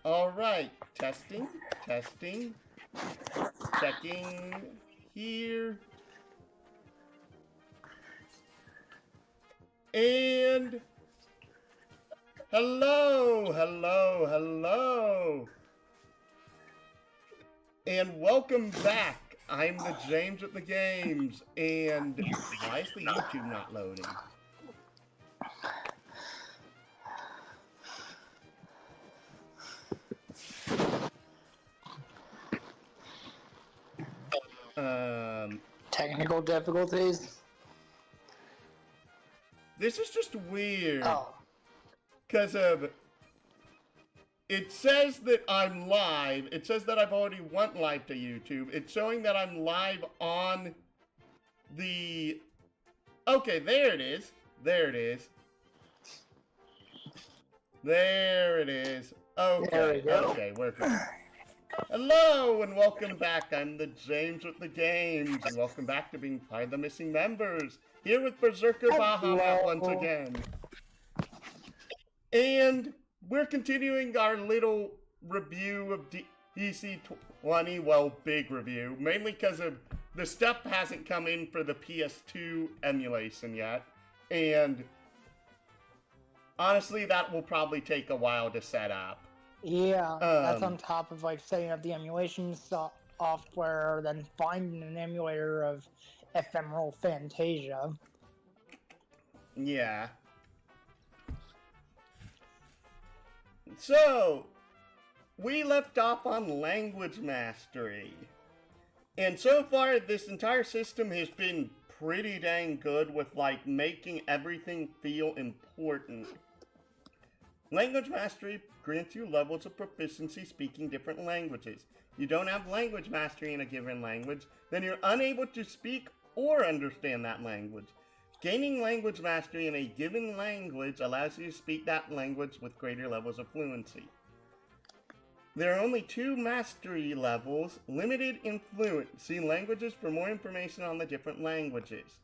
All right, testing, checking here. And hello. And welcome back. I'm the James with the Games. And why is the YouTube not loading? Technical difficulties? This is just weird. Oh. Because it says that I'm live. It says that I've already went live to YouTube. It's showing that I'm live on the... Okay, there it is. There it is. Okay, okay, we're good. Hello and welcome back. I'm the James with the Games, and welcome back to being part of the missing members. Here with Berserker Bahamut once again. And we're continuing our little review of DC20, well, big review, mainly because of the stuff hasn't come in for the PS2 emulation yet, and honestly, that will probably take a while to set up. Yeah, that's on top of like setting up the emulation software, then finding an emulator of Ephemeral Fantasia. Yeah. So, we left off on Language Mastery. And so far, this entire system has been pretty dang good with, like, making everything feel important. Language Mastery grants you levels of proficiency speaking different languages. You don't have language mastery in a given language, then you're unable to speak or understand that language. Gaining language mastery in a given language allows you to speak that language with greater levels of fluency. There are only 2 mastery levels, limited and fluent. See languages for more information on the different languages.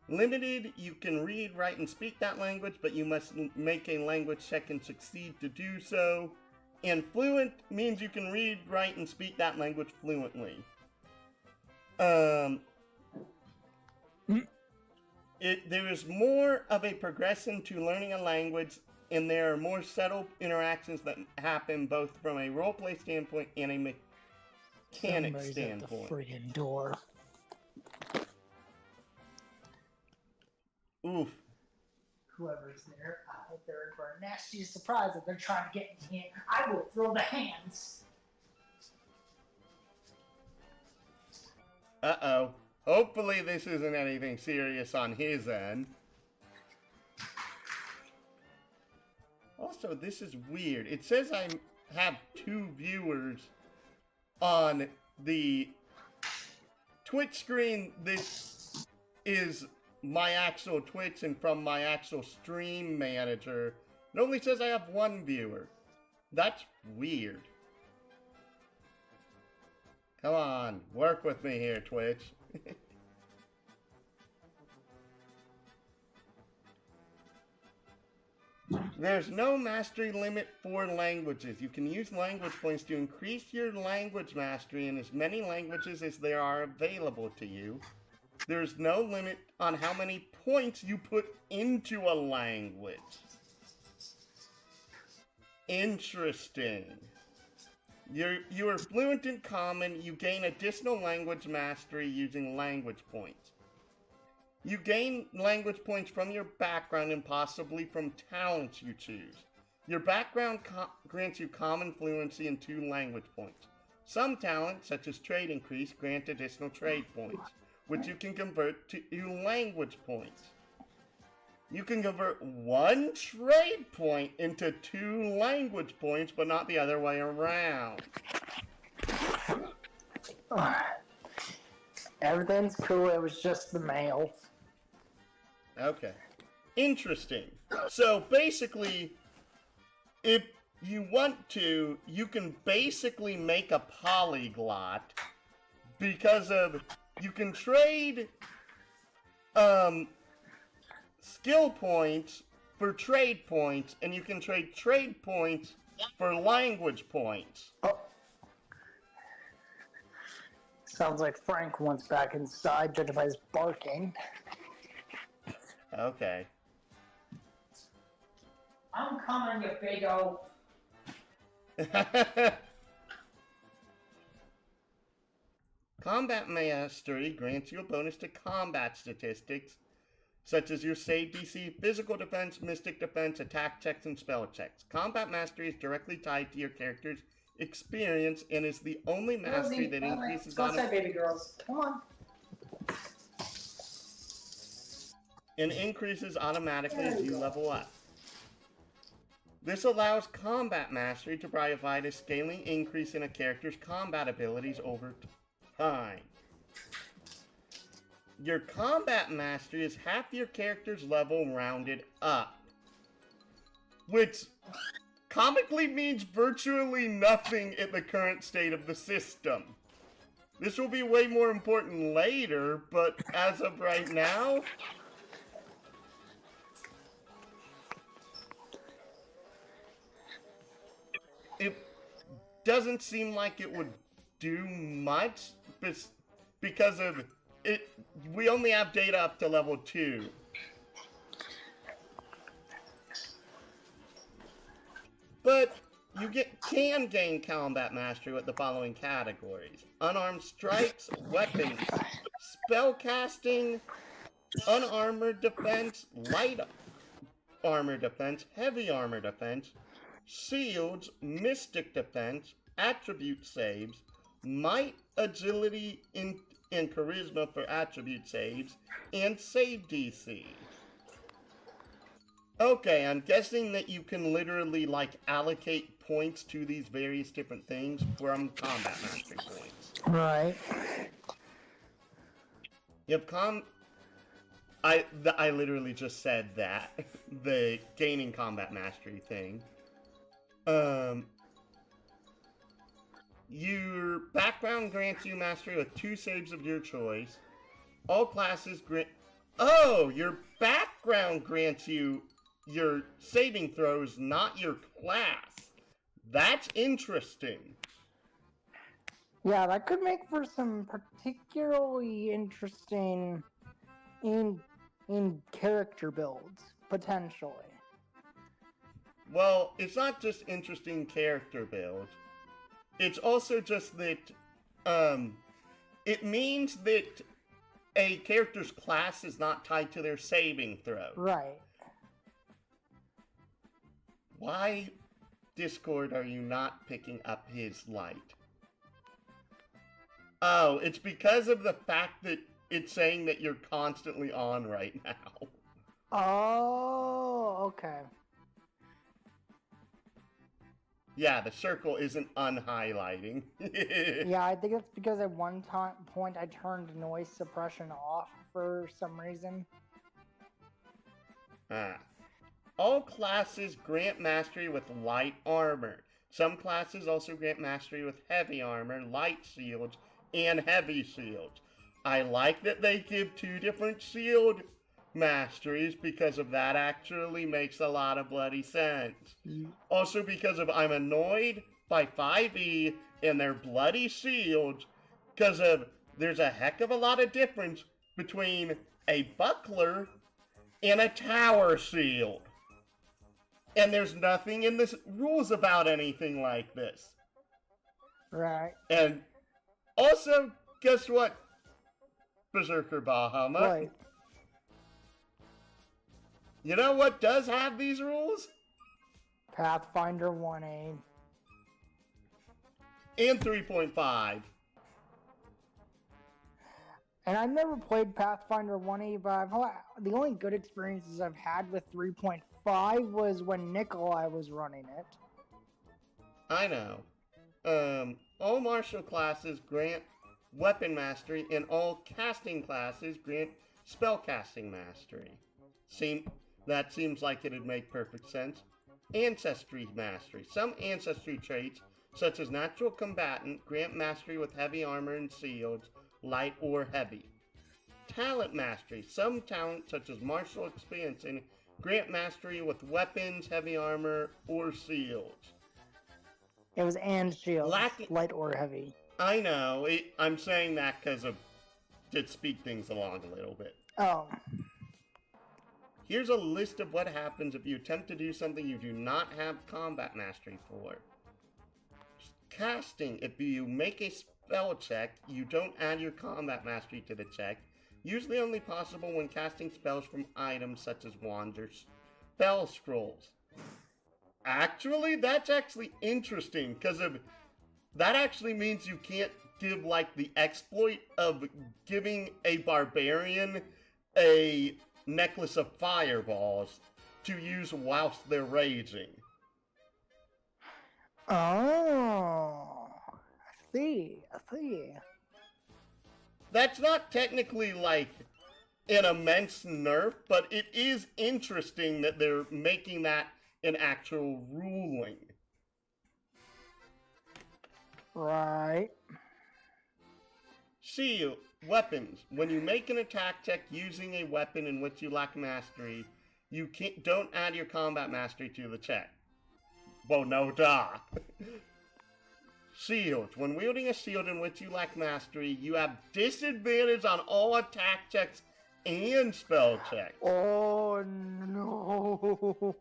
Limited, you can read, write, and speak that language, but you must make a language check and succeed to do so. And fluent means you can read, write, and speak that language fluently. There is more of a progression to learning a language, and there are more subtle interactions that happen both from a roleplay standpoint and a mechanic standpoint. At the friggin' door. Oof. Whoever's there, I hope they're in for a nasty surprise if they're trying to get me in. I will throw the hands. Uh-oh. Hopefully this isn't anything serious on his end. Also, this is weird. It says I have 2 viewers on the Twitch screen. This is my actual Twitch, and from my actual stream manager, it only says I have 1 viewer. That's weird. Come on, work with me here, Twitch. There's no mastery limit for languages. You can use language points to increase your language mastery in as many languages as there are available to you. There's no limit on how many points you put into a language. Interesting. You are fluent in common. You gain additional language mastery using language points. You gain language points from your background and possibly from talents you choose. Your background grants you common fluency and 2 language points. Some talents, such as trade increase, grant additional trade points, which you can convert to language points. You can convert 1 trade point into 2 language points, but not the other way around. Everything's cool, it was just the mail. Okay. Interesting. So basically, if you want to, you can basically make a polyglot because of, you can trade skill points for trade points, and you can trade trade points for language points. Oh. Sounds like Frank wants back inside, judged by his barking. Okay. I'm coming, you big-o. Combat Mastery grants you a bonus to combat statistics, such as your save DC, physical defense, mystic defense, attack checks, and spell checks. Combat Mastery is directly tied to your character's experience and is the only mastery that increases baby girls. Come on. and increases automatically as you level up. This allows Combat Mastery to provide a scaling increase in a character's combat abilities over time. Your Combat Mastery is half your character's level rounded up, which comically means virtually nothing in the current state of the system. This will be way more important later, but as of right now, it doesn't seem like it would do much because of it. We only have data up to level 2. But you can gain combat mastery with the following categories: unarmed strikes, weapons, spellcasting, unarmored defense, light armor defense, heavy armor defense, shields, mystic defense, attribute saves, might, agility, and charisma for attribute saves, and save DC. Okay, I'm guessing that you can literally, like, allocate points to these various different things from combat mastery points. Right. You have I literally just said that. The gaining combat mastery thing. Your background grants you mastery with 2 saves of your choice. All classes grant... Oh! Your background grants you your saving throws, not your class. That's interesting. Yeah, that could make for some particularly interesting in character builds, potentially. Well, it's not just interesting character builds. It's also just that, it means that a character's class is not tied to their saving throw. Right. Why, Discord, are you not picking up his light? Oh, it's because of the fact that it's saying that you're constantly on right now. Oh, okay. Yeah, the circle isn't unhighlighting. Yeah, I think it's because at one point I turned noise suppression off for some reason. Ah. All classes grant mastery with light armor. Some classes also grant mastery with heavy armor, light shields, and heavy shields. I like that they give 2 different shield masteries because of that actually makes a lot of bloody sense. Also because of I'm annoyed by 5e and their bloody shields because of there's a heck of a lot of difference between a buckler and a tower shield. And there's nothing in the rules about anything like this. Right. And also, guess what, Berserker Bahamut? Right. You know what does have these rules? Pathfinder 1A. And 3.5. And I've never played Pathfinder 1A, but the only good experiences I've had with 3.5 was when Nikolai was running it. I know. All martial classes grant weapon mastery, and all casting classes grant spellcasting mastery. That seems like it'd make perfect sense. Ancestry mastery. Some ancestry traits, such as natural combatant, grant mastery with heavy armor and shields, light or heavy. Talent mastery. Some talents, such as martial expansion grant mastery with weapons, heavy armor, or shields. It was and shields, light or heavy. I know. I'm saying that because of to speed things along a little bit. Oh. Here's a list of what happens if you attempt to do something you do not have combat mastery for. Casting. If you make a spell check, you don't add your combat mastery to the check. Usually only possible when casting spells from items such as wands or spell scrolls. Actually, that's actually interesting, because that actually means you can't give, like, the exploit of giving a barbarian a necklace of fireballs to use whilst they're raging. Oh, I see. That's not technically, like, an immense nerf, but it is interesting that they're making that an actual ruling. Right. Shield. Weapons. When you make an attack check using a weapon in which you lack mastery, you don't add your combat mastery to the check. Well, no duh. Shields. When wielding a shield in which you lack mastery, you have disadvantage on all attack checks and spell checks. Oh no.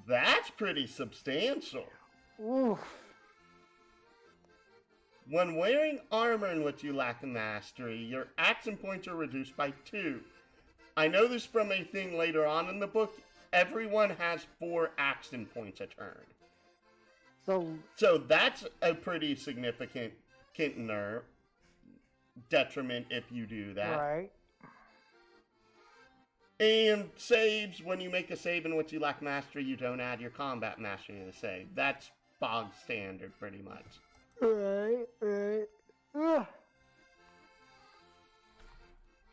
That's pretty substantial. Oof. When wearing armor in which you lack mastery, your action points are reduced by 2. I know this from a thing later on in the book. Everyone has 4 action points a turn. So that's a pretty significant nerf detriment if you do that. Right. And saves. When you make a save in which you lack mastery, you don't add your combat mastery to the save. That's bog standard, pretty much. Right. Ugh.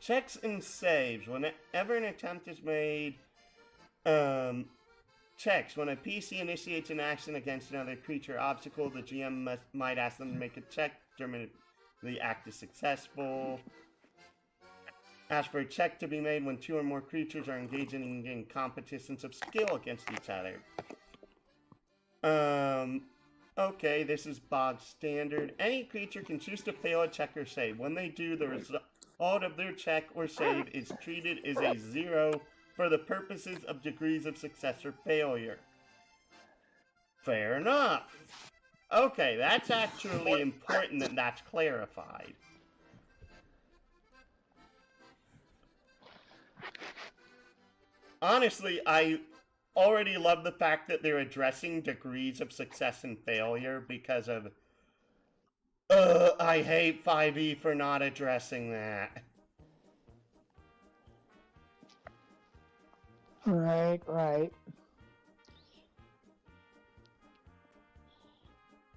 Checks and saves. Whenever an attempt is made, checks. When a PC initiates an action against another creature obstacle, the GM might ask them to make a check to determine if the act is successful. Ask for a check to be made when 2 or more creatures are engaging in competitions of skill against each other. Okay, this is bog standard. Any creature can choose to fail a check or save. When they do, the result of their check or save is treated as a 0 for the purposes of degrees of success or failure. Fair enough. Okay, that's actually important that that's clarified. Honestly, I already love the fact that they're addressing degrees of success and failure because of... I hate 5e for not addressing that. Right.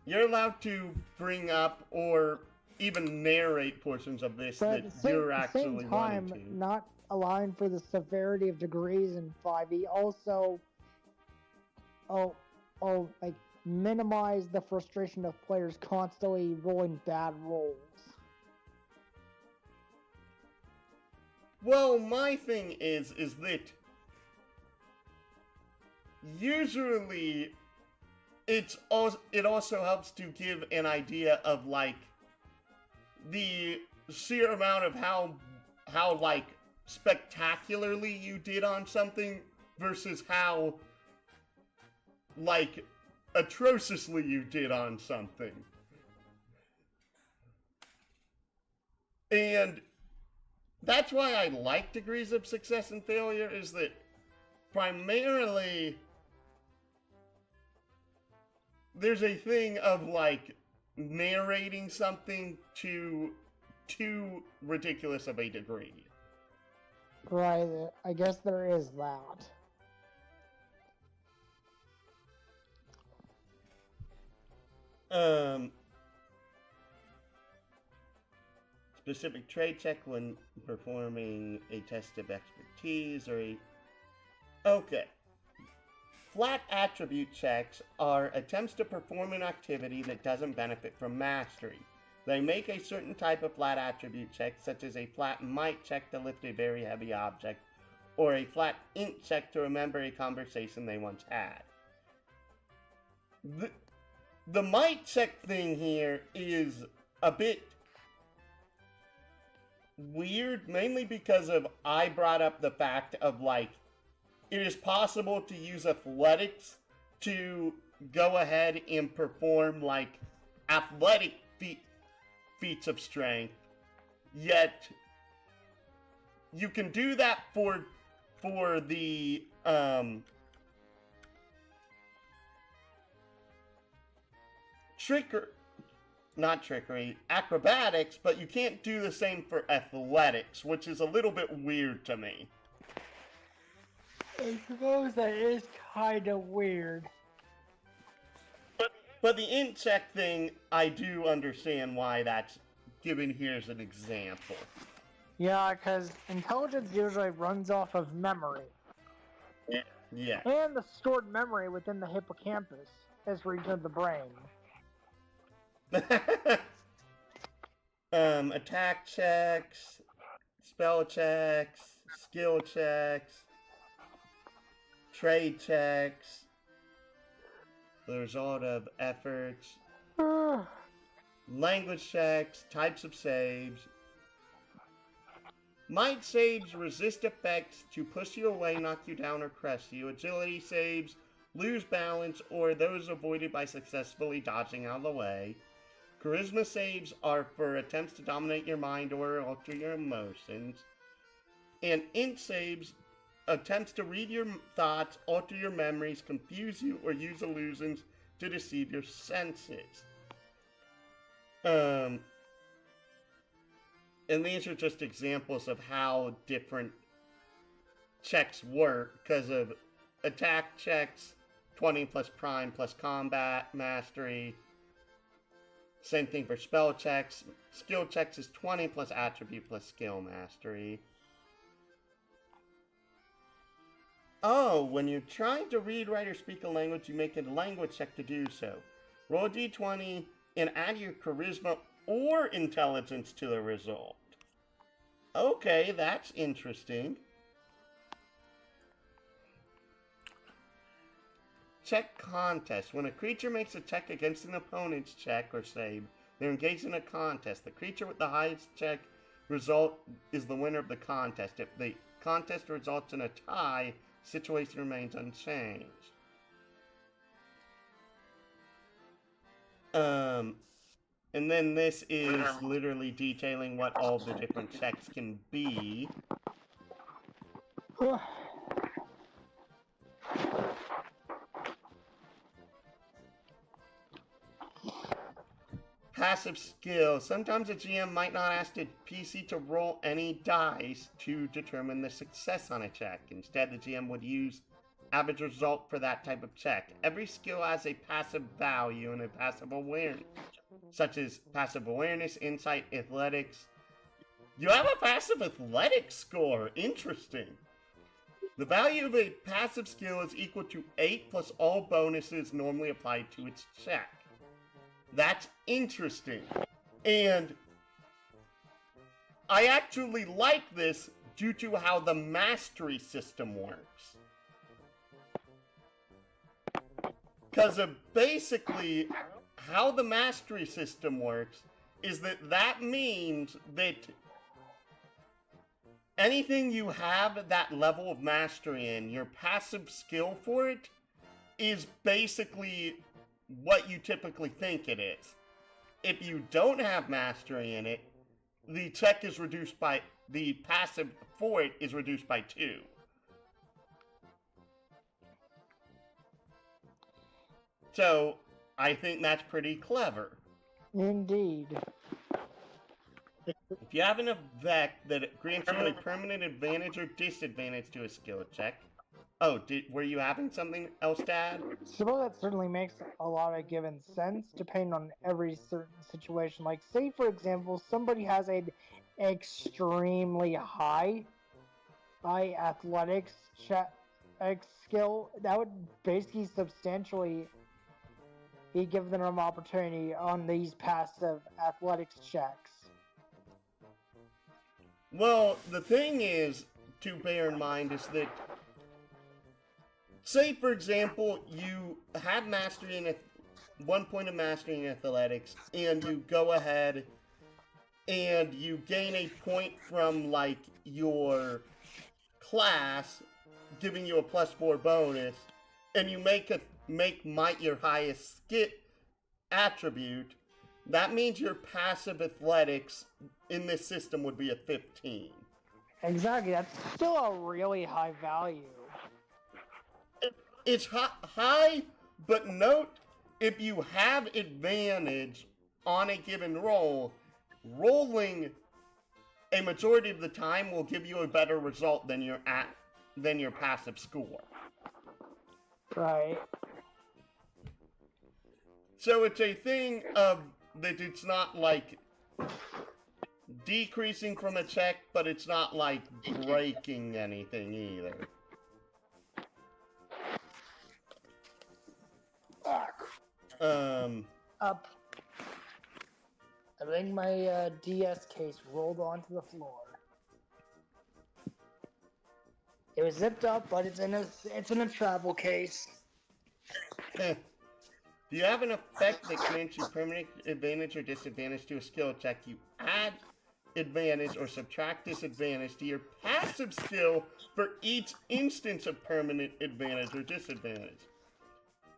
You're allowed to bring up or even narrate portions of this that you're actually wanting to. Not allowing for the severity of degrees in 5e. Also, like, minimize the frustration of players constantly rolling bad rolls. Well, my thing is that usually it also helps to give an idea of, like, the sheer amount of how like spectacularly you did on something versus how, like, atrociously you did on something. And that's why I like degrees of success and failure, is that primarily there's a thing of, like, narrating something to too ridiculous of a degree. Right, I guess there is that. Specific trade check when performing a test of expertise or a... Okay. Flat attribute checks are attempts to perform an activity that doesn't benefit from mastery. They make a certain type of flat attribute check, such as a flat might check to lift a very heavy object, or a flat int check to remember a conversation they once had. The might check thing here is a bit weird, mainly because of I brought up the fact of, like, it is possible to use athletics to go ahead and perform, like, athletic feats of strength, yet you can do that for the acrobatics, but you can't do the same for athletics, which is a little bit weird to me. I suppose that is kind of weird. But the int check thing, I do understand why that's given here as an example. Yeah, because intelligence usually runs off of memory. Yeah. And the stored memory within the hippocampus, as region of the brain. Attack checks, spell checks, skill checks, trade checks, the result of efforts, language checks, types of saves. Might saves resist effects to push you away, knock you down, or crush you. Agility saves lose balance, or those avoided by successfully dodging out of the way. Charisma saves are for attempts to dominate your mind or alter your emotions. And int saves attempts to read your thoughts, alter your memories, confuse you, or use illusions to deceive your senses. And these are just examples of how different checks work, because of attack checks, 20 plus prime plus combat mastery. Same thing for spell checks. Skill checks is 20 plus attribute plus skill mastery. Oh, when you're trying to read, write, or speak a language, you make a language check to do so. Roll a d20 and add your charisma or intelligence to the result. Okay, that's interesting. Check contest. When a creature makes a check against an opponent's check or save, they're engaged in a contest. The creature with the highest check result is the winner of the contest. If the contest results in a tie, the situation remains unchanged. And then this is literally detailing what all the different checks can be. Passive skill. Sometimes a GM might not ask the PC to roll any dice to determine the success on a check. Instead, the GM would use average result for that type of check. Every skill has a passive value and a passive awareness, such as passive awareness, insight, athletics. You have a passive athletics score. Interesting. The value of a passive skill is equal to 8 plus all bonuses normally applied to its check. That's interesting. And I actually like this due to how the mastery system works. Because of basically how the mastery system works is that means that anything you have that level of mastery in, your passive skill for it is basically what you typically think it is. If you don't have mastery in it, the check is reduced by, the passive for it is reduced by 2. So, I think that's pretty clever. Indeed. If you have an effect that grants you a permanent advantage or disadvantage to a skill check. Oh, were you having something else to add? So that certainly makes a lot of given sense, depending on every certain situation. Like, say, for example, somebody has an extremely high athletics skill. That would basically substantially be giving them an opportunity on these passive athletics checks. Well, the thing is, to bear in mind is that, say for example, you have mastery in 1 point of mastery in athletics, and you go ahead and you gain a point from like your class, giving you a +4 bonus, and you make might your highest attribute. That means your passive athletics in this system would be a 15. Exactly, that's still a really high value. It's high, but note, if you have advantage on a given roll, rolling a majority of the time will give you a better result than your passive score. Right. So it's a thing of that it's not like decreasing from a check, but it's not like breaking anything either. Up. I think my DS case rolled onto the floor. It was zipped up, but it's in a travel case. If you have an effect that grants you permanent advantage or disadvantage to a skill check, you add advantage or subtract disadvantage to your passive skill for each instance of permanent advantage or disadvantage.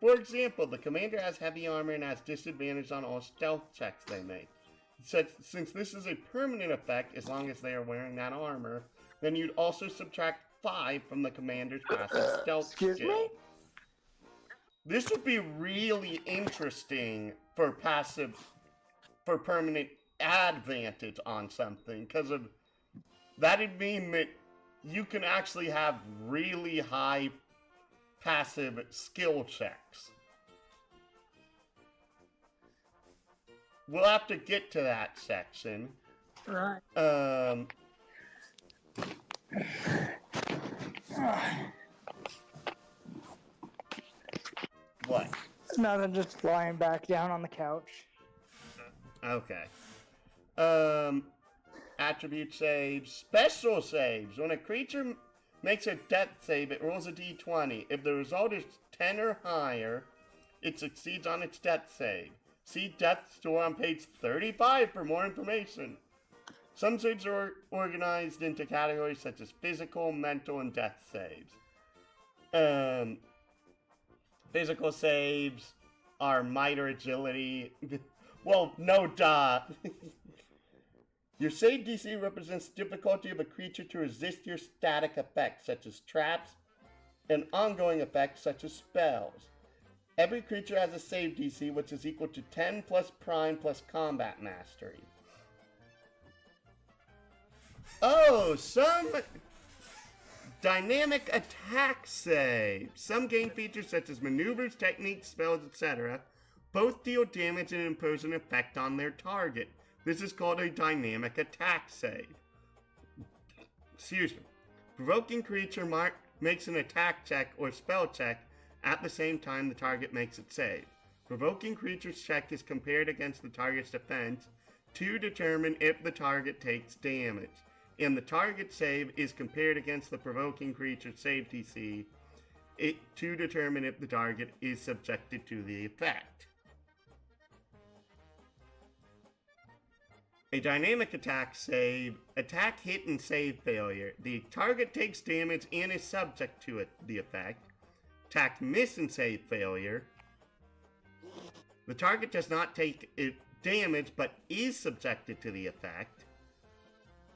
For example, the commander has heavy armor and has disadvantage on all stealth checks they make. Since this is a permanent effect, as long as they are wearing that armor, then you'd also subtract 5 from the commander's passive stealth skill. Excuse me? This would be really interesting for permanent advantage on something, because of that'd mean that you can actually have really high passive skill checks. We'll have to get to that section. Right. What? Nothing, just lying back down on the couch. Okay. Attribute saves. Special saves. When a creature makes a death save, it rolls a d20. If the result is 10 or higher, it succeeds on its death save. See Death Store on page 35 for more information. Some saves are organized into categories such as physical, mental, and death saves. Physical saves are might or agility. Well, no duh. Your save DC represents the difficulty of a creature to resist your static effects, such as traps, and ongoing effects, such as spells. Every creature has a save DC, which is equal to 10 plus Prime plus Combat Mastery. Oh, some dynamic attack save. Some game features such as maneuvers, techniques, spells, etc. both deal damage and impose an effect on their target. This is called a dynamic attack save. Excuse me. Provoking creature makes an attack check or spell check at the same time the target makes its save. Provoking creature's check is compared against the target's defense to determine if the target takes damage, and the target save is compared against the provoking creature's save DC to determine if the target is subjected to the effect. A dynamic attack save, attack hit and save failure. The target takes damage and is subject to the effect. Attack miss and save failure. The target does not take damage but is subjected to the effect.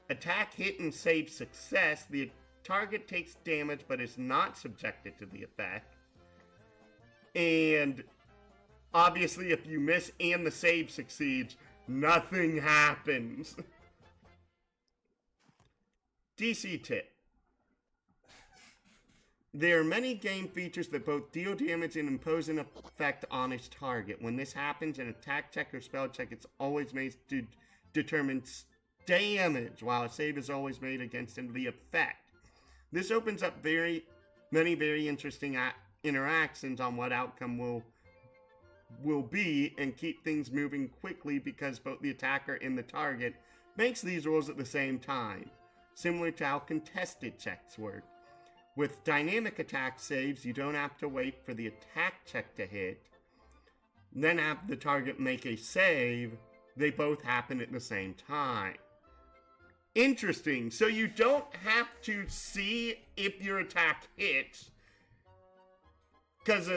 Attack hit and save success. The target takes damage but is not subjected to the effect. And obviously if you miss and the save succeeds, nothing happens. DC tip. There are many game features that both deal damage and impose an effect on its target. When this happens, an attack check or spell check is always made to determine damage, while a save is always made against the effect. This opens up many very interesting interactions on what outcome will be and keep things moving quickly because both the attacker and the target makes these rolls at the same time. similar to how contested checks work. With dynamic attack saves, you don't have to wait for the attack check to hit, then have the target make a save. They both happen at the same time. Interesting. So you don't have to see if your attack hits, because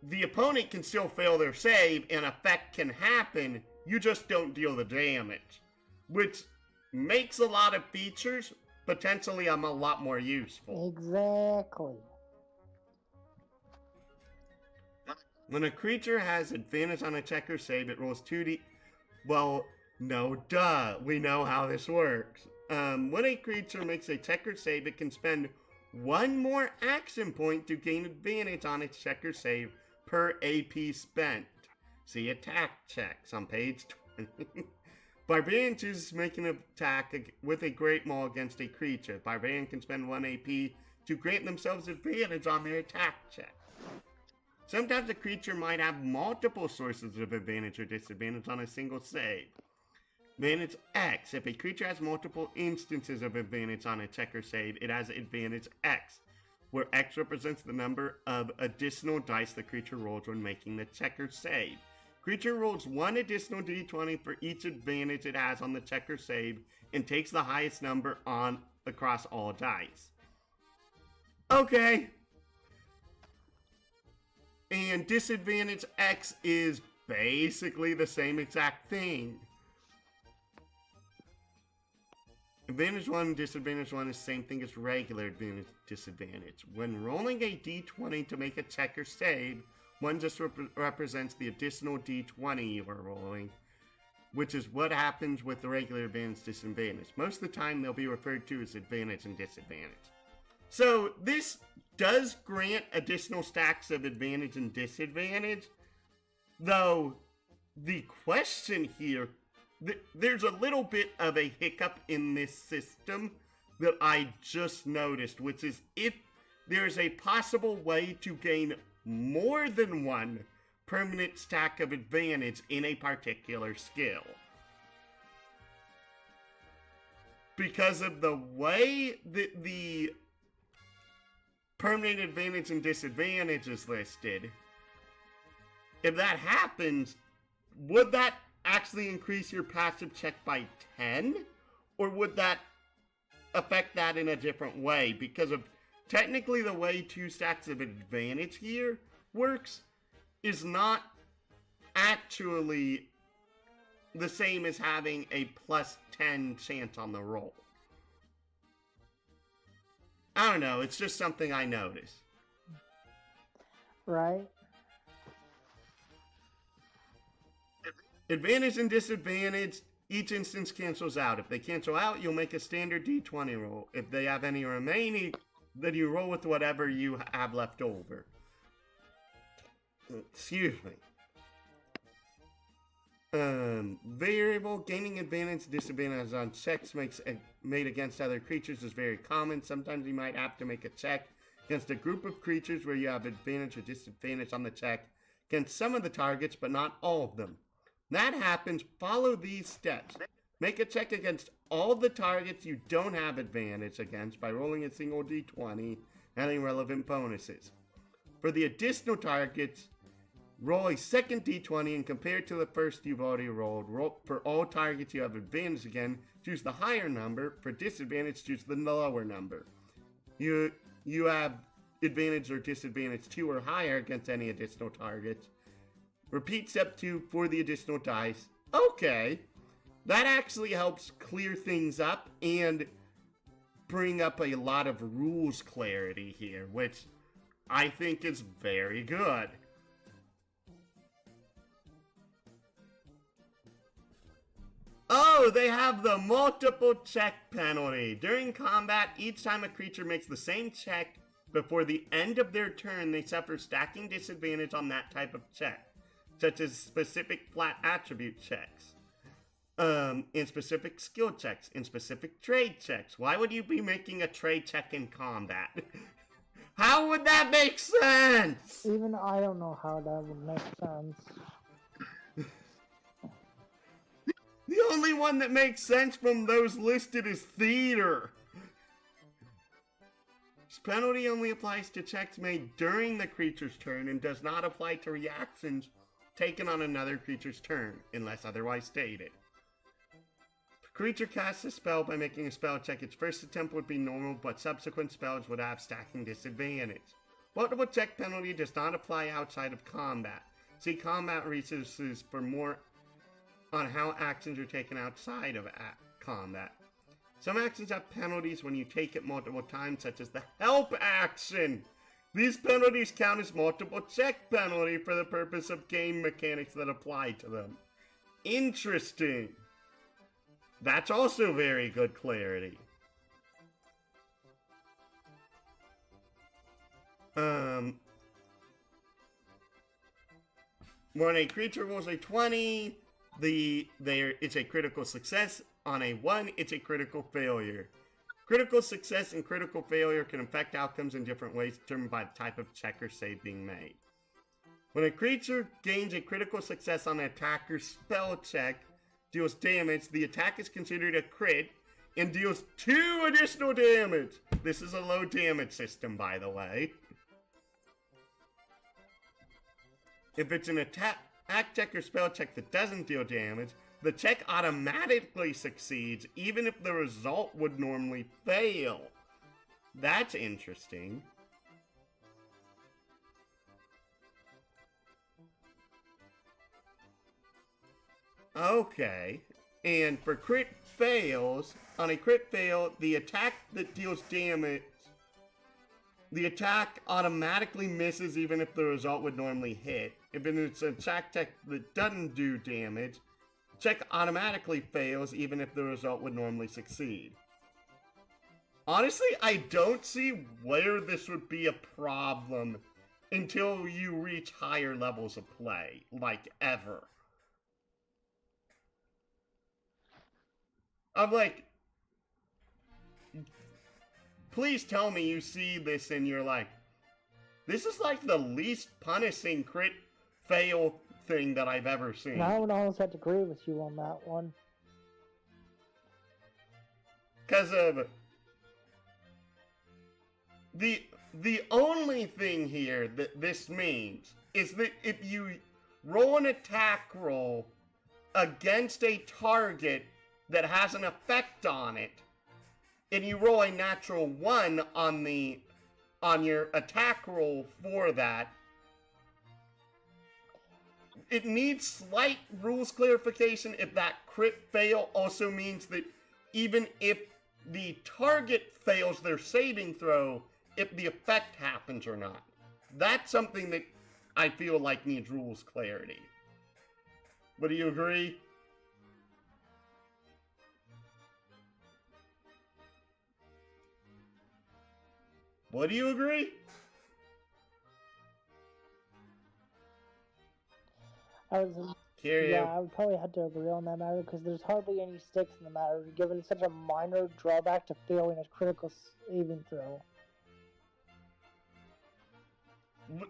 the opponent can still fail their save, and effect can happen. You just don't deal the damage, which makes a lot of features potentially a lot more useful. Exactly. When a creature has advantage on a check or save, it rolls 2d. Well, no, duh. We know how this works. When a creature makes a check or save, it can spend one more action point to gain advantage on its check or save per AP spent. See attack checks on page 20. Barbarian chooses to make an attack with a Great Maul against a creature. Barbarian can spend 1 AP to grant themselves advantage on their attack check. Sometimes a creature might have multiple sources of advantage or disadvantage on a single save. Advantage X. If a creature has multiple instances of advantage on a check or save, it has advantage X, where X represents the number of additional dice the creature rolls when making the check or save. Creature rolls 1 additional d20 for each advantage it has on the check or save and takes the highest number across all dice. Okay. And disadvantage X is basically the same exact thing. Advantage 1, disadvantage 1 is the same thing as regular advantage, disadvantage. When rolling a d20 to make a check or save, 1 just represents the additional d20 you are rolling, which is what happens with the regular advantage, disadvantage. Most of the time, they'll be referred to as advantage and disadvantage. So this does grant additional stacks of advantage and disadvantage, though the question here, there's a little bit of a hiccup in this system that I just noticed, which is if there's a possible way to gain more than 1 permanent stack of advantage in a particular skill. Because of the way that the permanent advantage and disadvantage is listed, if that happens, would that actually increase your passive check by 10? Or would that affect that in a different way? Because of technically the way 2 stacks of advantage here works is not actually the same as having a plus 10 chance on the roll. I don't know, it's just something I noticed. Right. Advantage and disadvantage, each instance cancels out. If they cancel out, you'll make a standard d20 roll. If they have any remaining, then you roll with whatever you have left over. Excuse me. Variable, gaining advantage, disadvantage on checks made against other creatures is very common. Sometimes you might have to make a check against a group of creatures where you have advantage or disadvantage on the check against some of the targets, but not all of them. That happens, follow these steps. Make a check against all the targets you don't have advantage against by rolling a single d20 and any relevant bonuses. For the additional targets, roll a second d20 and compare it to the first you've already rolled. For all targets you have advantage again, choose the higher number. For disadvantage, choose the lower number. You have advantage or disadvantage 2 or higher against any additional targets. Repeat step 2 for the additional dice. Okay, that actually helps clear things up and bring up a lot of rules clarity here, which I think is very good. Oh, they have the multiple check penalty. During combat, each time a creature makes the same check before the end of their turn, they suffer stacking disadvantage on that type of check, such as specific flat attribute checks, in specific skill checks, in specific trade checks. Why would you be making a trade check in combat? How would that make sense? Even I don't know how that would make sense. The only one that makes sense from those listed is theater. penalty only applies to checks made during the creature's turn and does not apply to reactions taken on another creature's turn, unless otherwise stated. If a creature casts a spell by making a spell check, its first attempt would be normal, but subsequent spells would have stacking disadvantage. Multiple check penalty does not apply outside of combat. See combat resources for more on how actions are taken outside of combat. Some actions have penalties when you take it multiple times, such as the help action. These penalties count as multiple check penalty for the purpose of game mechanics that apply to them. Interesting. That's also very good clarity. When a creature rolls a 20, it's a critical success. On a 1, it's a critical failure. Critical success and critical failure can affect outcomes in different ways determined by the type of check or save being made. When a creature gains a critical success on an attacker's spell check, deals damage, the attack is considered a crit and deals 2 additional damage. This is a low damage system, by the way. If it's an attack check or spell check that doesn't deal damage, the check automatically succeeds even if the result would normally fail. That's interesting. Okay, and for crit fails, on a crit fail, the attack that deals damage, the attack automatically misses even if the result would normally hit. If it's an attack that doesn't do damage, check automatically fails even if the result would normally succeed. Honestly, I don't see where this would be a problem until you reach higher levels of play, like ever. I'm like, please tell me you see this and you're like, this is like the least punishing crit fail thing that I've ever seen. I would almost have to agree with you on that one. Because of the only thing here that this means is that if you roll an attack roll against a target that has an effect on it, and you roll a natural 1 on your attack roll for that, it needs slight rules clarification if that crit fail also means that even if the target fails their saving throw, if the effect happens or not. That's something that I feel like needs rules clarity. But do you agree? What do you agree? I would probably have to agree on that matter because there's hardly any sticks in the matter, given such a minor drawback to failing a critical saving throw.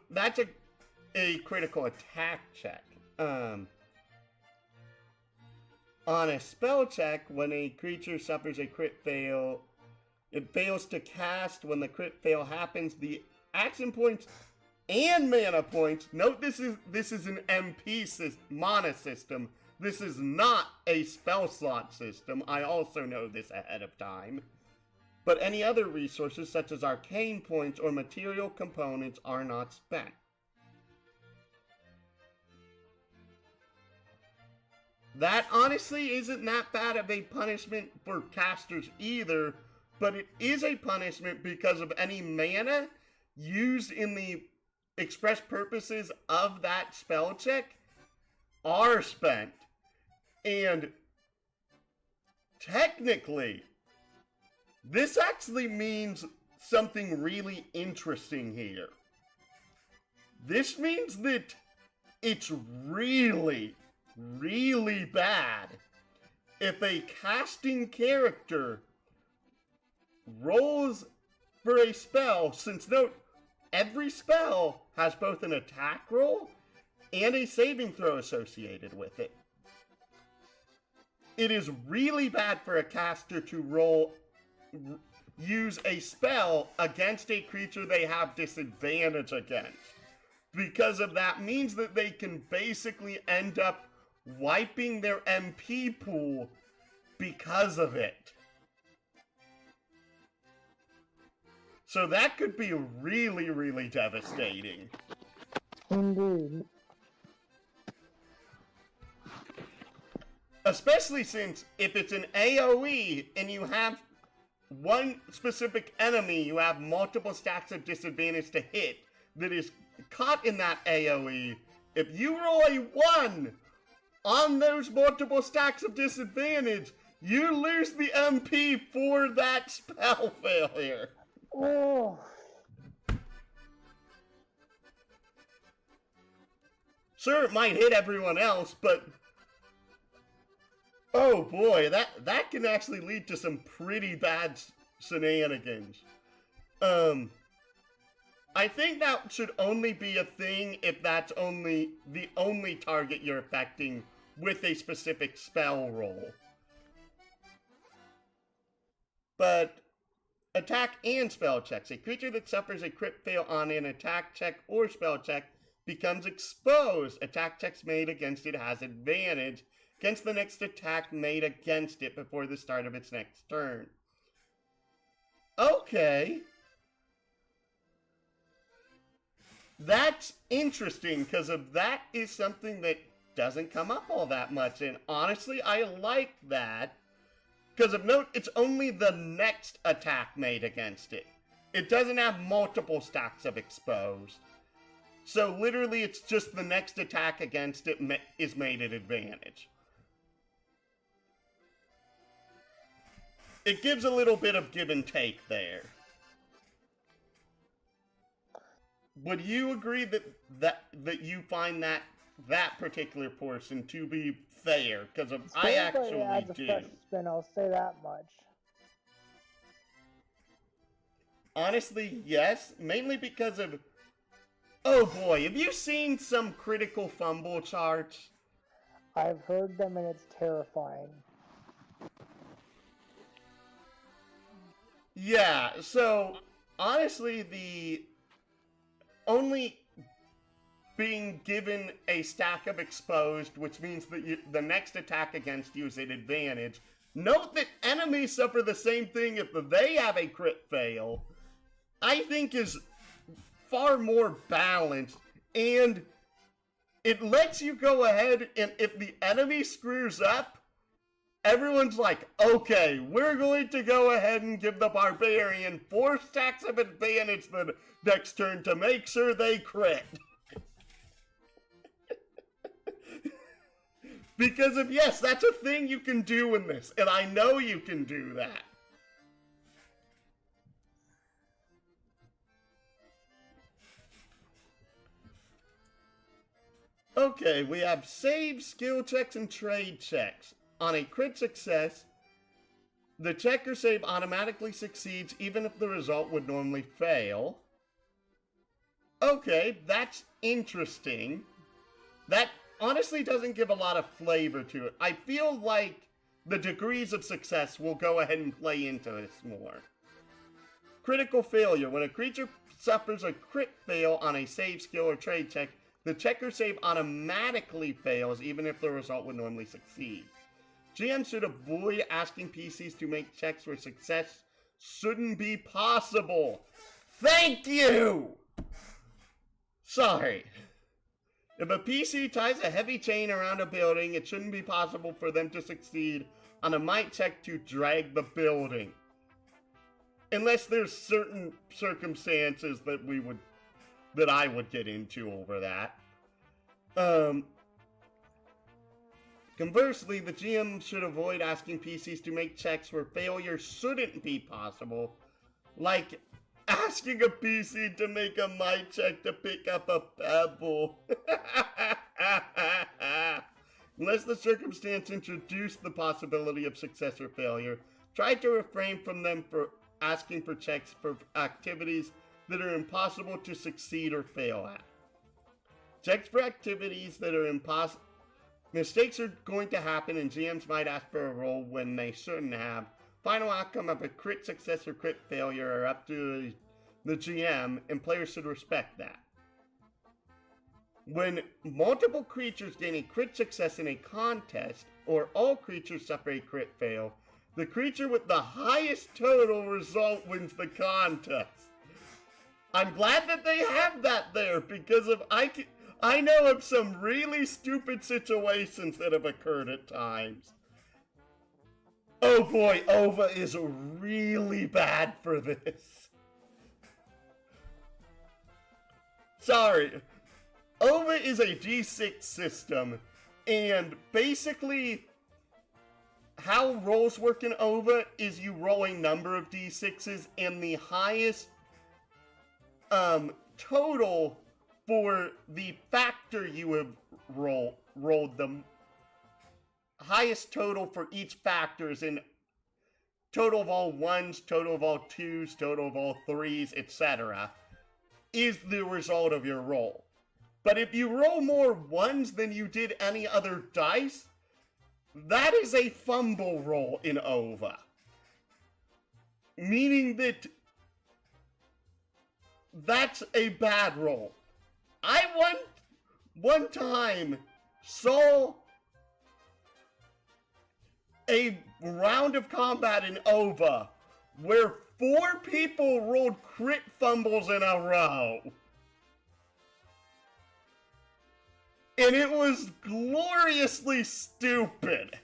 That's a critical attack check. On a spell check, when a creature suffers a crit fail, it fails to cast. When the crit fail happens, the action points and mana points. Note this is an MP mana system. This is not a spell slot system. I also know this ahead of time. But any other resources such as arcane points or material components are not spent. That honestly isn't that bad of a punishment for casters either, but it is a punishment because of any mana used in the express purposes of that spell check are spent. And technically, this actually means something really interesting here. This means that it's really, really bad if a casting character rolls for a spell, since note, every spell has both an attack roll and a saving throw associated with it. It is really bad for a caster to roll use a spell against a creature they have disadvantage against. Because of that means that they can basically end up wiping their MP pool because of it. So that could be really, really devastating. Indeed. Especially since if it's an AoE and you have one specific enemy you have multiple stacks of disadvantage to hit that is caught in that AoE, if you roll a 1 on those multiple stacks of disadvantage, you lose the MP for that spell failure. Oh. Sure, it might hit everyone else, but oh boy, that can actually lead to some pretty bad shenanigans. I think that should only be a thing if that's only the only target you're affecting with a specific spell roll. But attack and spell checks. A creature that suffers a crit fail on an attack check or spell check becomes exposed. Attack checks made against it has advantage against the next attack made against it before the start of its next turn. Okay. That's interesting, because that is something that doesn't come up all that much, and honestly, I like that. Because of note, it's only the next attack made against it. It doesn't have multiple stacks of exposed. So literally, it's just the next attack against it is made at advantage. It gives a little bit of give and take there. Would you agree that you find that particular portion to be fair? Because I actually do. As a fresh spin, I'll say that much. Honestly, yes. Mainly because of... Oh boy, have you seen some critical fumble charts? I've heard them and it's terrifying. Yeah, so honestly, the only being given a stack of exposed, which means that the next attack against you is at advantage. Note that enemies suffer the same thing if they have a crit fail. I think is far more balanced, and it lets you go ahead, and if the enemy screws up, everyone's like, okay, we're going to go ahead and give the barbarian 4 stacks of advantage the next turn to make sure they crit. Because of, yes, that's a thing you can do in this, and I know you can do that. Okay, we have save, skill checks, and trade checks. On a crit success, the check or save automatically succeeds even if the result would normally fail. Okay, that's interesting. That honestly doesn't give a lot of flavor to it. I feel like the degrees of success will go ahead and play into this more. Critical failure. When a creature suffers a crit fail on a save, skill, or trade check, the check or save automatically fails even if the result would normally succeed. GM should avoid asking PCs to make checks where success shouldn't be possible. Thank you! Sorry. If a PC ties a heavy chain around a building, it shouldn't be possible for them to succeed on a might check to drag the building. Unless there's certain circumstances that I would get into over that. Conversely, the GM should avoid asking PCs to make checks where failure shouldn't be possible, like asking a PC to make a might check to pick up a pebble. Unless the circumstance introduced the possibility of success or failure, try to refrain from them for asking for checks for activities that are impossible to succeed or fail at. Checks for activities that are impossible. Mistakes are going to happen, and GMs might ask for a roll when they shouldn't have, final outcome of a crit success or crit failure are up to the GM, and players should respect that. When multiple creatures gain a crit success in a contest, or all creatures suffer a crit fail, the creature with the highest total result wins the contest. I'm glad that they have that there, because I know of some really stupid situations that have occurred at times. Oh boy, OVA is really bad for this. Sorry. OVA is a D6 system, and basically how rolls work in OVA is you roll a number of D6s, and the highest total for the factor you have rolled them, highest total for each factor is in total of all ones, total of all twos, total of all threes, etc., is the result of your roll. But if you roll more ones than you did any other dice, that is a fumble roll in OVA. Meaning that that's a bad roll. I one time saw a round of combat in OVA where 4 people rolled crit fumbles in a row. And it was gloriously stupid.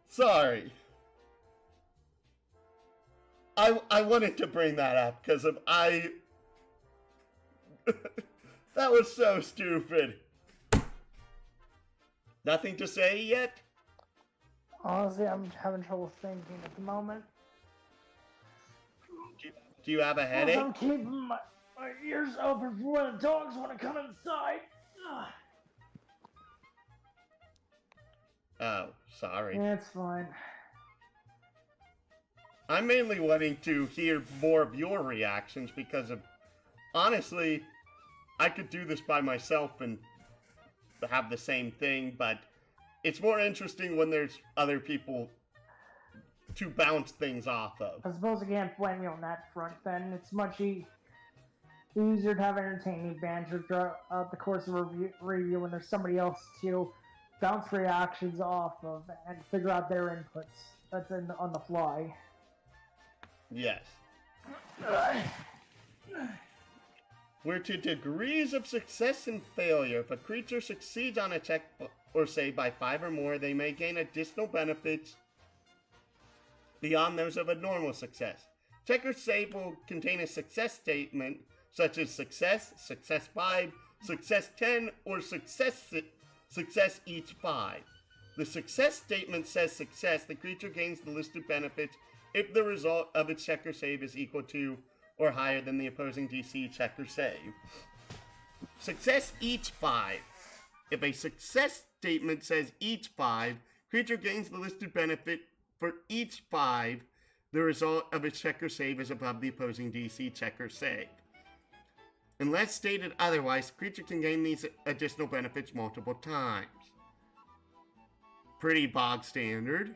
Sorry. I wanted to bring that up because of that was so stupid. Nothing to say yet? Honestly, I'm having trouble thinking at the moment. Do you have a headache? I'm keeping my ears open for when the dogs want to come inside. Oh, sorry. Yeah, it's fine. I'm mainly wanting to hear more of your reactions because of, honestly, I could do this by myself and have the same thing, but it's more interesting when there's other people to bounce things off of. I suppose I can't blame you on that front then. It's much easier to have entertaining banter throughout the course of a review when there's somebody else to bounce reactions off of and figure out their inputs. That's on the fly. Yes. Where to degrees of success and failure, if a creature succeeds on a check or save by 5 or more, they may gain additional benefits beyond those of a normal success. Check or save will contain a success statement, such as success, success 5, success 10, or success each 5. The success statement says success, the creature gains the listed benefits if the result of its check or save is equal to or higher than the opposing DC check or save. Success each 5. If a success statement says each 5, creature gains the listed benefit for each 5. The result of its check or save is above the opposing DC check or save. Unless stated otherwise, creature can gain these additional benefits multiple times. Pretty bog standard.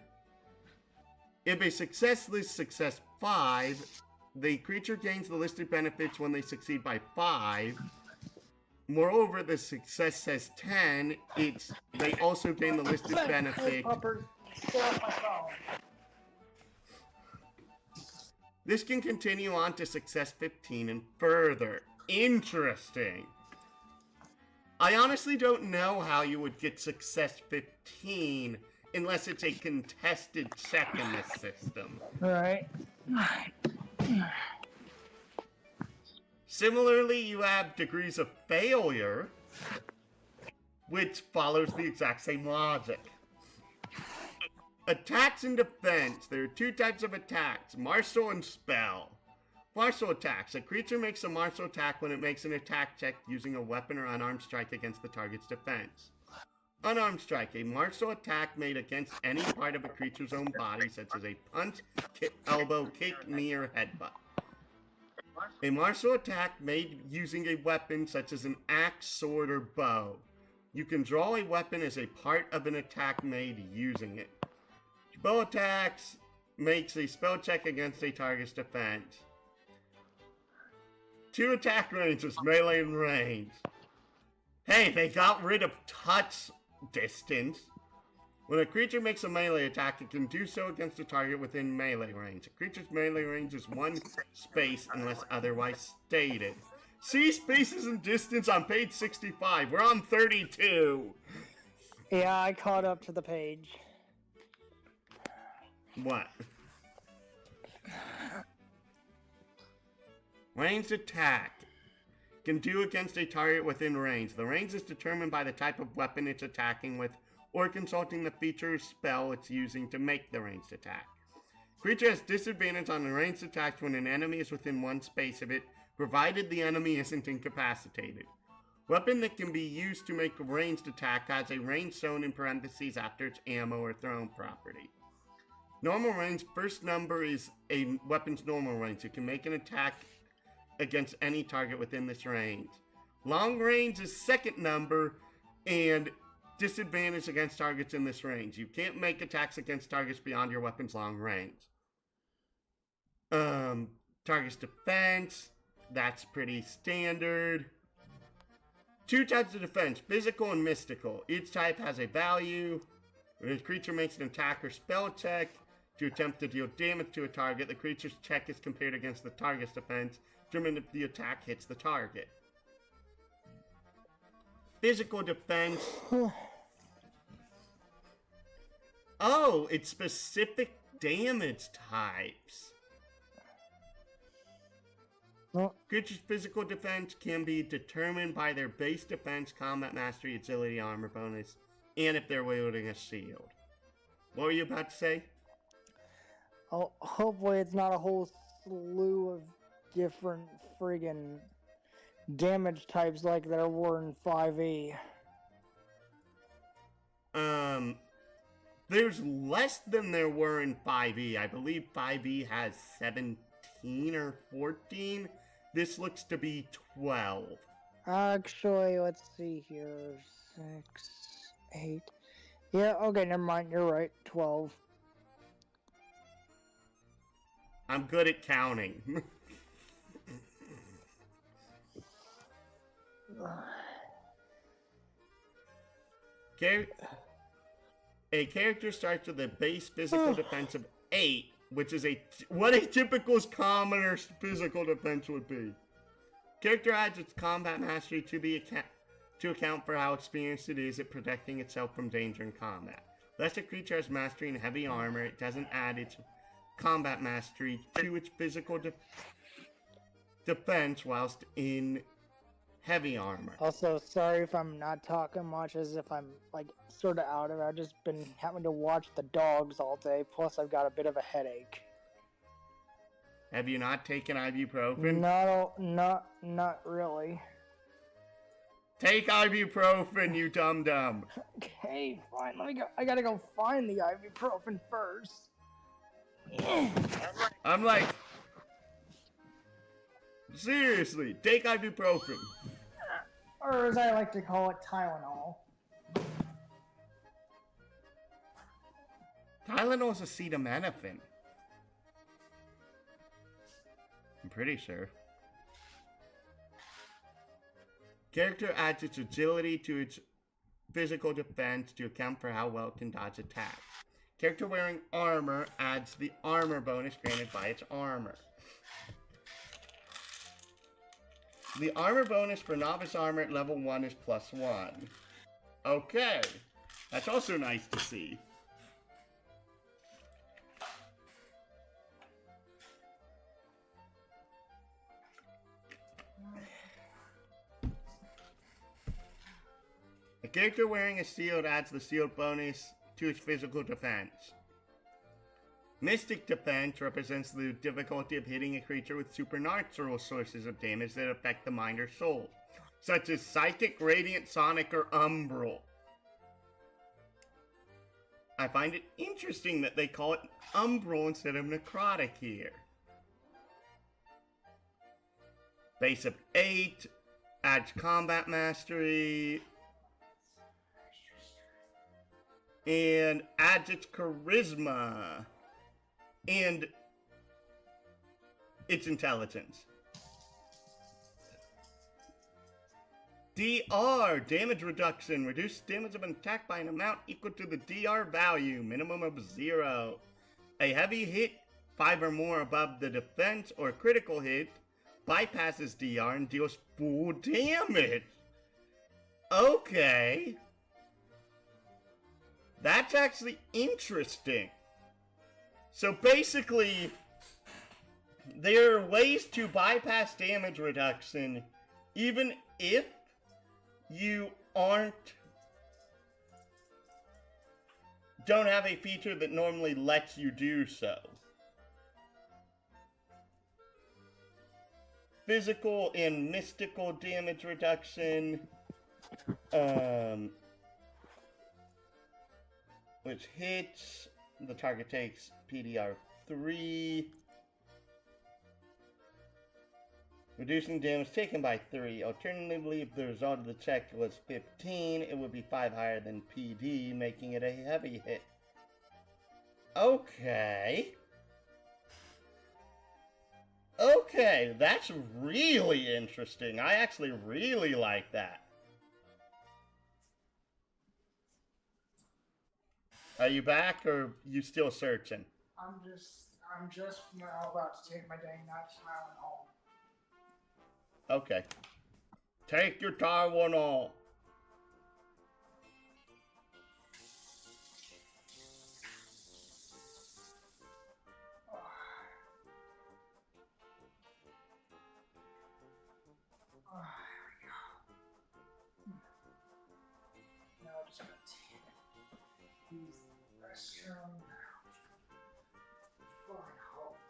If a success lists success 5, the creature gains the listed benefits when they succeed by 5. Moreover, the success says 10, they also gain the listed benefit. This can continue on to success 15 and further. Interesting. I honestly don't know how you would get success 15 unless it's a contested check in this system. Alright. Similarly, you have degrees of failure, which follows the exact same logic. Attacks and defense. There are 2 types of attacks, martial and spell. Martial attacks. A creature makes a martial attack when it makes an attack check using a weapon or unarmed strike against the target's defense. Unarmed strike. A martial attack made against any part of a creature's own body, such as a punch, elbow, kick, knee, or headbutt. A martial attack made using a weapon such as an axe, sword, or bow. You can draw a weapon as a part of an attack made using it. Bow attacks makes a spell check against a target's defense. 2 attack ranges, melee and range. Hey, they got rid of touch distance. When a creature makes a melee attack, it can do so against a target within melee range. A creature's melee range is 1 space unless otherwise stated. See spaces and distance on page 65. We're on 32. Yeah, I caught up to the page. What? Ranged attack. Can do against a target within range. The range is determined by the type of weapon it's attacking with or consulting the feature or spell it's using to make the ranged attack. Creature has disadvantage on the ranged attacks when an enemy is within 1 space of it, provided the enemy isn't incapacitated. Weapon that can be used to make a ranged attack has a range shown in parentheses after its ammo or thrown property. Normal range, first number is a weapon's normal range. It can make an attack against any target within this range. Long range is second number and disadvantage against targets in this range. You can't make attacks against targets beyond your weapon's long range. Target's defense, that's pretty standard. 2 types of defense, physical and mystical. Each type has a value. When a creature makes an attack or spell check to attempt to deal damage to a target, the creature's check is compared against the target's defense, determined if the attack hits the target. Physical defense. Oh, it's specific damage types. Creatures' physical defense can be determined by their base defense, combat mastery, agility, armor bonus, and if they're wielding a shield. What were you about to say? Oh, hopefully it's not a whole slew of different friggin' damage types like there were in 5e. There's less than there were in 5e. I believe 5e has 17 or 14. This looks to be 12. Actually, let's see here. 6, 8. Yeah, okay, never mind. You're right. 12. I'm good at counting. A character starts with a base physical defense of 8, which is what a typical commoner physical defense would be. Character adds its combat mastery to account for how experienced it is at protecting itself from danger in combat. Unless a creature has mastery in heavy armor, it doesn't add its combat mastery to its physical defense whilst in heavy armor. Also, sorry if I'm not talking much, as if I'm, like, sort of out of it. I've just been having to watch the dogs all day, plus I've got a bit of a headache. Have you not taken ibuprofen? Not really. Take ibuprofen, you dum-dum. Okay, fine, let me go. I gotta go find the ibuprofen first. I'm like, seriously, take ibuprofen. Or as I like to call it, Tylenol. Tylenol is acetaminophen. I'm pretty sure. Character adds its agility to its physical defense to account for how well it can dodge attacks. Character wearing armor adds the armor bonus granted by its armor. The armor bonus for novice armor at level 1 is +1. Okay, that's also nice to see. A character wearing a shield adds the shield bonus to its physical defense. Mystic defense represents the difficulty of hitting a creature with supernatural sources of damage that affect the mind or soul, such as psychic, radiant, sonic, or umbral. I find it interesting that they call it umbral instead of necrotic here. Base of 8, adds combat mastery. and adds its charisma and its intelligence. DR, damage reduction. Reduce damage of an attack by an amount equal to the DR value, minimum of 0. A heavy hit, 5 or more above the defense or critical hit, bypasses DR and deals full damage. Okay. That's actually interesting. So basically, there are ways to bypass damage reduction even if you don't have a feature that normally lets you do so. Physical and mystical damage reduction, which hits, the target takes PDR 3. Reducing damage taken by 3. Alternatively, if the result of the check was 15, it would be 5 higher than PD, making it a heavy hit. Okay. Okay, that's really interesting. I actually really like that. Are you back, or you still searching? I'm just now about to take my dang night smiling home. Okay. Take your Tylenol. Now I just gotta use the restroom. Fine, hopefully.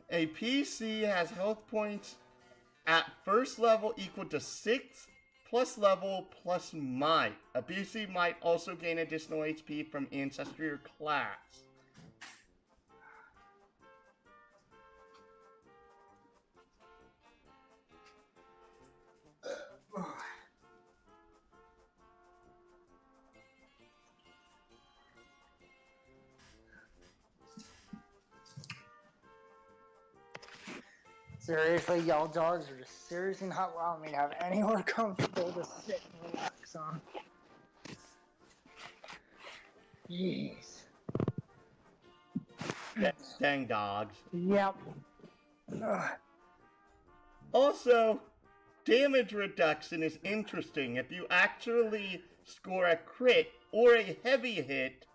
A PC has health points at first level equal to 6 plus level plus might. A PC might also gain additional HP from ancestry or class. Seriously, y'all dogs are just seriously not allowing me to have anywhere comfortable to sit and relax on. Jeez. Dang dogs. Yep. Ugh. Also, damage reduction is interesting. If you actually score a crit or a heavy hit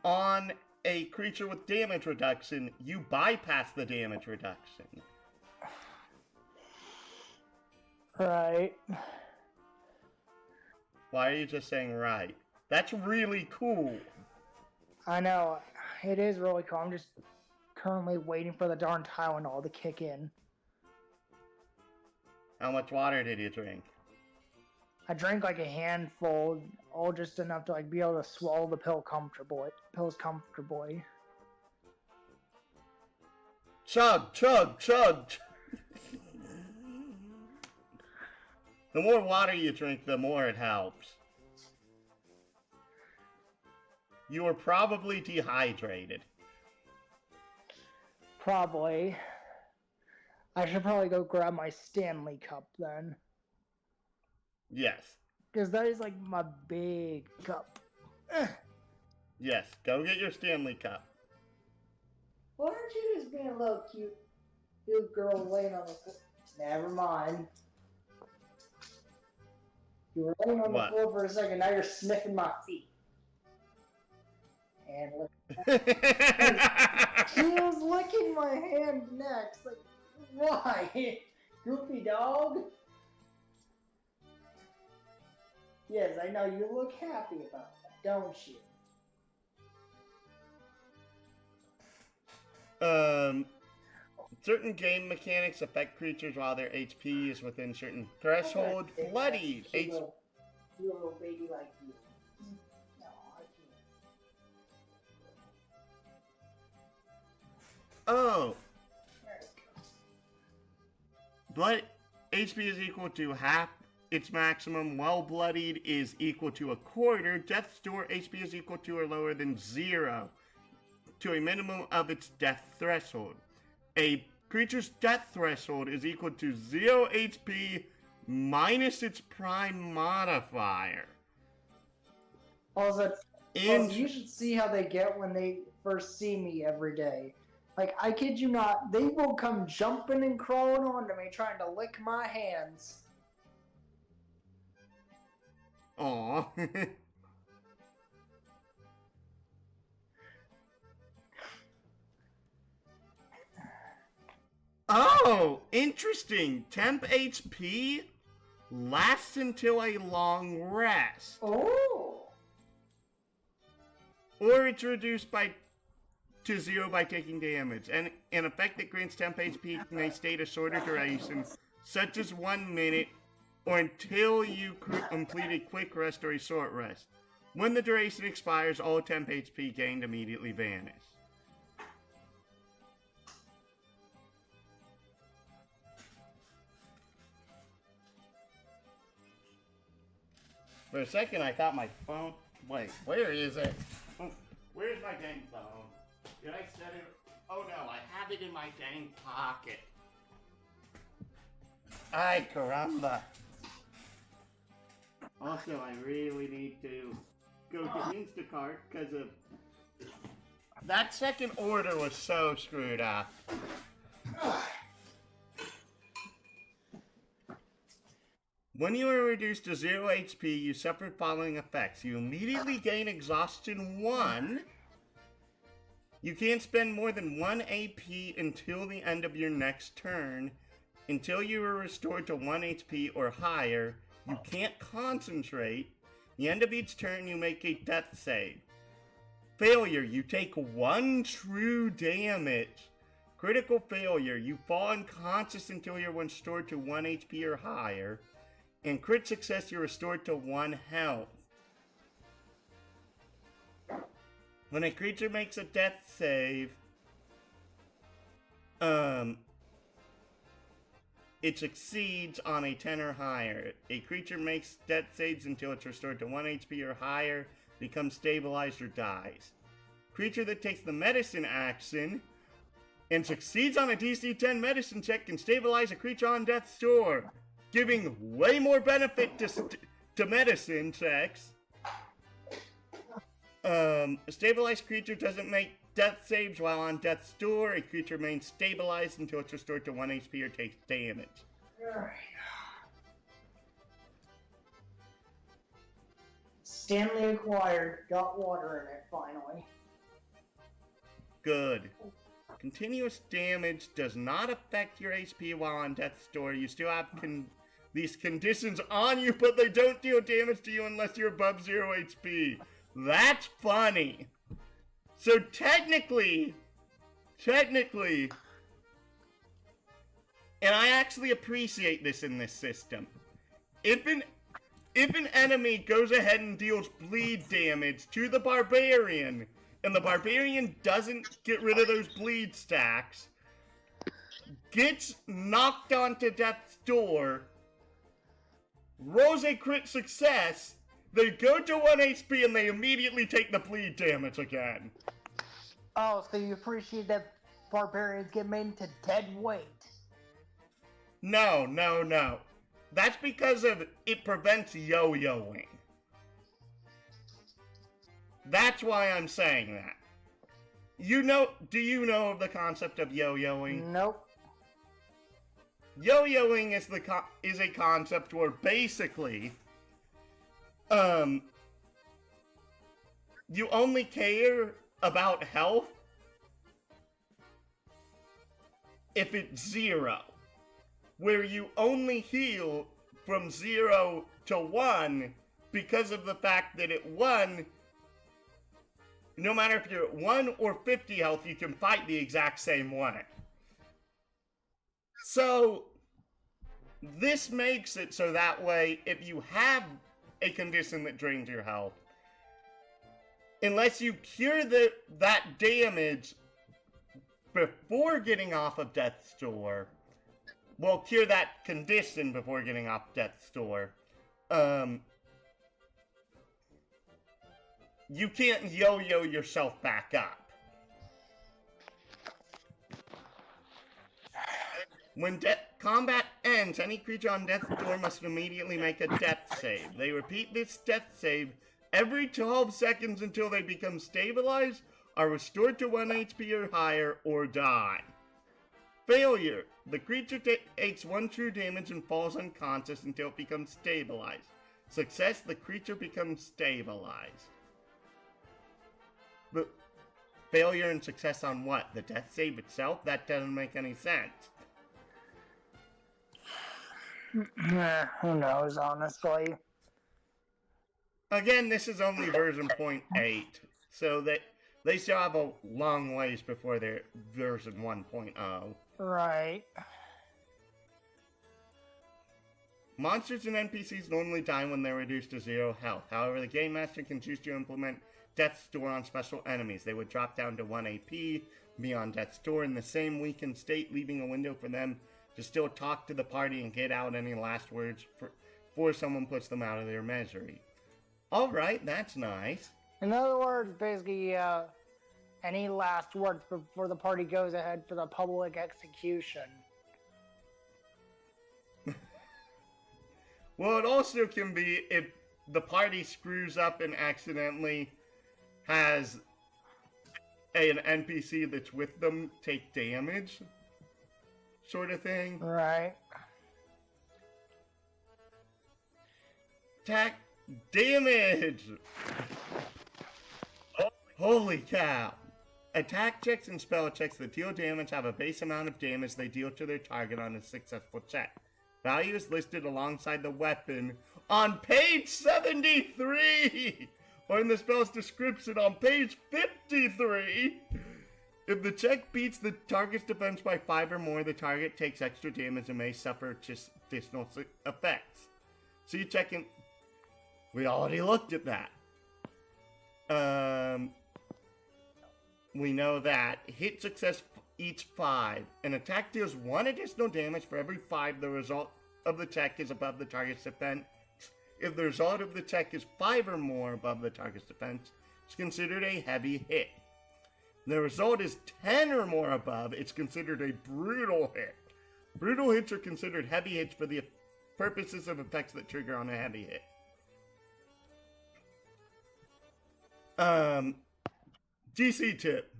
on a creature with damage reduction, you bypass the damage reduction. Right. Why are you just saying right? That's really cool. I know. It is really cool. I'm just currently waiting for the darn Tylenol to kick in. How much water did you drink? I drank like a handful, all just enough to like be able to swallow the pills comfortably. Chug, chug, chug. The more water you drink, the more it helps. You were probably dehydrated. Probably. I should probably go grab my Stanley cup then. Yes. Because that is like my big cup. Yes, go get your Stanley Cup. Why aren't you just being a little cute girl laying on the floor? Never mind. You were laying on the floor for a second, now you're sniffing my feet. And she was licking my hand next. Like, why? Goofy dog? Yes, I know you look happy about that, don't you? Certain game mechanics affect creatures while their HP is within certain threshold. Bloodied. You little baby like you. No, I can't. Oh. Blood HP is equal to half its maximum, while bloodied is equal to a quarter. Death's door HP is equal to or lower than 0 to a minimum of its death threshold. A creature's death threshold is equal to 0 HP minus its prime modifier. Also, you should see how they get when they first see me every day. Like, I kid you not, they will come jumping and crawling onto me trying to lick my hands. Aww. Oh, interesting. Temp HP lasts until a long rest. Oh. Or it's reduced to 0 by taking damage. And an effect that grants temp HP may state a shorter duration, such as 1 minute, or until you complete a quick rest or a short rest. When the duration expires, all temp HP gained immediately vanish. For a second, I thought my phone... Wait, where is it? Where's my dang phone? Did I set it... Oh no, I have it in my dang pocket. Ay, caramba. Also, I really need to go to Instacart because of... That second order was so screwed up. When you are reduced to 0 HP, you suffer following effects. You immediately gain Exhaustion 1. You can't spend more than 1 AP until the end of your next turn. Until you are restored to 1 HP or higher, you can't concentrate. The end of each turn, you make a death save. Failure, you take 1 true damage. Critical failure, you fall unconscious until you're restored to 1 HP or higher. And crit success, you're restored to 1 health. When a creature makes a death save, it succeeds on a 10 or higher. A creature makes death saves until it's restored to 1 HP or higher, becomes stabilized, or dies. Creature that takes the medicine action and succeeds on a DC10 medicine check can stabilize a creature on death's door, giving way more benefit to medicine checks. A stabilized creature doesn't make death saves while on death's door. A creature remains stabilized until it's restored to 1 HP or takes damage. Alright. Stanley acquired. Got water in it, finally. Good. Continuous damage does not affect your HP while on death's door. You still have these conditions on you, but they don't deal damage to you unless you're above 0 HP. That's funny. So technically, and I actually appreciate this in this system, if an enemy goes ahead and deals bleed damage to the barbarian, and the barbarian doesn't get rid of those bleed stacks, gets knocked onto death's door, rolls a crit success, they go to 1 HP and they immediately take the bleed damage again. Oh, so you appreciate that barbarians get made into dead weight? No. That's because of it prevents yo-yoing. That's why I'm saying that. Do you know of the concept of yo-yoing? Nope. Yo-yoing is a concept where basically, you only care about health if it's 0. Where you only heal from 0 to 1 because of the fact that at 1, no matter if you're at 1 or 50 health, you can fight the exact same way. So, this makes it so that way, if you have a condition that drains your health, unless you cure that damage before getting off of Death's Door, well, cure that condition before getting off Death's Door, you can't yo-yo yourself back up. When combat ends, any creature on Death's Door must immediately make a death save. They repeat this death save every 12 seconds until they become stabilized, are restored to 1 HP or higher, or die. Failure. The creature takes 1 true damage and falls unconscious until it becomes stabilized. Success. The creature becomes stabilized. But failure and success on what? The death save itself? That doesn't make any sense. Who knows, honestly. Again, this is only version 0.8, so they still have a long ways before their version 1.0. Right. Monsters and NPCs normally die when they're reduced to 0 health. However, the Game Master can choose to implement Death's Door on special enemies. They would drop down to 1 AP, be on Death's Door in the same weakened state, leaving a window for them to still talk to the party and get out any last words before someone puts them out of their misery. Alright, that's nice. In other words, basically, any last words before the party goes ahead for the public execution. Well, it also can be if the party screws up and accidentally has an NPC that's with them take damage, sort of thing. Right. Attack damage! Holy cow! Attack checks and spell checks that deal damage have a base amount of damage they deal to their target on a successful check. Value is listed alongside the weapon on page 73! Or in the spell's description on page 53! If the check beats the target's defense by 5 or more, the target takes extra damage and may suffer additional effects. See checking. We already looked at that. We know that. Hit success each 5. An attack deals 1 additional damage for every 5 the result of the check is above the target's defense. If the result of the check is 5 or more above the target's defense, it's considered a heavy hit. If the result is 10 or more above, it's considered a brutal hit. Brutal hits are considered heavy hits for the purposes of effects that trigger on a heavy hit. DC tip.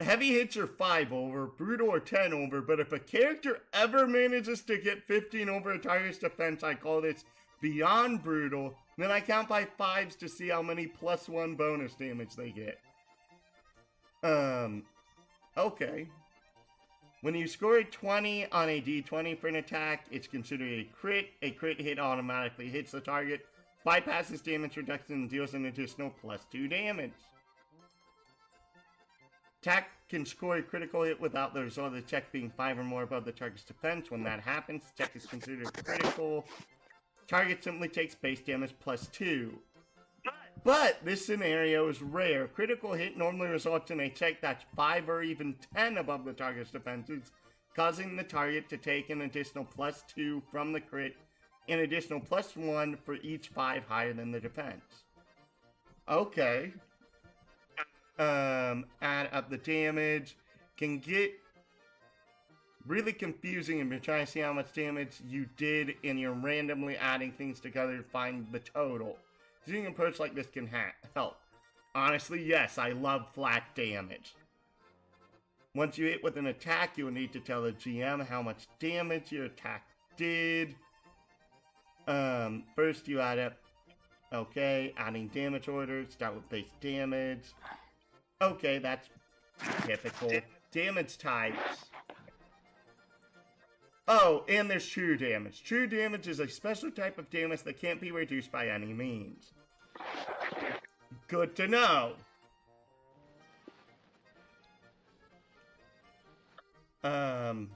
Heavy hits are 5 over, brutal or 10 over, but if a character ever manages to get 15 over a target's defense, I call this beyond brutal, then I count by 5s to see how many +1 bonus damage they get. Okay. When you score a 20 on a D20 for an attack, it's considered a crit. A crit hit automatically hits the target, bypasses damage reduction, and deals an additional +2 damage. Attack can score a critical hit without the result of the check being 5 or more above the target's defense. When that happens, the check is considered critical. Target simply takes base damage +2. But this scenario is rare. Critical hit normally results in a check that's 5 or even 10 above the target's defenses, causing the target to take an additional +2 from the crit, an additional +1 for each 5 higher than the defense. Okay. Add up the damage. Can get really confusing if you're trying to see how much damage you did and you're randomly adding things together to find the total. Using an approach like this can help. Honestly, yes, I love flat damage. Once you hit with an attack, you will need to tell the GM how much damage your attack did. First you add up, okay, adding damage orders, start with base damage. Okay, that's typical. Damage types. Oh, and there's true damage. True damage is a special type of damage that can't be reduced by any means. Good to know. Um,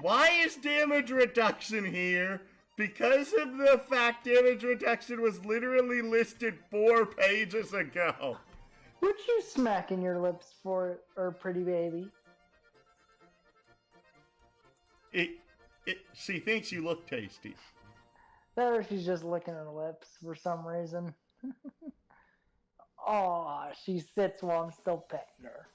why is damage reduction here? Because of the fact damage reduction was literally listed 4 pages ago. What you smacking your lips for, or pretty baby? She thinks you look tasty. Or she's just licking her lips for some reason. Aw, she sits while I'm still petting her.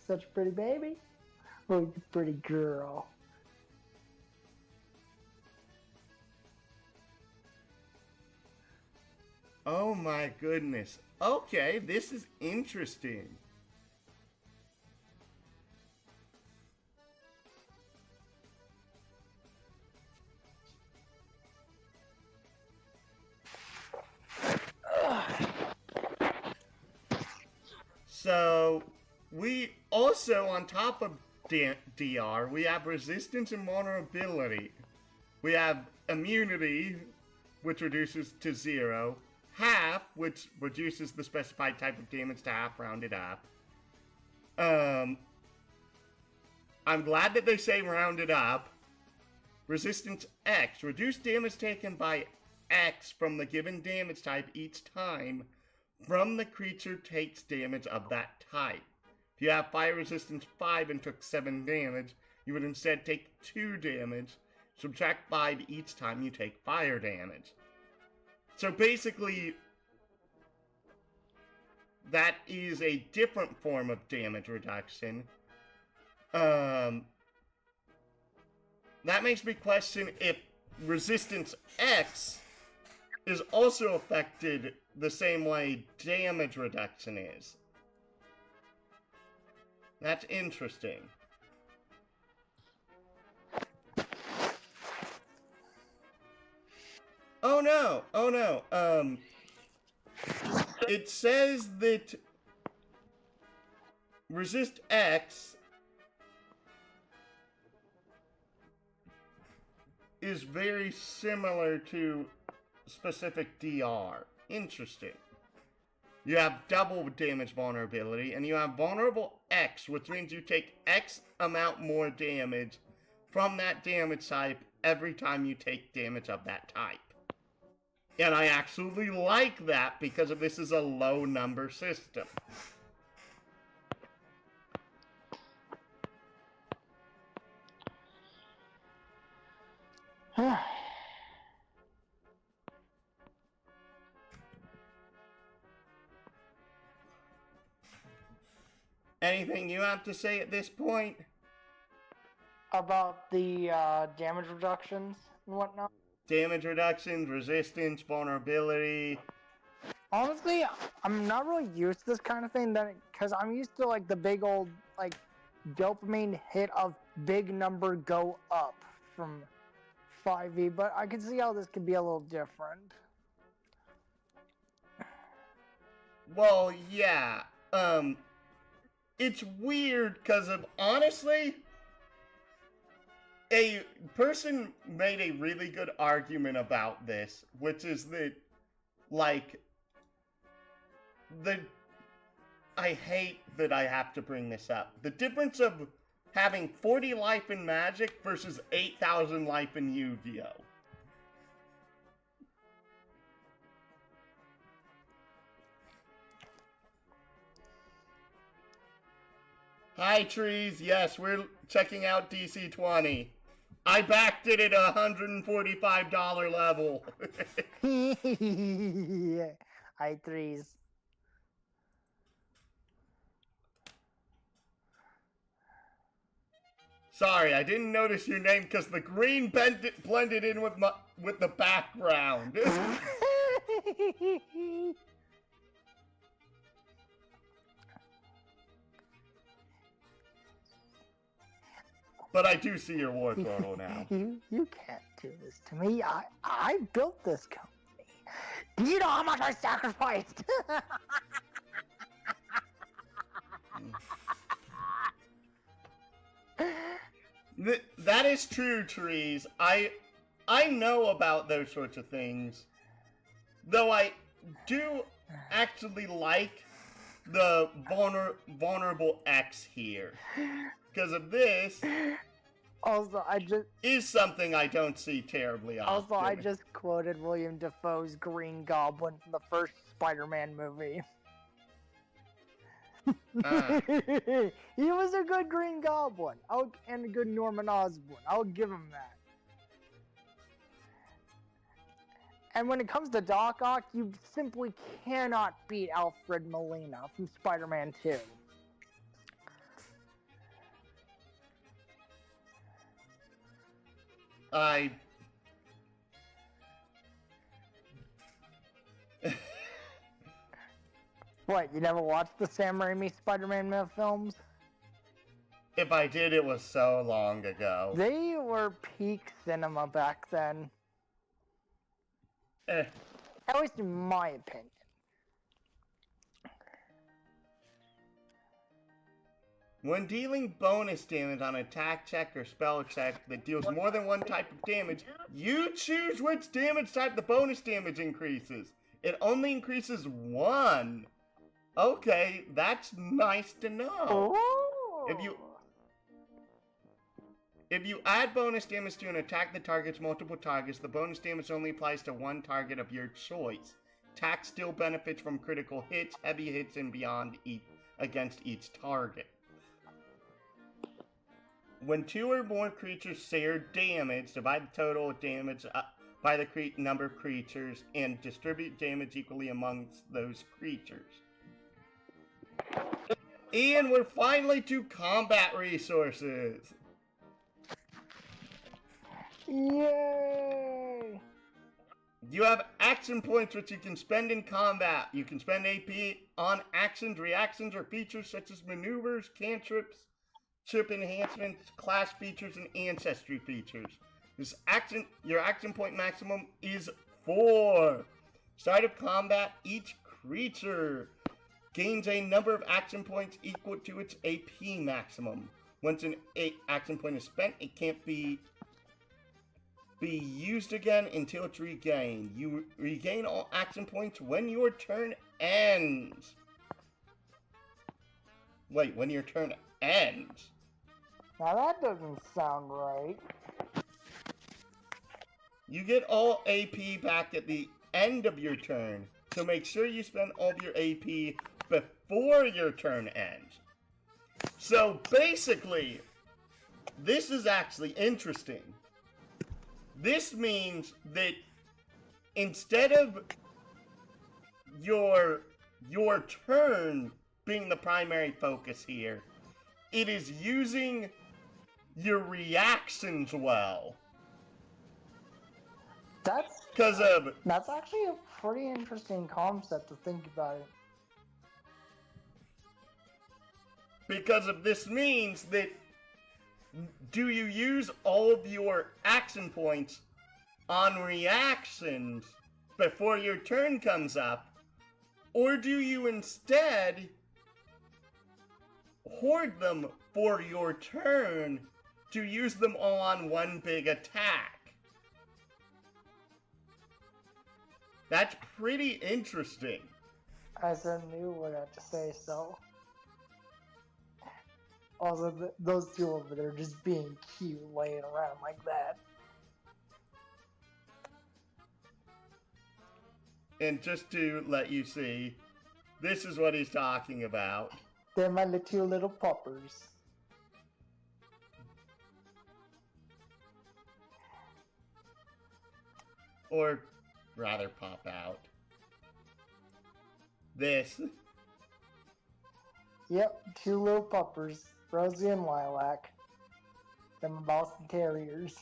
Such a pretty baby. Oh, you pretty girl. Oh my goodness. Okay, this is interesting. So, we also, on top of DR, we have resistance and vulnerability. We have immunity, which reduces to 0. Half, which reduces the specified type of damage to half rounded up. I'm glad that they say rounded up. Resistance X, reduce damage taken by X from the given damage type each time from the creature takes damage of that type. If you have fire resistance 5 and took 7 damage, you would instead take 2 damage. Subtract 5 each time you take fire damage. So basically, that is a different form of damage reduction. That makes me question if Resistance X is also affected the same way damage reduction is. That's interesting. Oh no, oh no, it says that Resist X is very similar to specific DR. Interesting. You have double damage vulnerability, and you have vulnerable X, which means you take X amount more damage from that damage type every time you take damage of that type. And I actually like that because this is a low number system. Anything you have to say at this point? About the damage reductions and whatnot? Damage reductions, resistance, vulnerability. Honestly, I'm not really used to this kind of thing, because I'm used to like the big old like dopamine hit of big number go up from 5e, but I can see how this could be a little different. Well, yeah. It's weird because of, honestly, a person made a really good argument about this, which is that, like, I hate that I have to bring this up. The difference of having 40 life in Magic versus 8,000 life in Yu-Gi-Oh! Hi, Trees. Yes, we're checking out DC20. I backed it at a $145 level. Yeah, hi threes. Sorry, I didn't notice your name because the green blended in with the background. But I do see your war photo now. You can't do this to me. I built this company. Do you know how much I sacrificed? That is true, Trees. I know about those sorts of things. Though I do actually like the vulnerable X here. Because of this Also, is something I don't see terribly often. Also, I just quoted William Dafoe's Green Goblin from the first Spider-Man movie. He was a good Green Goblin. And a good Norman Osborn. I'll give him that. And when it comes to Doc Ock, you simply cannot beat Alfred Molina from Spider-Man 2. What, you never watched the Sam Raimi Spider-Man films? If I did, it was so long ago. They were peak cinema back then. At least in my opinion. When dealing bonus damage on attack check or spell check that deals more than one type of damage, you choose which damage type the bonus damage increases. It only increases one. Okay, that's nice to know. Ooh. If you add bonus damage to an attack that targets multiple targets, the bonus damage only applies to one target of your choice. Attack still benefits from critical hits, heavy hits, and beyond against each target. When two or more creatures share damage, divide the total damage by the number of creatures and distribute damage equally amongst those creatures. And we're finally to combat resources. Yay! You have action points which you can spend in combat. You can spend AP on actions, reactions, or features such as maneuvers, cantrips, chip enhancements, class features, and ancestry features. Your action point maximum is 4. Start of combat, each creature gains a number of action points equal to its AP maximum. Once an action point is spent, it can't be used again until it's regained. You regain all action points when your turn ends. Wait, when your turn ends? Now that doesn't sound right. You get all AP back at the end of your turn, so make sure you spend all of your AP before your turn ends. So basically, this is actually interesting. This means that instead of your turn being the primary focus here, it is using your reactions well. That's actually a pretty interesting concept to think about it. Because of this means that do you use all of your action points on reactions before your turn comes up, or do you instead hoard them for your turn to use them all on one big attack? That's pretty interesting. I certainly would have to say so. Also, those two over there just being cute laying around like that. And just to let you see, this is what he's talking about. They're my little puppers. Or rather pop out. This. Yep, 2 little puppers, Rosie and Lilac. They're my Boston Terriers.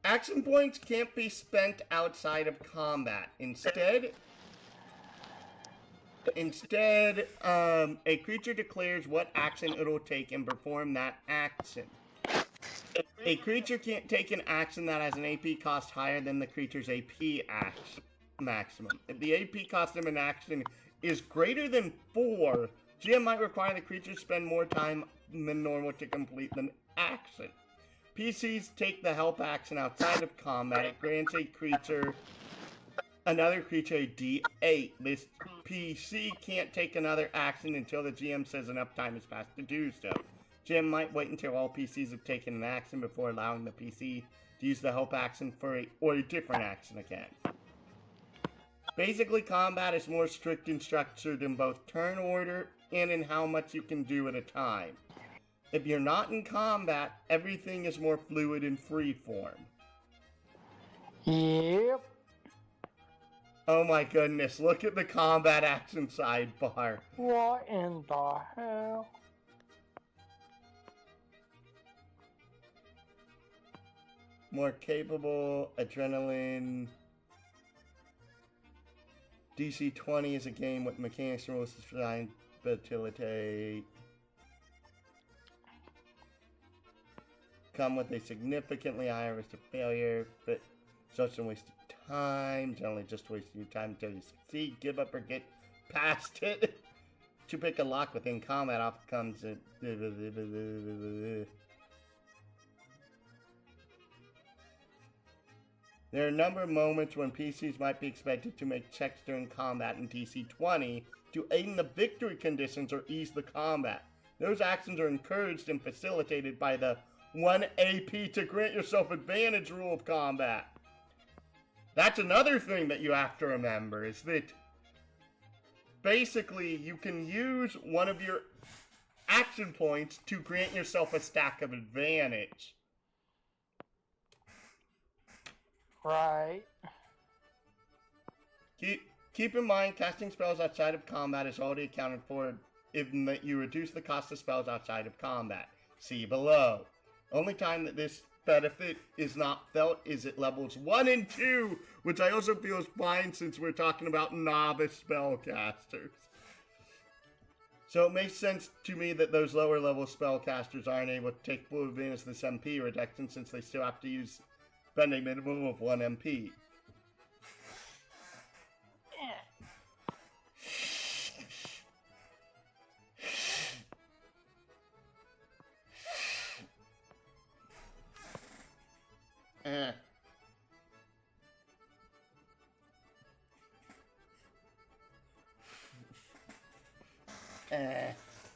Action points can't be spent outside of combat. Instead, a creature declares what action it'll take and perform that action. A creature can't take an action that has an AP cost higher than the creature's AP maximum. If the AP cost of an action is greater than 4, GM might require the creature to spend more time than normal to complete the action. PCs take the help action outside of combat. It grants another creature a d8. This PC can't take another action until the GM says enough time has passed to do so. GM might wait until all PCs have taken an action before allowing the PC to use the help action for a different action again. Basically, combat is more strict and structured in both turn order and in how much you can do at a time. If you're not in combat, everything is more fluid and freeform. Yep. Oh my goodness, look at the combat action sidebar. What in the hell? More capable, adrenaline. DC20 is a game with mechanics and rules designed to facilitate. Come with a significantly higher risk of failure, but such a waste of time. Generally just wasting your time until you succeed. Give up or get past it. To pick a lock within combat often comes in. There are a number of moments when PCs might be expected to make checks during combat in DC20 to aid in the victory conditions or ease the combat. Those actions are encouraged and facilitated by the 1 AP to grant yourself advantage rule of combat. That's another thing that you have to remember, is that basically you can use one of your action points to grant yourself a stack of advantage. Right. Keep in mind, casting spells outside of combat is already accounted for in that you reduce the cost of spells outside of combat. See below. Only time that this benefit is not felt is at levels 1 and 2, which I also feel is fine since we're talking about novice spellcasters. So it makes sense to me that those lower level spellcasters aren't able to take full advantage of this MP reduction since they still have to spend a minimum of 1 MP.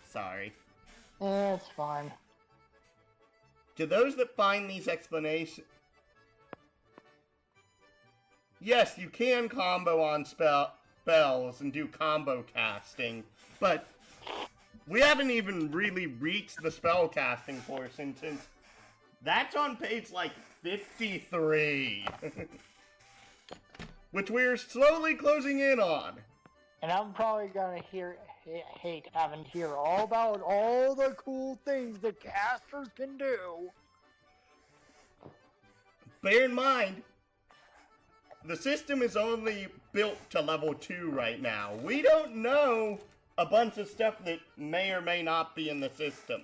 Sorry. It's fine. To those that find these explanations... Yes, you can combo on spells and do combo casting, but we haven't even really reached the spell casting portion since that's on page like 53. Which we're slowly closing in on. And I'm probably gonna hate having to hear all about all the cool things the casters can do. Bear in mind, the system is only built to level 2 right now. We don't know a bunch of stuff that may or may not be in the system.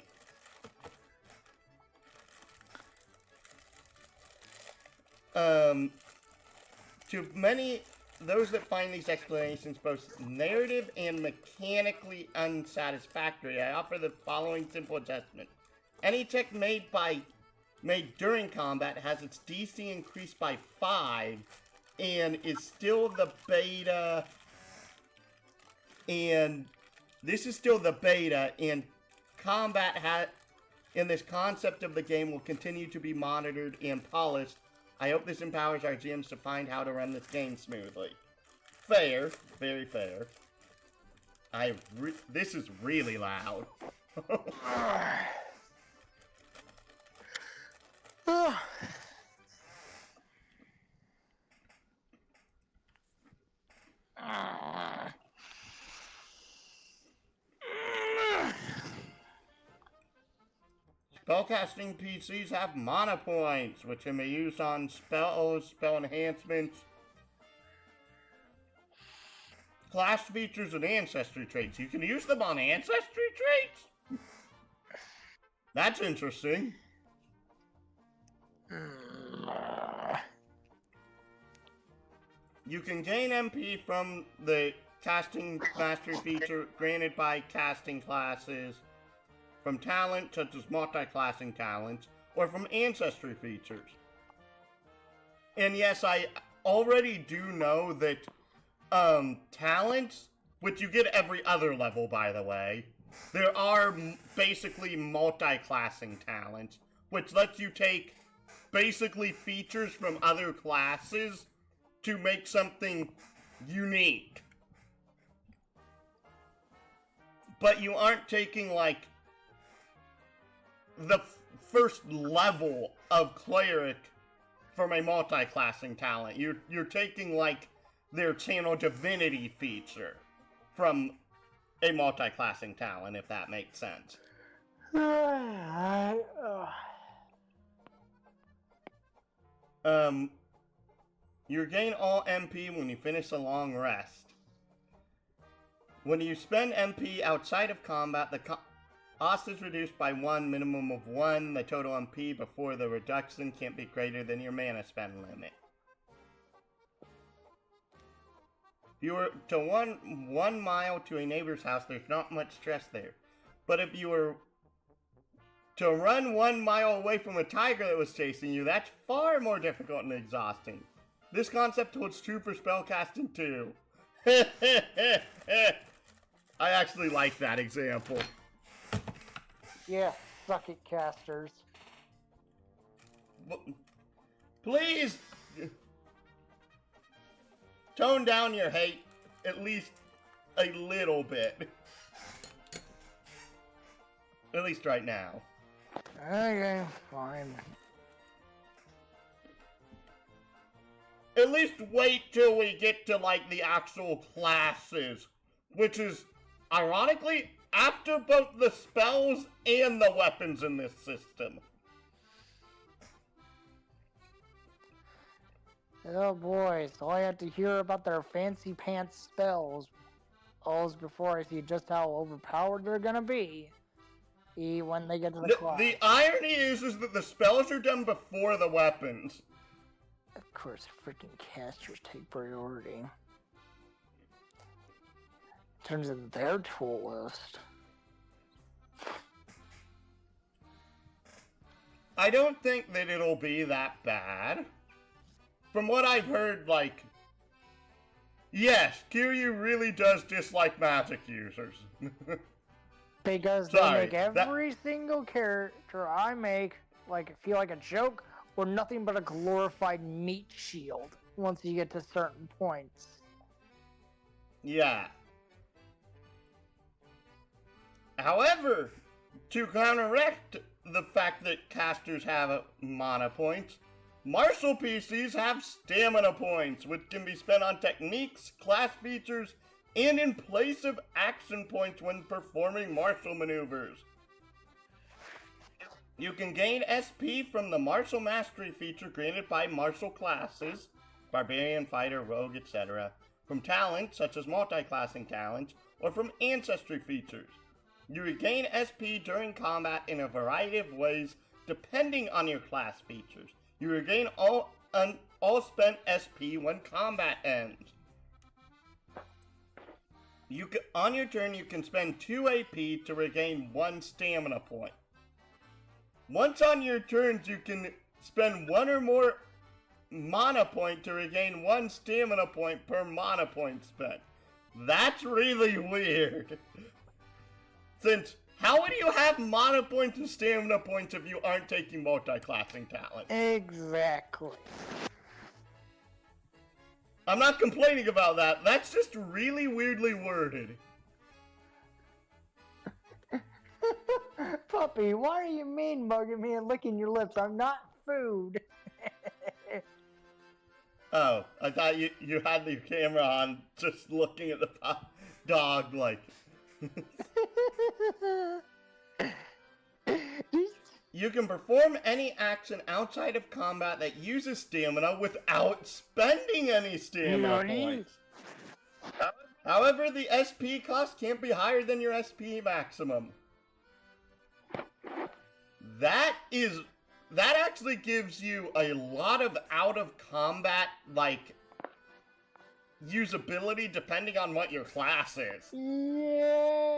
To those that find these explanations both narrative and mechanically unsatisfactory, I offer the following simple adjustment. Any check made during combat has its DC increased by 5 and is still the beta, and this is still the beta, and combat in this concept of the game will continue to be monitored and polished. I hope this empowers our GMs to find how to run this game smoothly. Fair, very fair. This is really loud. Spellcasting PCs have mana points, which can be used on spells, spell enhancements, class features, and ancestry traits. You can use them on ancestry traits? That's interesting. You can gain MP from the casting mastery feature granted by casting classes, from talent such as multi-classing talents, or from ancestry features. And yes, I already do know that talents, which you get every other level, by the way, there are basically multi-classing talents, which lets you take basically features from other classes to make something unique. But you aren't taking, like, the first level of cleric from a multi-classing talent. You're taking, like, their channel divinity feature from a multi-classing talent, if that makes sense. You regain all MP when you finish a long rest. When you spend MP outside of combat, the cost is reduced by 1, minimum of 1. The total MP before the reduction can't be greater than your mana spend limit. If you were to run 1 mile to a neighbor's house, there's not much stress there. But if you were to run 1 mile away from a tiger that was chasing you, that's far more difficult and exhausting. This concept holds true for spellcasting too. I actually like that example. Yeah, suck it, casters. Please tone down your hate at least a little bit. At least right now. Okay, fine. At least wait till we get to, like, the actual classes, which is, ironically, after both the spells and the weapons in this system. Oh boy, so I have to hear about their fancy pants spells before I see just how overpowered they're gonna be when they get to the class. The irony is that the spells are done before the weapons. Of course, freaking casters take priority. In terms of their tool list. I don't think that it'll be that bad. From what I've heard, like, yes, Kiryu really does dislike magic users. Because Sorry, they make every single character I make like feel like a joke or nothing but a glorified meat shield once you get to certain points. Yeah. However, to counteract the fact that casters have mana points, martial PCs have stamina points, which can be spent on techniques, class features, and in place of action points when performing martial maneuvers. You can gain SP from the martial mastery feature granted by martial classes, barbarian, fighter, rogue, etc., from talents such as multi-classing talents, or from ancestry features. You regain SP during combat in a variety of ways depending on your class features. You regain all spent SP when combat ends. On your turn, you can spend 2 AP to regain 1 stamina point. Once on your turns, you can spend 1 or more mana point to regain 1 stamina point per mana point spent. That's really weird. Since, how would you have mana points and stamina points if you aren't taking multi-classing talent? Exactly. I'm not complaining about that. That's just really weirdly worded. Puppy, why are you mean mugging me and licking your lips? I'm not food. Oh, I thought you had your camera on just looking at the dog like... You can perform any action outside of combat that uses stamina without spending any stamina points. However, the SP cost can't be higher than your SP maximum. That actually gives you a lot of out of combat, like, usability depending on what your class is. Yay!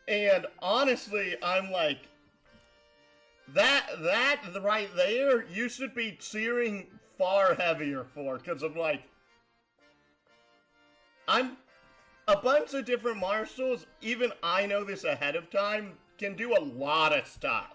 And honestly, I'm like, that right there, you should be cheering far heavier for, because I'm like, I'm a bunch of different marshals, even I know this ahead of time, can do a lot of stuff.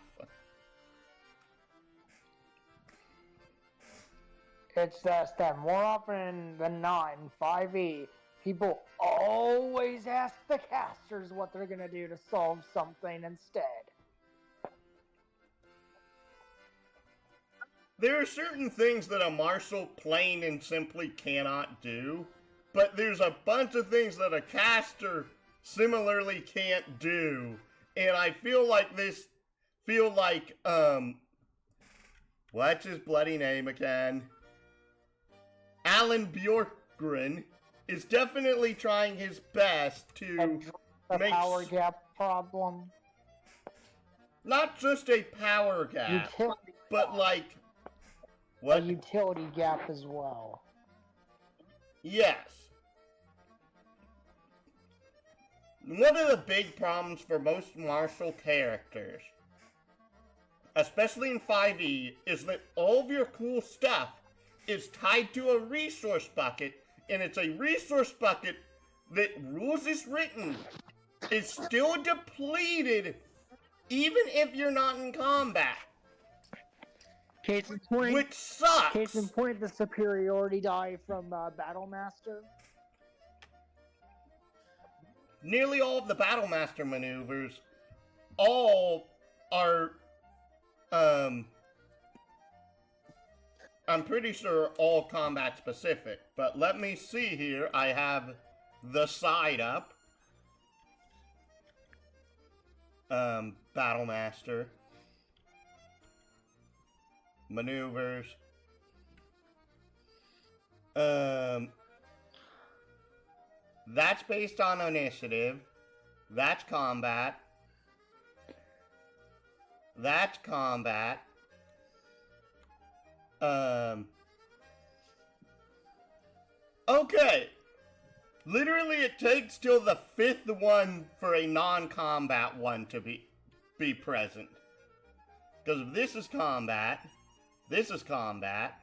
It's just that more often than not in 5e, people always ask the casters what they're gonna do to solve something instead. There are certain things that a marshal plain and simply cannot do, but there's a bunch of things that a caster similarly can't do, and I feel like what's his bloody name again? Alan Bjorkgren is definitely trying his best to The make power gap problem. not just a power gap, Utility, but like a what? utility gap as well. Yes. One of the big problems for most martial characters, especially in 5e, is that all of your cool stuff is tied to a resource bucket, and it's a resource bucket that, rules is written, is still depleted even if you're not in combat. Case in point, Which sucks! Case in point, the superiority die from Battle Master. Nearly all of the Battle Master maneuvers all are, I'm pretty sure all combat specific, but let me see here. I have the side up. Battle Master. Maneuvers. That's based on initiative. That's combat. That's combat. Okay. Literally, it takes till the 5th one for a non-combat one to be present. Because if this is combat, this is combat,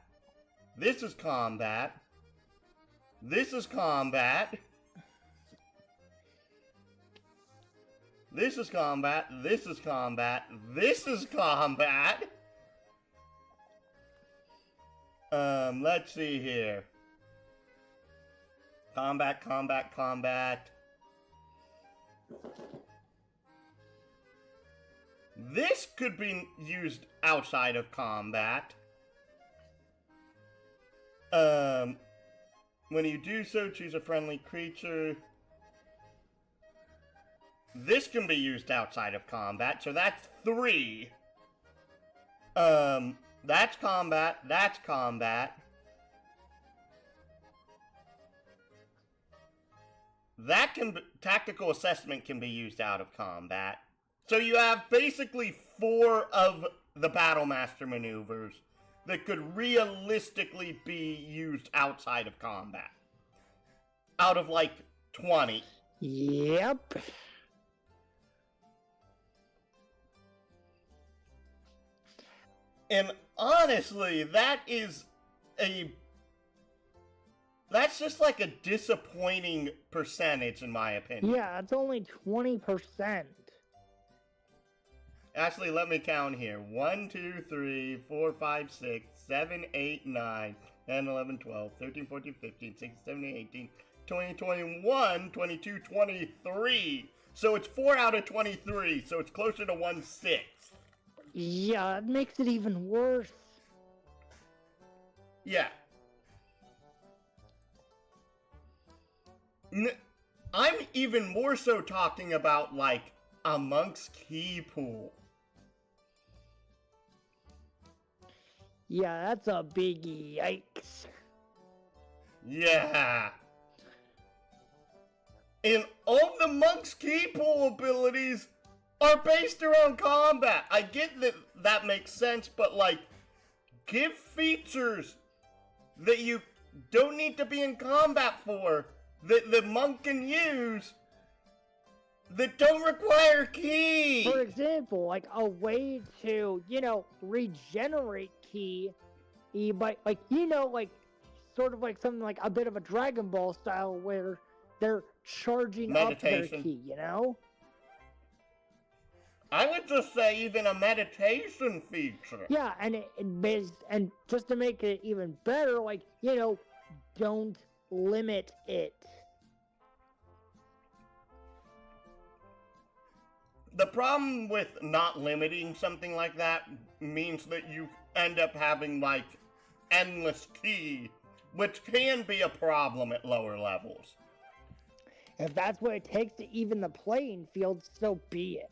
this is combat, this is combat, this is combat, this is combat, this is combat. Let's see here. Combat, combat, combat. This could be used outside of combat. When you do so, choose a friendly creature. This can be used outside of combat, so that's 3. That's combat, that's combat. That tactical assessment can be used out of combat. So you have basically 4 of the Battle Master maneuvers that could realistically be used outside of combat. Out of like 20. Yep. And honestly, that's just like a disappointing percentage in my opinion. Yeah, it's only 20%. Actually, let me count here. 1, 2, 3, 4, 5, 6, 7, 8, 9, 10, 11, 12, 13, 14, 15, 16, 17, 18, 20, 21, 22, 23. So it's 4 out of 23, so it's closer to 1/6. Yeah, it makes it even worse. Yeah. I'm even more so talking about, like, a monk's key pool. Yeah, that's a big yikes. Yeah. And all the monk's key pool abilities are based around combat. I get that makes sense, but, like, give features that you don't need to be in combat for, that the monk can use, that don't require ki. For example, like a way to, regenerate ki, but like, like sort of like something like a bit of a Dragon Ball style where they're charging up their Meditation. ki, I would just say even a meditation feature. Yeah, and and just to make it even better, like, don't limit it. The problem with not limiting something like that means that you end up having, like, endless ki, which can be a problem at lower levels. If that's what it takes to even the playing field, so be it.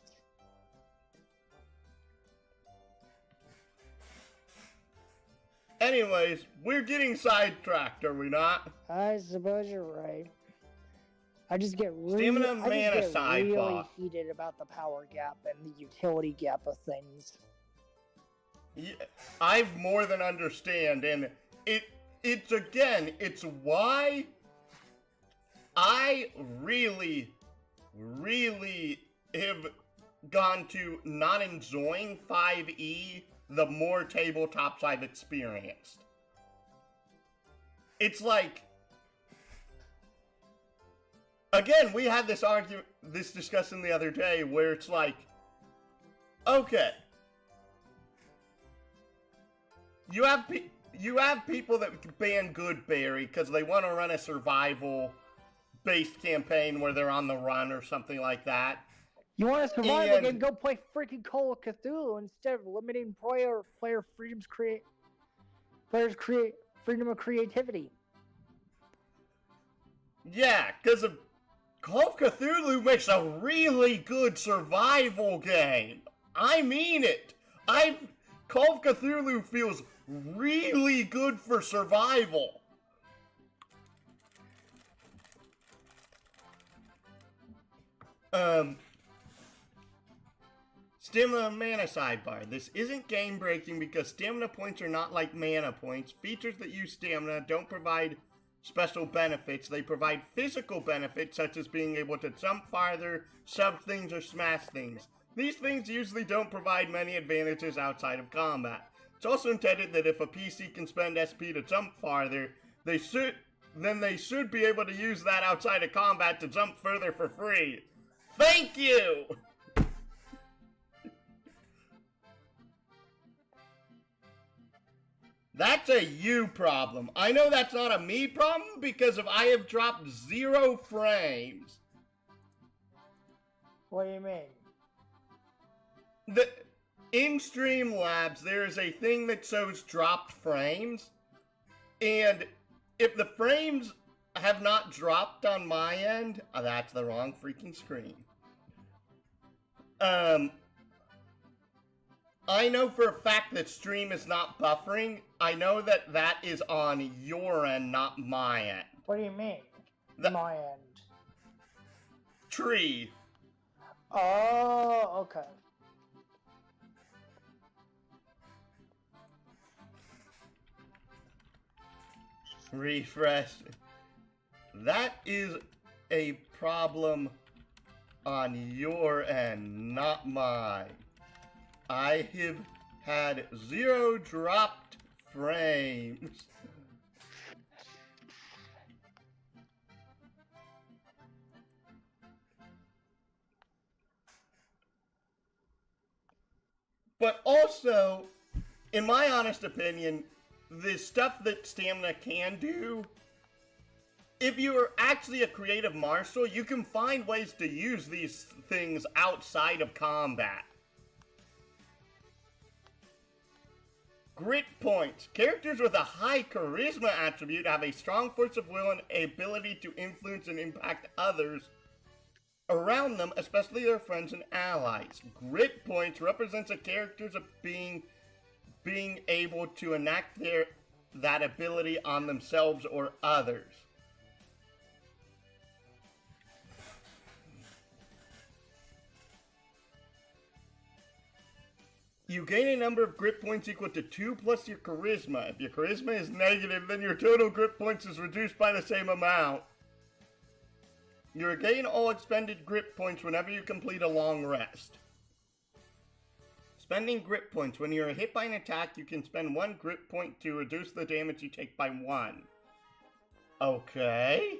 Anyways, we're getting sidetracked, are we not? I suppose you're right. I just get Stamina mana really sidebar. heated about the power gap and the utility gap of things. Yeah, I more than understand, and it's why I really have gone to not enjoying 5e the more tabletops I've experienced. It's like, again, we had this discussion the other day where it's like, okay, you have people that ban Goodberry because they want to run a survival-based campaign where they're on the run or something like that. You want to survive again? Go play freaking Call of Cthulhu instead of limiting player freedom's freedom of creativity. Yeah, because Call of Cthulhu makes a really good survival game. I mean it. Call of Cthulhu feels really good for survival. Stamina and mana sidebar. This isn't game breaking because stamina points are not like mana points. Features that use stamina don't provide special benefits. They provide physical benefits such as being able to jump farther, shove things, or smash things. These things usually don't provide many advantages outside of combat. It's also intended that if a PC can spend SP to jump farther, they should be able to use that outside of combat to jump further for free. Thank you! That's a you problem. I know that's not a me problem because I have dropped 0 frames. What do you mean? In Streamlabs, there is a thing that shows dropped frames, and if the frames have not dropped on my end, that's the wrong freaking screen. I know for a fact that stream is not buffering. I know that is on your end, not my end. What do you mean? My end. Tree. Oh, okay. Refresh. That is a problem on your end, not mine. I have had 0 dropped frames. But also, in my honest opinion, the stuff that stamina can do, if you are actually a creative martial, you can find ways to use these things outside of combat. Grit points. Characters with a high charisma attribute have a strong force of will and ability to influence and impact others around them, especially their friends and allies. Grit points represents a character's being able to enact that ability on themselves or others. You gain a number of grip points equal to 2 plus your charisma. If your charisma is negative, then your total grip points is reduced by the same amount. You regain all expended grip points whenever you complete a long rest. Spending grip points. When you are hit by an attack, you can spend 1 grip point to reduce the damage you take by 1. Okay.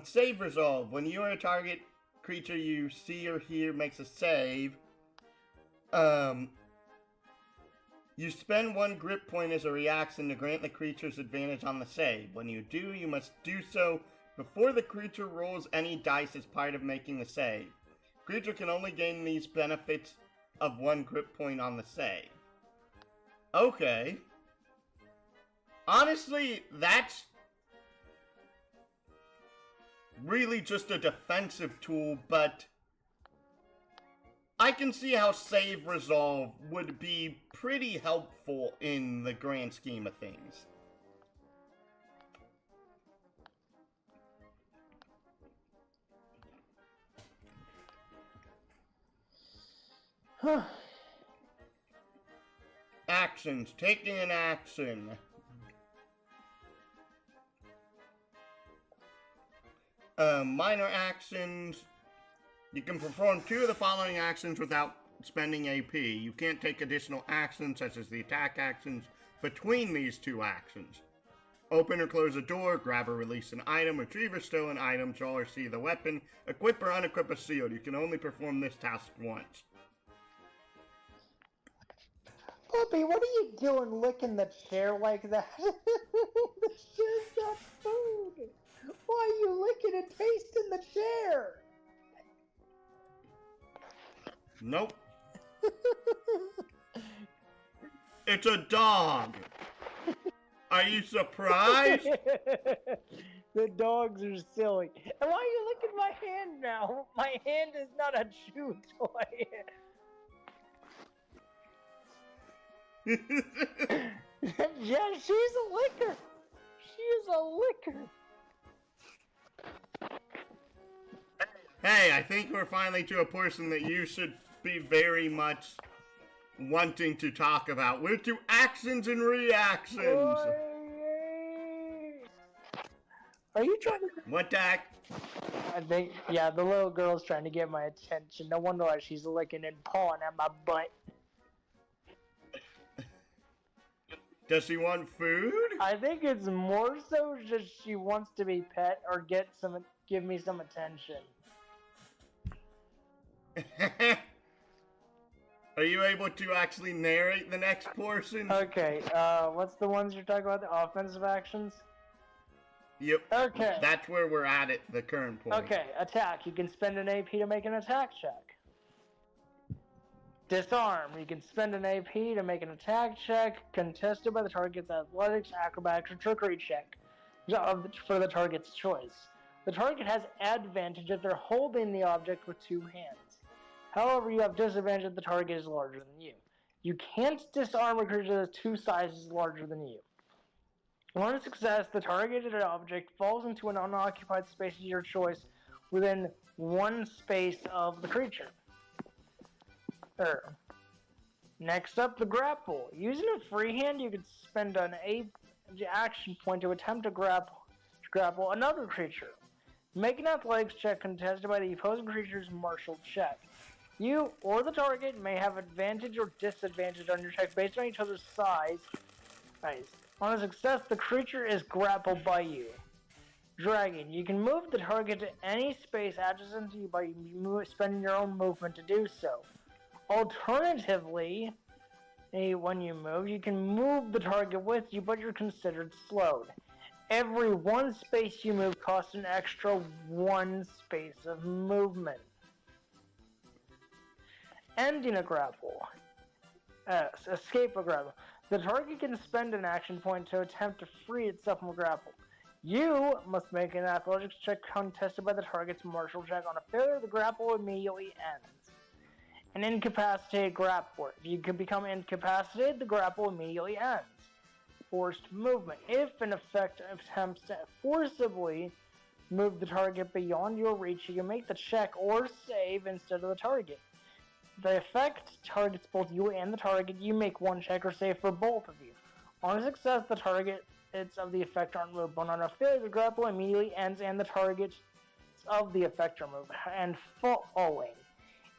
Save resolve. When you or a target creature you see or hear makes a save, you spend 1 grip point as a reaction to grant the creature's advantage on the save. When you do, you must do so before the creature rolls any dice as part of making the save. Creature can only gain these benefits of 1 grip point on the save. Okay. Honestly, that's really just a defensive tool, but I can see how save resolve would be pretty helpful in the grand scheme of things. Actions. Taking an action. Minor actions. You can perform 2 of the following actions without spending AP. You can't take additional actions, such as the attack actions, between these 2 actions. Open or close a door, grab or release an item, retrieve or stow an item, draw or see the weapon, equip or unequip a shield. You can only perform this task once. Puppy, what are you doing licking the chair like that? The chair's got food. Why are you licking and tasting the chair? Nope. It's a dog. Are you surprised? The dogs are silly. And why are you licking my hand now? My hand is not a chew toy. Yeah, she's a licker. She is a licker. Hey, I think we're finally to a portion that you should be very much wanting to talk about. We're to actions and reactions. Are you trying to... What act? I think, yeah, the little girl's trying to get my attention. No wonder why she's licking and pawing at my butt. Does she want food? I think it's more so just she wants to be pet or give me some attention. Are you able to actually narrate the next portion? Okay, what's the ones you're talking about? The offensive actions? Yep. Okay. That's where we're at the current point. Okay, attack. You can spend an AP to make an attack check. Disarm. You can spend an AP to make an attack check contested by the target's athletics, acrobatics, or trickery check for the target's choice. The target has advantage if they're holding the object with 2 hands. However, you have disadvantage if the target is larger than you. You can't disarm a creature that's 2 sizes larger than you. On success, the targeted object falls into an unoccupied space of your choice within 1 space of the creature. Next up, the grapple. Using a free hand, you can spend an action point to attempt to grapple another creature. Make an athletics check contested by the opposing creature's martial check. You or the target may have advantage or disadvantage on your check based on each other's size. Nice. On a success, the creature is grappled by you. Dragon. You can move the target to any space adjacent to you by spending your own movement to do so. Alternatively, when you move, you can move the target with you, but you're considered slowed. Every 1 space you move costs an extra 1 space of movement. Ending a grapple. Escape a grapple. The target can spend an action point to attempt to free itself from a grapple. You must make an athletics check contested by the target's martial check. On a failure, the grapple immediately ends. An incapacitated grappler. If you can become incapacitated, the grapple immediately ends. Forced movement. If an effect attempts to forcibly move the target beyond your reach, you can make the check or save instead of the target. the effect targets both you and the target, you make one check or save for both of you. On a success, the targets of the effect aren't moved, but on a failure, the grapple immediately ends and the targets of the effect are moved and falling.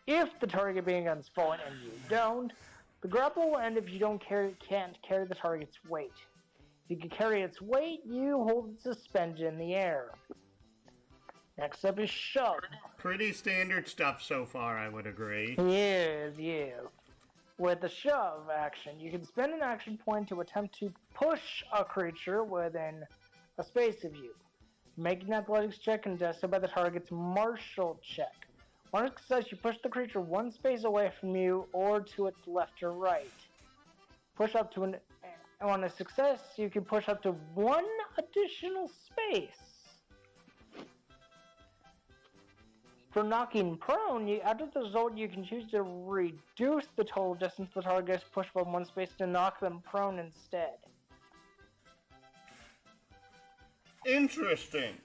If the target begins falling and you don't, the grapple will end if you can't carry the target's weight. If you can carry its weight, you hold it suspended in the air. Next up is shove. Pretty standard stuff so far, I would agree. Yes. With the shove action, you can spend an action point to attempt to push a creature within a space of you. Make an athletics check contested by the target's martial check. On a success, you push the creature one space away from you or to its left or right. On a success, you can push up to one additional space. For knocking prone, after the result, you can choose to reduce the total distance the target is pushed by one space to knock them prone instead. Interesting.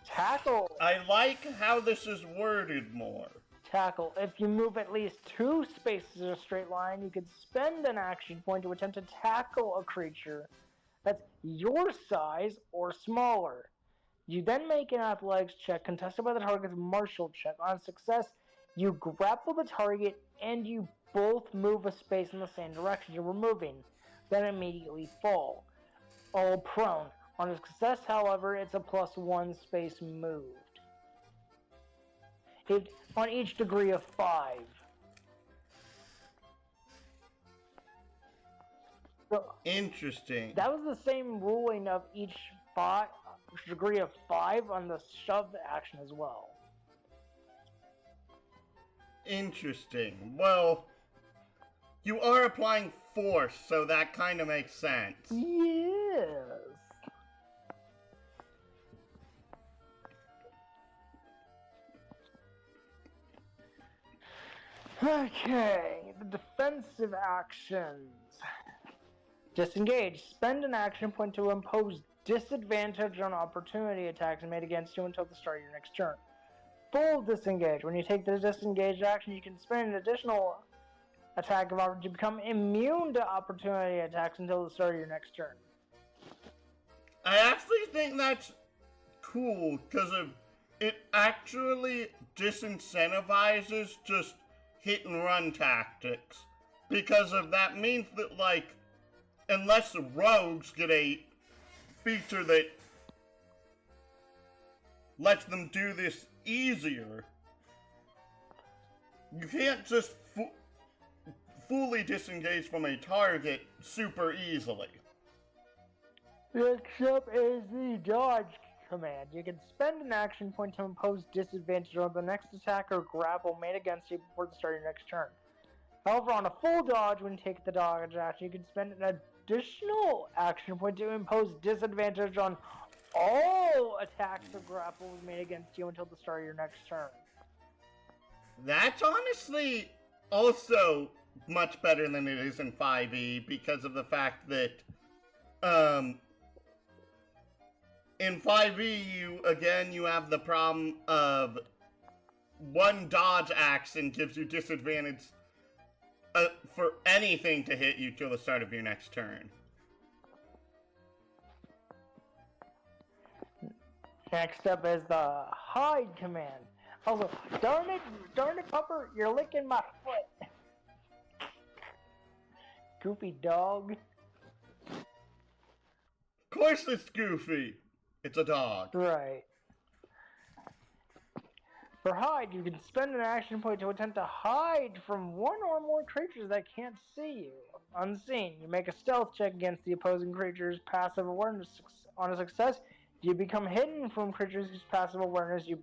Tackle. I like how this is worded more. Tackle. If you move at least 2 spaces in a straight line, you can spend an action point to attempt to tackle a creature that's your size or smaller. You then make an athletics check contested by the target's martial check. On success, you grapple the target and you both move a space in the same direction you were moving, then immediately fall. All prone. On a success, however, it's a +1 space moved. On each degree of 5. So, interesting. That was the same ruling of each degree of 5 on the shove action as well. Interesting. Well, you are applying force, so that kind of makes sense. Yes. Okay, the defensive actions. Disengage. Spend an action point to impose disadvantage on opportunity attacks made against you until the start of your next turn. Full disengage. When you take the disengage action, you can spend an additional attack of opportunity to become immune to opportunity attacks until the start of your next turn. I actually think that's cool, because it actually disincentivizes just hit and run tactics. Because of that means that, like, unless the rogues get a feature that lets them do this easier, you can't just fully disengage from a target super easily. Next up is the dodge command. You can spend an action point to impose disadvantage on the next attack or grapple made against you before the start of your next turn. However, on a full dodge, when you take the dodge action, you can spend an additional action point to impose disadvantage on all attacks or grapples made against you until the start of your next turn. That's honestly also much better than it is in 5e because of the fact that, in 5e, you have the problem of one dodge action gives you disadvantage for anything to hit you till the start of your next turn. Next up is the hide command. Also, darn it, Pupper, you're licking my foot. Goofy dog. Of course it's Goofy. It's a dog. Right. For hide, you can spend an action point to attempt to hide from one or more creatures that can't see you. Unseen, you make a stealth check against the opposing creature's passive awareness. On a success, you become hidden from creatures whose passive awareness you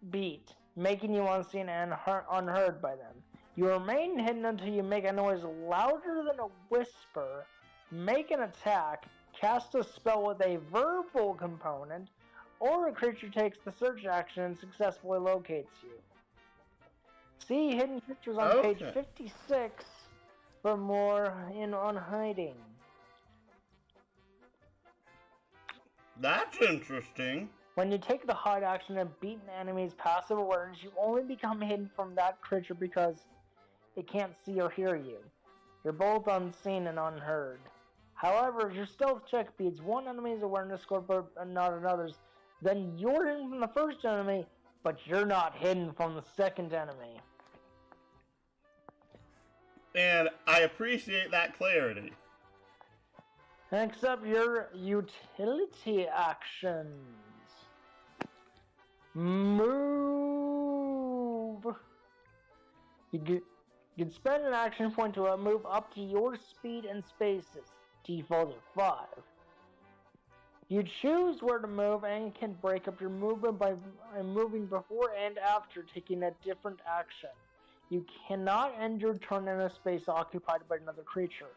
beat, making you unseen and unheard by them. You remain hidden until you make a noise louder than a whisper, make an attack, cast a spell with a verbal component, or a creature takes the search action and successfully locates you. See hidden creatures on page 56 for more on hiding. That's interesting. When you take the hide action and beat an enemy's passive awareness, you only become hidden from that creature because it can't see or hear you. You're both unseen and unheard. However, if your stealth check beats one enemy's awareness score but not another's, then you're hidden from the first enemy, but you're not hidden from the second enemy. And I appreciate that clarity. Next up, your utility actions. Move. You can spend an action point to move up to your speed and spaces. Default are 5. You choose where to move and can break up your movement by moving before and after taking a different action. You cannot end your turn in a space occupied by another creature.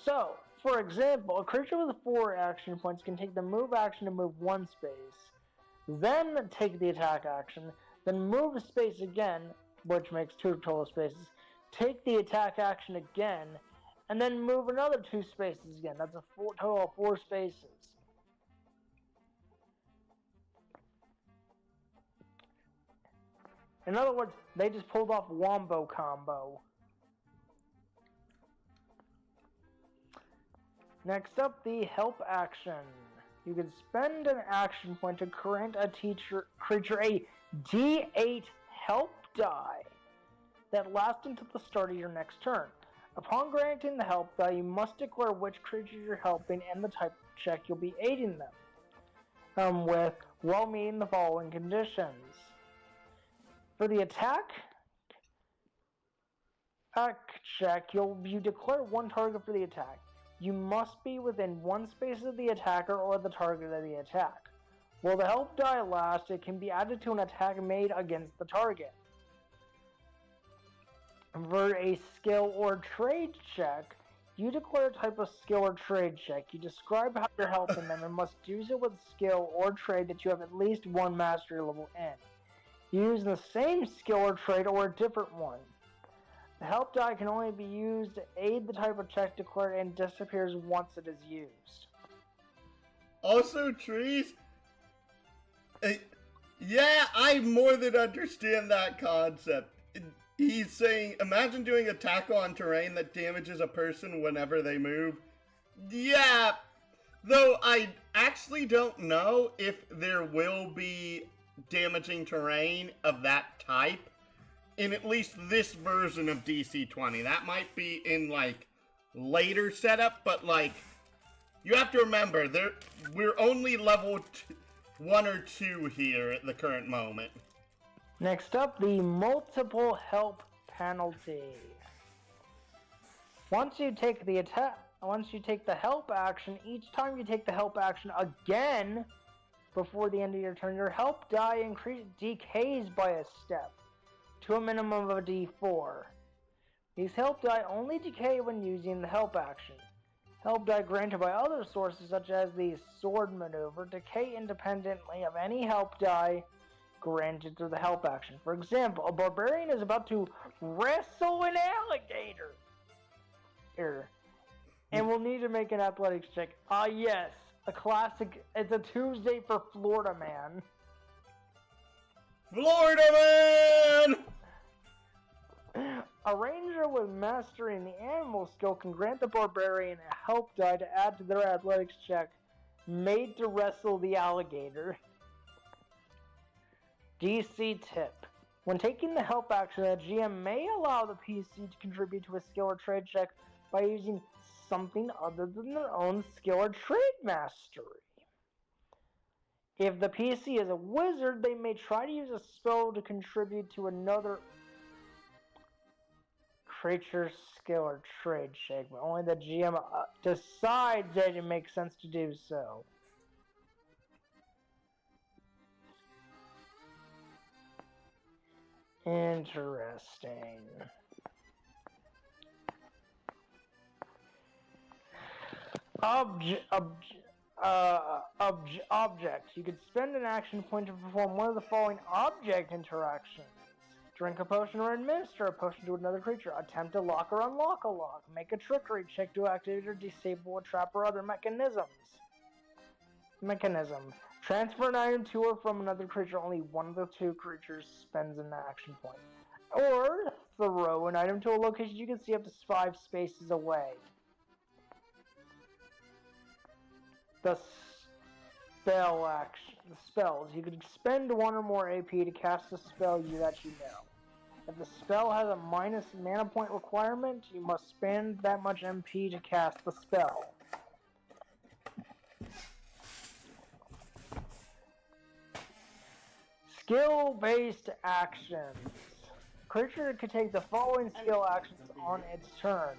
So, for example, a creature with 4 action points can take the move action to move 1 space, then take the attack action, then move a space again, which makes 2 total spaces, take the attack action again, and then move another 2 spaces again. That's a total of 4 spaces. In other words, they just pulled off Wombo Combo. Next up, the help action. You can spend an action point to grant a creature a d8 help die that lasts until the start of your next turn. Upon granting the help die, you must declare which creature you're helping and the type check you'll be aiding them with, while meeting the following conditions. For the attack check, you declare one target for the attack. You must be within 1 space of the attacker or the target of the attack. While the help die lasts, it can be added to an attack made against the target. For a skill or trade check, you declare a type of skill or trade check. You describe how you're helping them and must do so with skill or trade that you have at least 1 mastery level in. Use the same skill or trade or a different one. The help die can only be used to aid the type of check declared and disappears once it is used. Also, Trees, yeah, I more than understand that concept. He's saying, imagine doing attack on terrain that damages a person whenever they move. Yeah, though I actually don't know if there will be damaging terrain of that type in at least this version of DC20. That might be in, like, later setup, but, like, you have to remember, we're only level 1 or 2 here at the current moment. Next up, the multiple help penalty. Once you take the help action, each time you take the help action again before the end of your turn, your help die decays by a step to a minimum of a d4. These help die only decay when using the help action. Help die granted by other sources such as the sword maneuver decay independently of any help die granted through the help action. For example, a barbarian is about to wrestle an alligator and will need to make an athletics check. Yes, a classic. It's a Tuesday for Florida Man. Florida Man! A ranger with mastering the animal skill can grant the barbarian a help die to add to their athletics check made to wrestle the alligator. DC tip. When taking the help action, the GM may allow the PC to contribute to a skill or trade check by using something other than their own skill or trade mastery. If the PC is a wizard, they may try to use a spell to contribute to another creature's skill or trade check, but only the GM decides that it makes sense to do so. Interesting. Object. You could spend an action point to perform one of the following object interactions. Drink a potion or administer a potion to another creature. Attempt to lock or unlock a lock. Make a trickery check to activate or disable a trap or other mechanism. Transfer an item to or from another creature. Only one of the two creatures spends an action point. Or throw an item to a location you can see up to 5 spaces away. The spells. You can spend 1 or more AP to cast a spell that you know. If the spell has a minus mana point requirement, you must spend that much MP to cast the spell. Skill-based actions. Creature can take the following skill actions on its turn.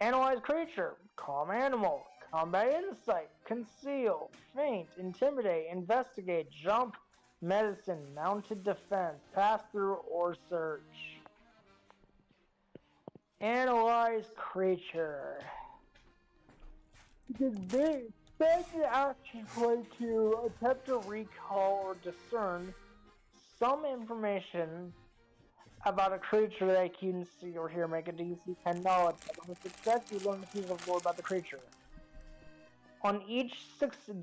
Analyze creature, calm animal, combat insight, conceal, feint, intimidate, investigate, jump, medicine, mounted defense, pass through, or search. Analyze creature. You can spend an action point to attempt to recall or discern some information about a creature that you can see or hear. Make a DC10 knowledge check. On the success, you learn a piece of lore about the creature. On each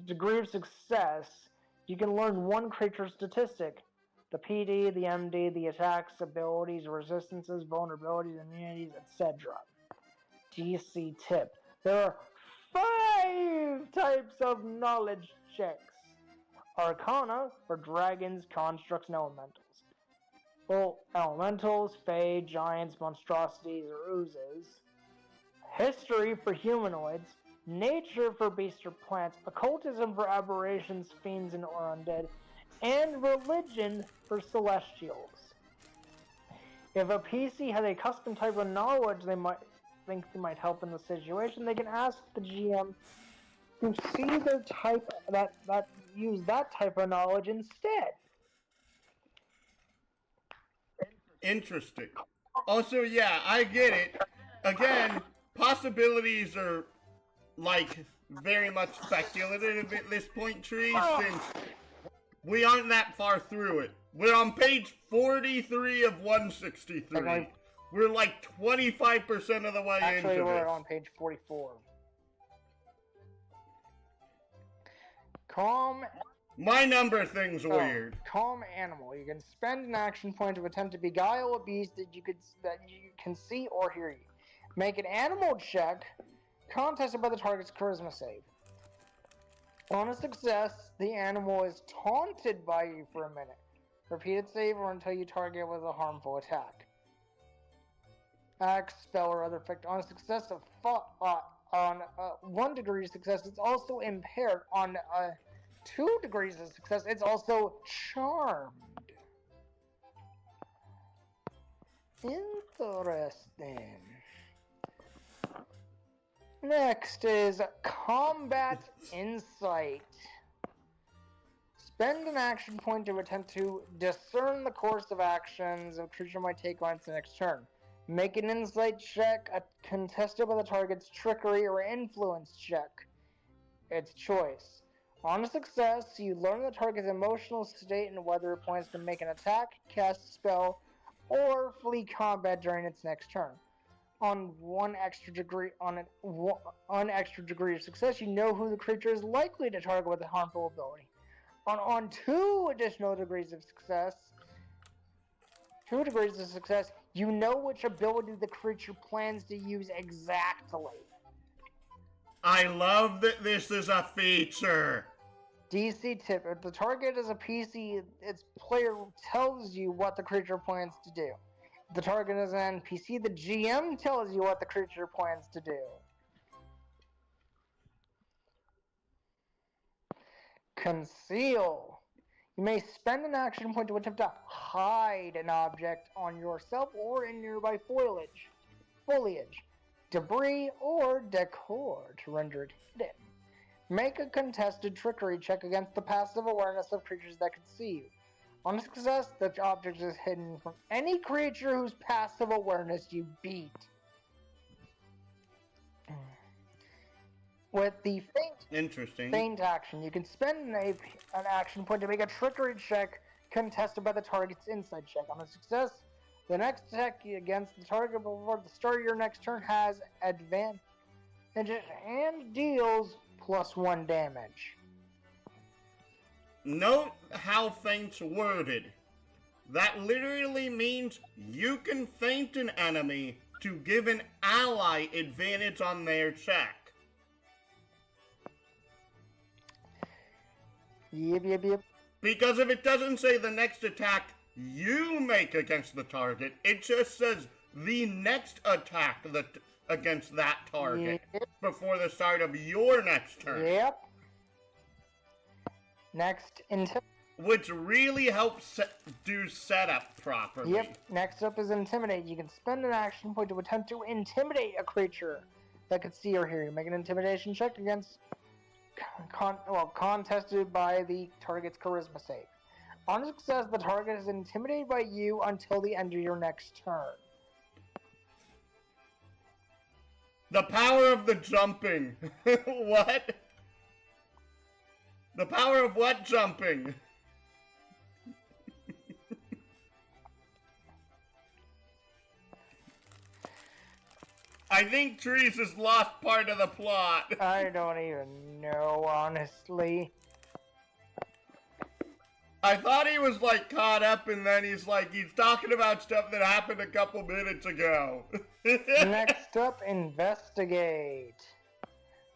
degree of success, you can learn one creature statistic. The PD, the MD, the attacks, abilities, resistances, vulnerabilities, immunities, etc. DC tip. There are 5 types of knowledge checks. Arcana for dragons, constructs, and elementals. Well, elementals, fae, giants, monstrosities, or oozes. History for humanoids. Nature for beasts or plants. Occultism for aberrations, fiends, and or undead. And religion for celestials. If a PC has a custom type of knowledge they might think they might help in the situation, they can ask the GM to see their type that use that type of knowledge instead. Interesting. Also, yeah, I get it. Again, possibilities are like very much speculative at this point, Tree, since we aren't that far through it. We're on page 43 of 163. We're like 25% of the way Actually, into we're this. on page 44. Calm. My number thing's weird. Calm animal. You can spend an action point to attempt to beguile a beast that you can see or hear you. Make an animal check, contested by the target's charisma save. On a success, the animal is taunted by you for a minute. Repeat its save or until you target it with a harmful attack. Axe, spell, or other effect. On a success of 1 degree of success, it's also impaired. On 2 degrees of success, it's also charmed. Interesting. Next is combat insight. Spend an action point to attempt to discern the course of actions a creature might take on its next turn. Make an insight check contested by the target's trickery or influence check. Its choice. On a success, you learn the target's emotional state and whether it plans to make an attack, cast a spell, or flee combat during its next turn. On one extra degree of success, you know who the creature is likely to target with a harmful ability. On 2 additional degrees of success, you know which ability the creature plans to use exactly. I love that this is a feature. DC tip. If the target is a PC, its player tells you what the creature plans to do. If the target is an NPC, the GM tells you what the creature plans to do. Conceal. You may spend an action point to attempt to hide an object on yourself or in nearby foliage, debris, or decor to render it hidden. Make a contested trickery check against the passive awareness of creatures that can see you. On success, the object is hidden from any creature whose passive awareness you beat. With the feint action, you can spend an action point to make a trickery check contested by the target's insight check. On a success, the next attack against the target before the start of your next turn has advantage and deals +1 damage. note how feint's worded. That literally means you can feint an enemy to give an ally advantage on their check. Yep. Because if it doesn't say the next attack you make against the target, it just says the next attack against that target before the start of your next turn. Yep. Next, which really helps do setup properly. Yep. Next up is Intimidate. You can spend an action point to attempt to intimidate a creature that could see or hear you. Make an intimidation check against contested by the target's charisma save. On success, the target is intimidated by you until the end of your next turn. The power of the jumping. What? The power of what jumping? I think Trees has lost part of the plot. I don't even know, honestly. I thought he was like caught up, and then he's talking about stuff that happened a couple minutes ago. Next up, Investigate.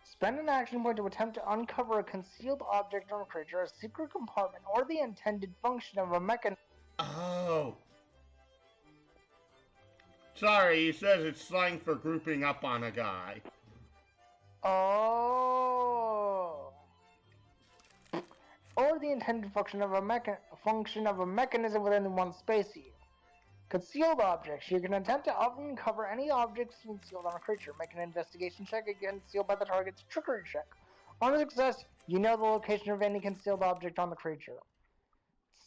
Spend an action point to attempt to uncover a concealed object on a creature, a secret compartment, or the intended function of a mechanism. Oh. Sorry, he says it's slang for grouping up on a guy. Oh. Or the intended function of a mechanism within one space you. Concealed objects. You can attempt to uncover any objects concealed on a creature. Make an investigation check against concealed by the target's trickery check. On success, you know the location of any concealed object on the creature.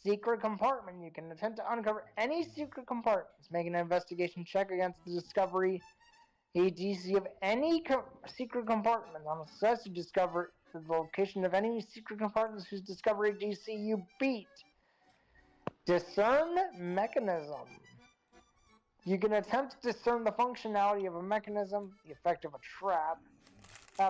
Secret compartment. You can attempt to uncover any secret compartments. Make an investigation check against the discovery DC of any secret compartment. On success, you discover the location of any secret compartments whose discovery DC you beat. Discern mechanism. You can attempt to discern the functionality of a mechanism, the effect of a trap,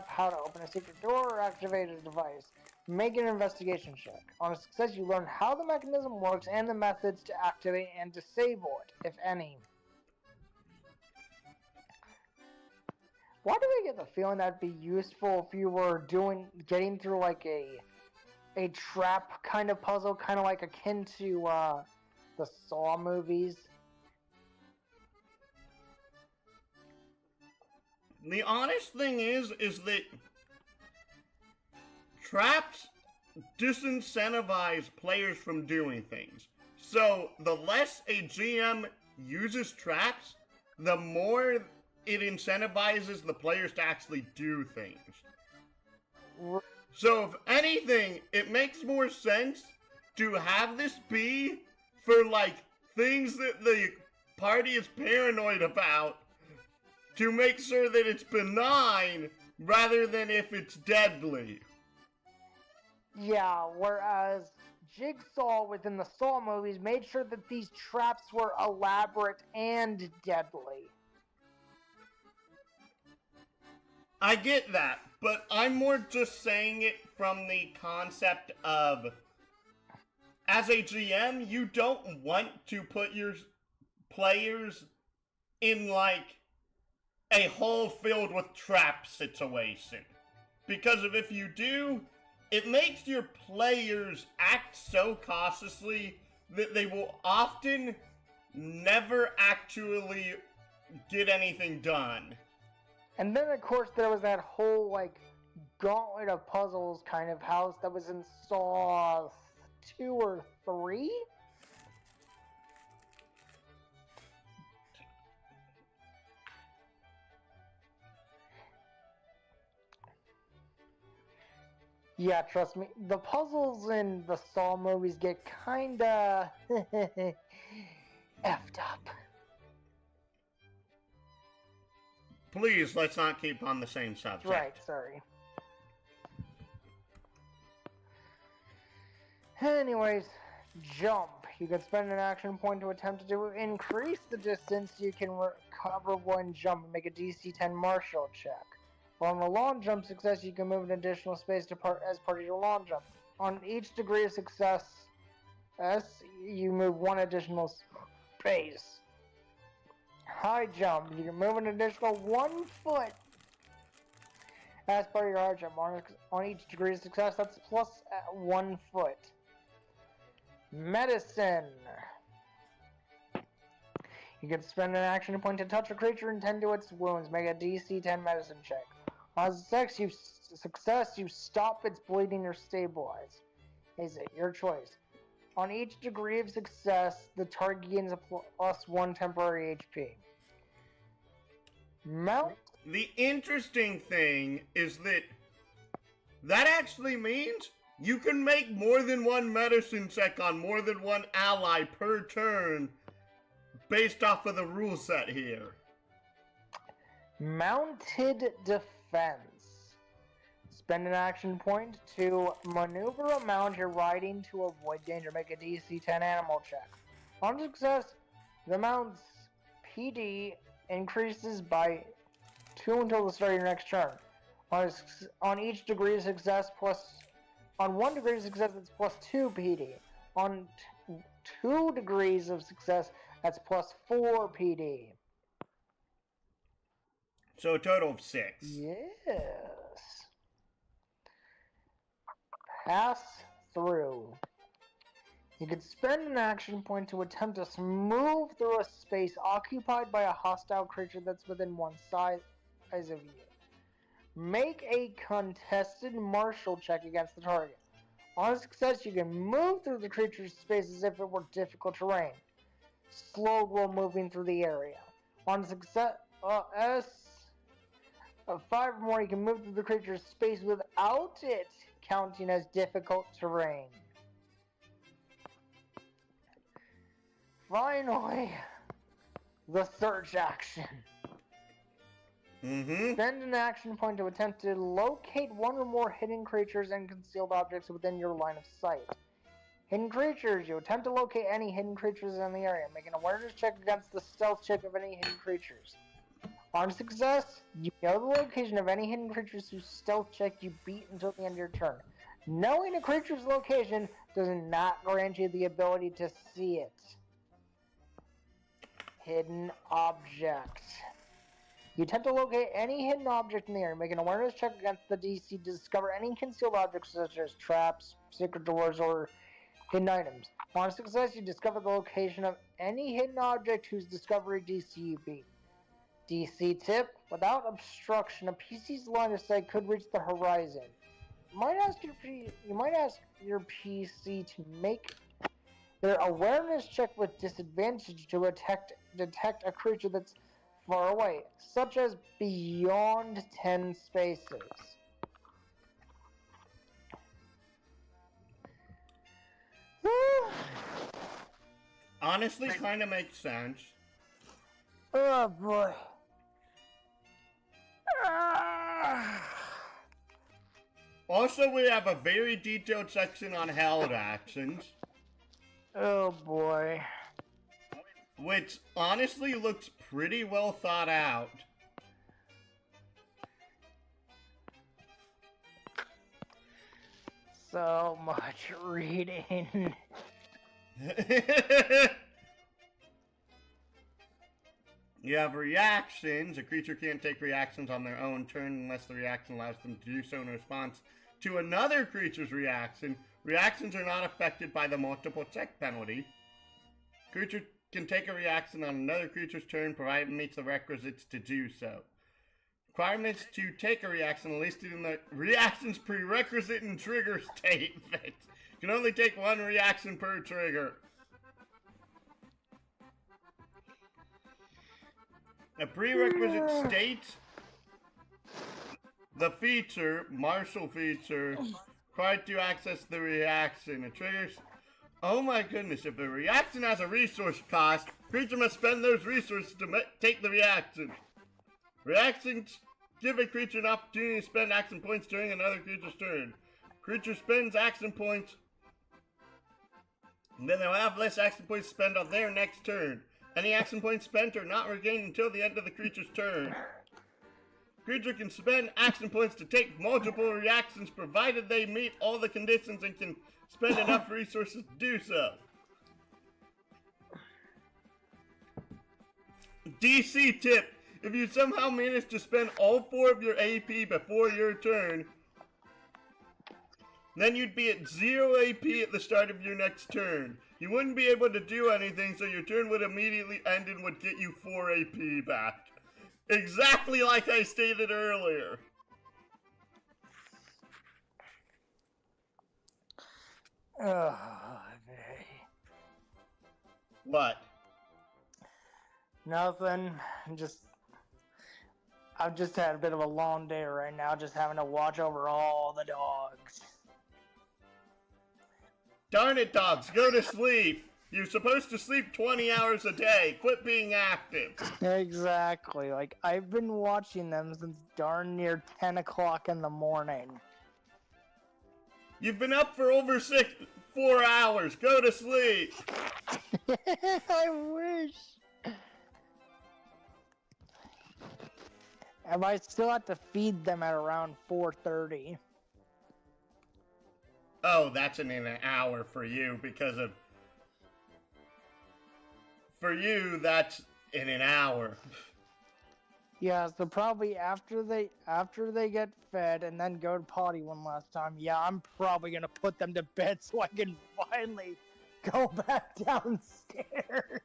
how to open a secret door, or activate a device. Make an investigation check. On a success, you learn how the mechanism works and the methods to activate and disable it, if any. Why do I get the feeling that'd be useful if you were getting through like a trap kind of puzzle, kind of like akin to the Saw movies? The honest thing is that traps disincentivize players from doing things. So the less a GM uses traps, the more it incentivizes the players to actually do things. So if anything, it makes more sense to have this be for like things that the party is paranoid about, to make sure that it's benign rather than if it's deadly. Yeah, whereas Jigsaw within the Saw movies made sure that these traps were elaborate and deadly. I get that, but I'm more just saying it from the concept of, as a GM, you don't want to put your players in like a hole filled with trap situation. Because if you do, it makes your players act so cautiously that they will often never actually get anything done. And then, of course, there was that whole, like, gauntlet of puzzles kind of house that was in Saw 2 or 3? Yeah, trust me, the puzzles in the Saw movies get kinda effed up. Please, let's not keep on the same subject. Right, sorry. Anyways, jump. You can spend an action point to attempt to increase the distance you can cover one jump and make a DC10 martial check. On a long jump success, you can move an additional space as part of your long jump. On each degree of success, you move one additional space. High jump, you can move an additional 1 foot. As part of your high jump, on each degree of success, that's plus 1 foot. Medicine. You can spend an action point to touch a creature and tend to its wounds. Make a DC-10 medicine check. On success, you stop its bleeding or stabilize. Is it your choice? On each degree of success, the target gains a plus 1 temporary HP. Mount. The interesting thing is that actually means you can make more than one medicine check on more than one ally per turn based off of the rule set here. Mounted defense. Spend an action point to maneuver a mount you're riding to avoid danger. Make a DC-10 animal check. On success, the mount's PD increases by 2 until the start of your next turn. On each degree of success on 1 degree of success, it's plus 2 PD. On 2 degrees of success, that's plus 4 PD. So a total of 6. Yes. Pass through. You can spend an action point to attempt to move through a space occupied by a hostile creature that's within 1 size of you. Make a contested martial check against the target. On success, you can move through the creature's space as if it were difficult terrain, slowed while moving through the area. On success, of 5 or more, you can move through the creature's space without it counting as difficult terrain. Finally, the search action. Spend an action point to attempt to locate 1 or more hidden creatures and concealed objects within your line of sight. Hidden creatures. You attempt to locate any hidden creatures in the area. Make an awareness check against the stealth check of any hidden creatures. On success, you know the location of any hidden creatures whose stealth check you beat until the end of your turn. Knowing a creature's location does not grant you the ability to see it. Hidden object. You attempt to locate any hidden object in the area. Make an awareness check against the DC to discover any concealed objects such as traps, secret doors, or hidden items. On success, you discover the location of any hidden object whose discovery DC you beat. DC tip: without obstruction, a PC's line of sight could reach the horizon. You might ask your PC to make their awareness check with disadvantage to detect a creature that's far away, such as beyond 10 spaces. Honestly, kind of makes sense. Oh boy. Also, we have a very detailed section on held actions. Oh boy. Which honestly looks pretty well thought out. So much reading. You have reactions. A creature can't take reactions on their own turn unless the reaction allows them to do so in response to another creature's reaction. Reactions are not affected by the multiple check penalty. Creature can take a reaction on another creature's turn provided it meets the requisites to do so. Requirements to take a reaction are listed in the reactions prerequisite and trigger statement. You can only take 1 reaction per trigger. A prerequisite states the feature, martial feature, required to access the reaction. It triggers. Oh my goodness, if the reaction has a resource cost, creature must spend those resources to take the reaction. Reactions give a creature an opportunity to spend action points during another creature's turn. Creature spends action points, and then they'll have less action points to spend on their next turn. Any action points spent are not regained until the end of the creature's turn. creature can spend action points to take multiple reactions provided they meet all the conditions and can spend enough resources to do so. DC tip: if you somehow manage to spend all 4 of your AP before your turn, then you'd be at 0 AP at the start of your next turn. You wouldn't be able to do anything, so your turn would immediately end and would get you 4 AP back. Exactly like I stated earlier. What? Nothing. I've just had a bit of a long day right now, just having to watch over all the dogs. Darn it, dogs, go to sleep. You're supposed to sleep 20 hours a day. Quit being active. Exactly. Like, I've been watching them since darn near 10 o'clock in the morning. You've been up for over 4 hours. Go to sleep. I wish. And I still have to feed them at around 4:30. Oh, that's in an hour for you because of... For you, that's in an hour. Yeah, so probably after they get fed and then go to potty one last time, yeah, I'm probably gonna put them to bed so I can finally go back downstairs.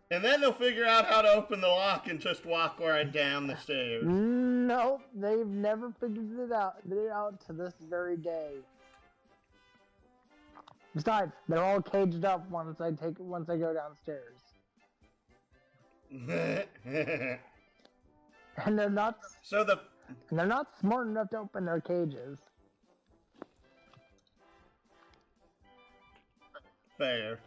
And then they'll figure out how to open the lock and just walk right down the stairs. Nope, they've never figured it out to this very day. Besides, they're all caged up once I go downstairs. And they're not smart enough to open their cages. Fair.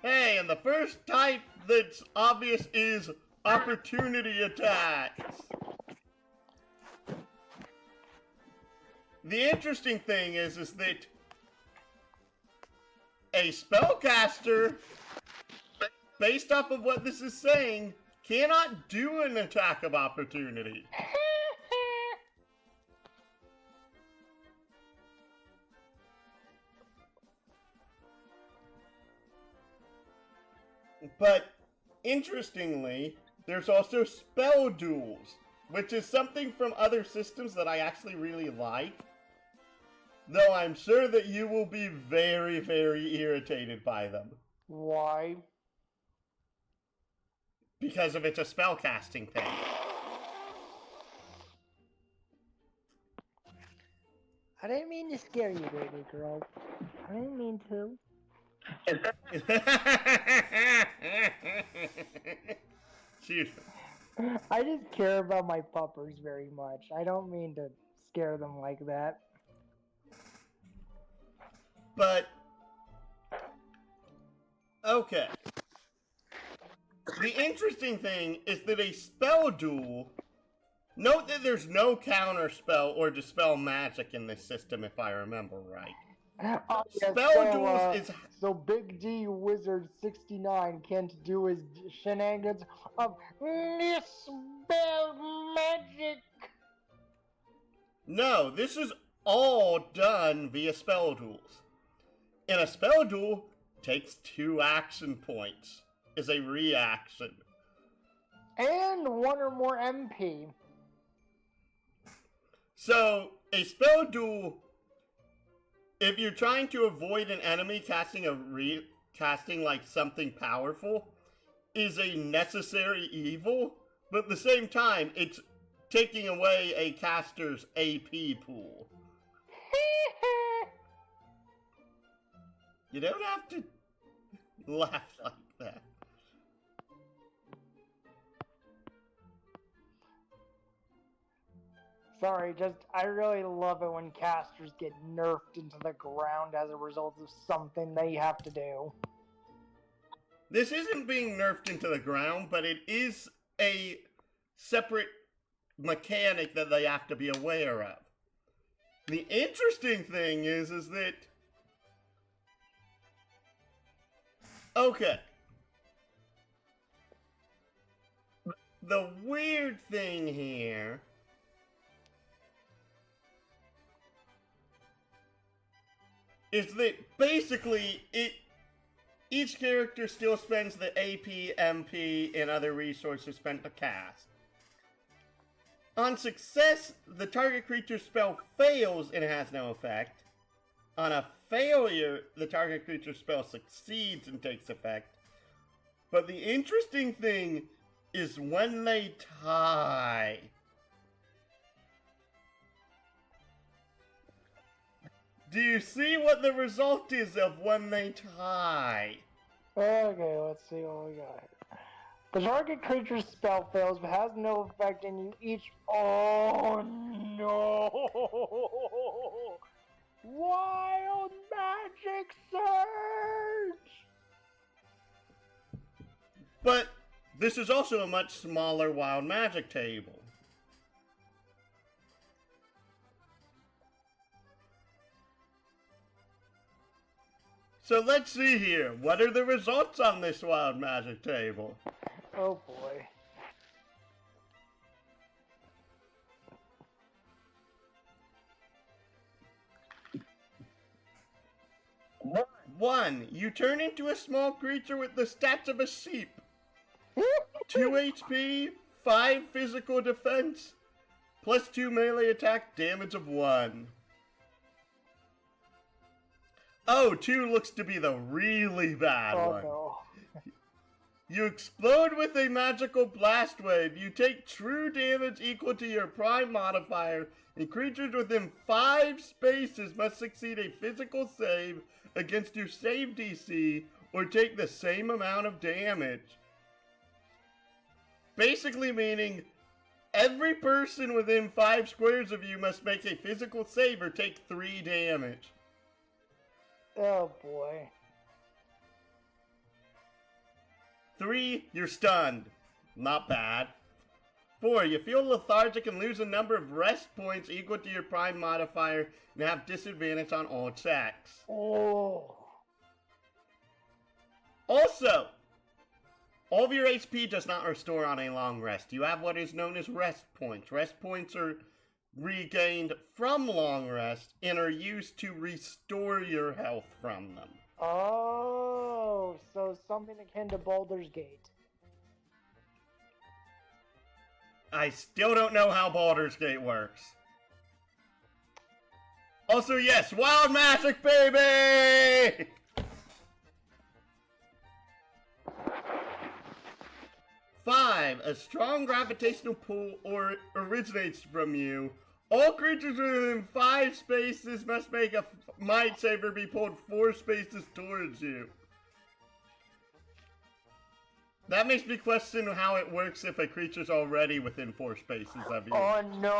Hey, and the first type that's obvious is opportunity attacks. The interesting thing is that a spellcaster, based off of what this is saying, cannot do an attack of opportunity. But, interestingly, there's also spell duels, which is something from other systems that I actually really like. Though I'm sure that you will be very, very irritated by them. Why? Because of it's a spellcasting thing. I didn't mean to scare you, baby girl. I didn't mean to. Excuse me. I just care about my puppers very much. I don't mean to scare them like that. But, okay. The interesting thing is that a spell duel, note that there's no counter spell or dispel magic in this system, if I remember right. Spell duels is... So Big D Wizard 69 can't do his shenanigans of spell magic. No, this is all done via spell duels. And a spell duel takes 2 action points, is a reaction. And 1 or more MP. So, a spell duel, if you're trying to avoid an enemy casting like something powerful, is a necessary evil, but at the same time, it's taking away a caster's AP pool. You don't have to laugh like that. Sorry, I really love it when casters get nerfed into the ground as a result of something they have to do. This isn't being nerfed into the ground, but it is a separate mechanic that they have to be aware of. The interesting thing is that... Okay. the weird thing here is that basically each character still spends the AP, MP, and other resources spent to cast. On success, the target creature spell fails and has no effect. On a failure, the target creature spell succeeds and takes effect. But the interesting thing is when they tie. Do you see what the result is of when they tie? Okay, let's see what we got. The target creature's spell fails but has no effect and you each... Oh no! Wild Magic Surge! But this is also a much smaller wild magic table. So let's see here. What are the results on this wild magic table? Oh boy. One, you turn into a small creature with the stats of a sheep. 2 HP, 5 physical defense, plus 2 melee attack, damage of 1. Oh, 2 looks to be the really bad one. No. You explode with a magical blast wave. You take true damage equal to your prime modifier, and creatures within 5 spaces must succeed a physical save against your save DC or take the same amount of damage. Basically meaning every person within 5 squares of you must make a physical save or take 3 damage. Oh boy. 3, you're stunned. Not bad. 4, you feel lethargic and lose a number of rest points equal to your prime modifier and have disadvantage on all checks. Oh. Also, all of your HP does not restore on a long rest. You have what is known as rest points. Rest points are regained from long rest and are used to restore your health from them. Oh, so something akin to Baldur's Gate. I still don't know how Baldur's Gate works. Also, yes, wild magic, baby! Five, a strong gravitational pull originates from you. All creatures within 5 spaces must make a might save or be pulled 4 spaces towards you. That makes me question how it works if a creature's already within 4 spaces of you. Oh no!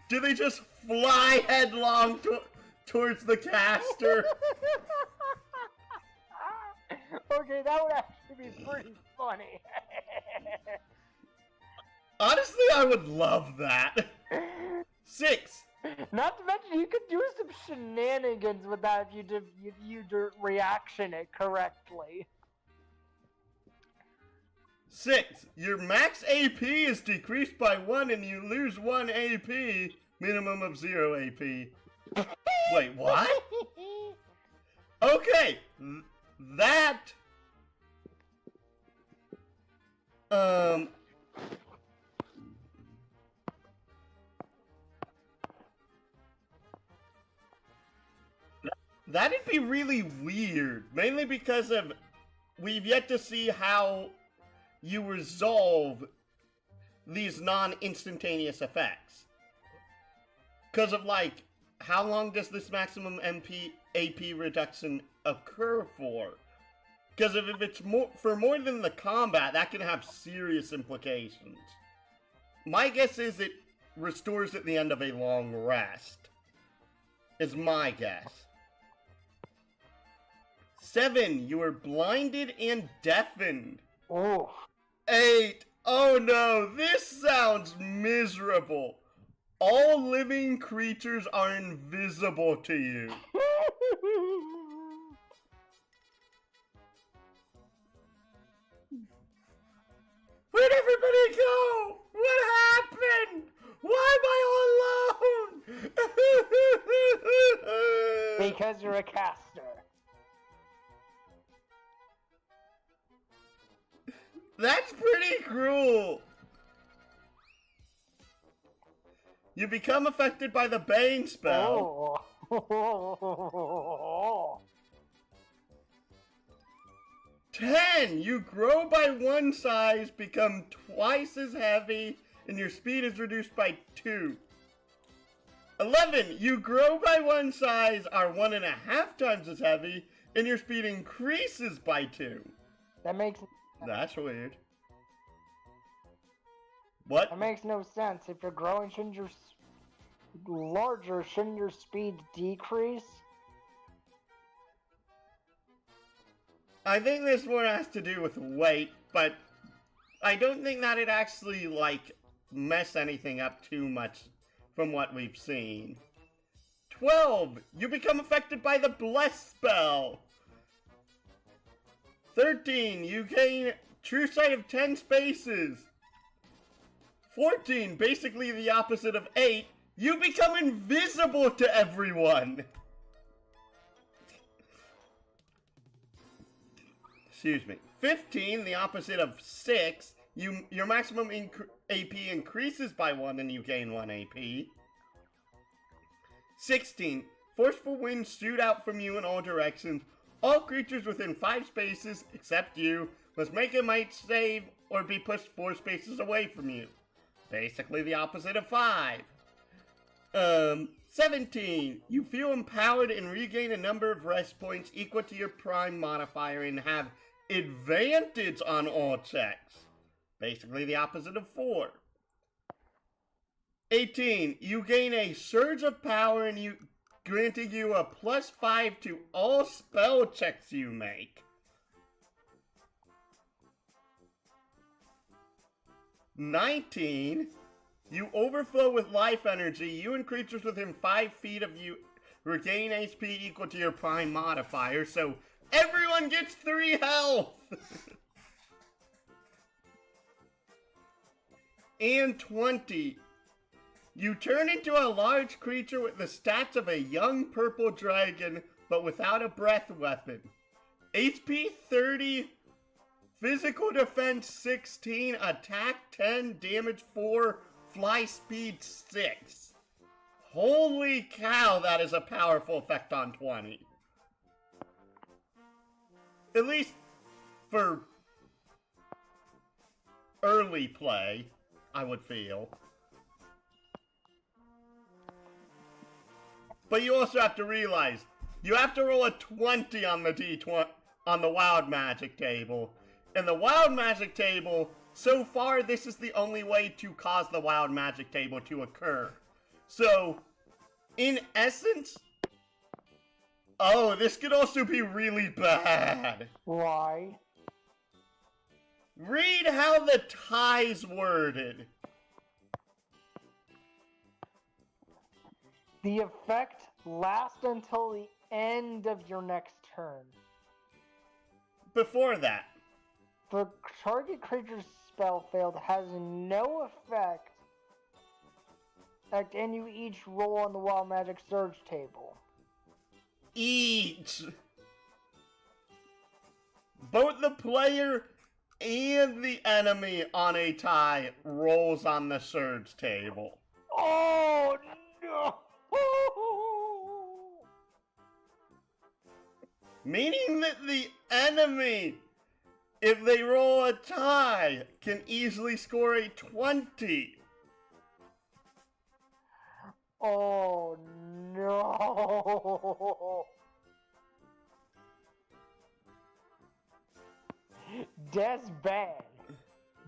Do they just fly headlong towards the caster? Okay, that would actually be pretty funny. Honestly, I would love that. 6. Not to mention, you could do some shenanigans with that if you reaction it correctly. 6. Your max AP is decreased by 1 and you lose 1 AP, minimum of 0 AP. Wait, what? Okay, that... That'd be really weird, mainly because of we've yet to see how you resolve these non-instantaneous effects. Because of, like, how long does this maximum AP reduction occur for? Because if it's for more than the combat, that can have serious implications. My guess is it restores at the end of a long rest. Is my guess. 7, you are blinded and deafened. Oh. 8, oh no, this sounds miserable. All living creatures are invisible to you. Where'd everybody go? What happened? Why am I all alone? Because you're a caster. That's pretty cruel. You become affected by the Bane spell. Oh. 10. You grow by 1 size, become twice as heavy, and your speed is reduced by 2. 11. You grow by 1 size, are 1.5 times as heavy, and your speed increases by 2. That makes weird. What? That makes no sense. If you're growing, shouldn't your larger, shouldn't your speed decrease? I think this one has to do with weight, but I don't think that it actually, like, mess anything up too much from what we've seen. 12. You become affected by the Bless spell. 13. You gain true sight of 10 spaces. 14. Basically the opposite of 8. You become invisible to everyone. Excuse me. 15, the opposite of 6. Your maximum AP increases by 1 and you gain 1 AP. 16, forceful winds shoot out from you in all directions. All creatures within 5 spaces, except you, must make a might save or be pushed 4 spaces away from you. Basically the opposite of 5. 17, you feel empowered and regain a number of rest points equal to your prime modifier and have advantage on all checks. Basically the opposite of 4. 18, you gain a surge of power and granting you a +5 to all spell checks you make. 19, you overflow with life energy. You and creatures within 5 feet of you regain HP equal to your prime modifier, so everyone gets 3 health! And 20, you turn into a large creature with the stats of a young purple dragon, but without a breath weapon. HP 30, physical defense 16, attack 10, damage 4, fly speed 6. Holy cow, that is a powerful effect on 20. At least for early play, I would feel. But you also have to realize, you have to roll a 20 on the D20 on the wild magic table. And the wild magic table, so far this is the only way to cause the wild magic table to occur. So, in essence, oh, this could also be really bad. Why? Read how the tie's worded. The effect lasts until the end of your next turn. Before that. The target creature's spell failed has no effect, and you each roll on the Wild Magic Surge table. Each. Both the player and the enemy on a tie rolls on the surge table. Oh no! Meaning that the enemy, if they roll a tie, can easily score a 20. Oh no! That's bad.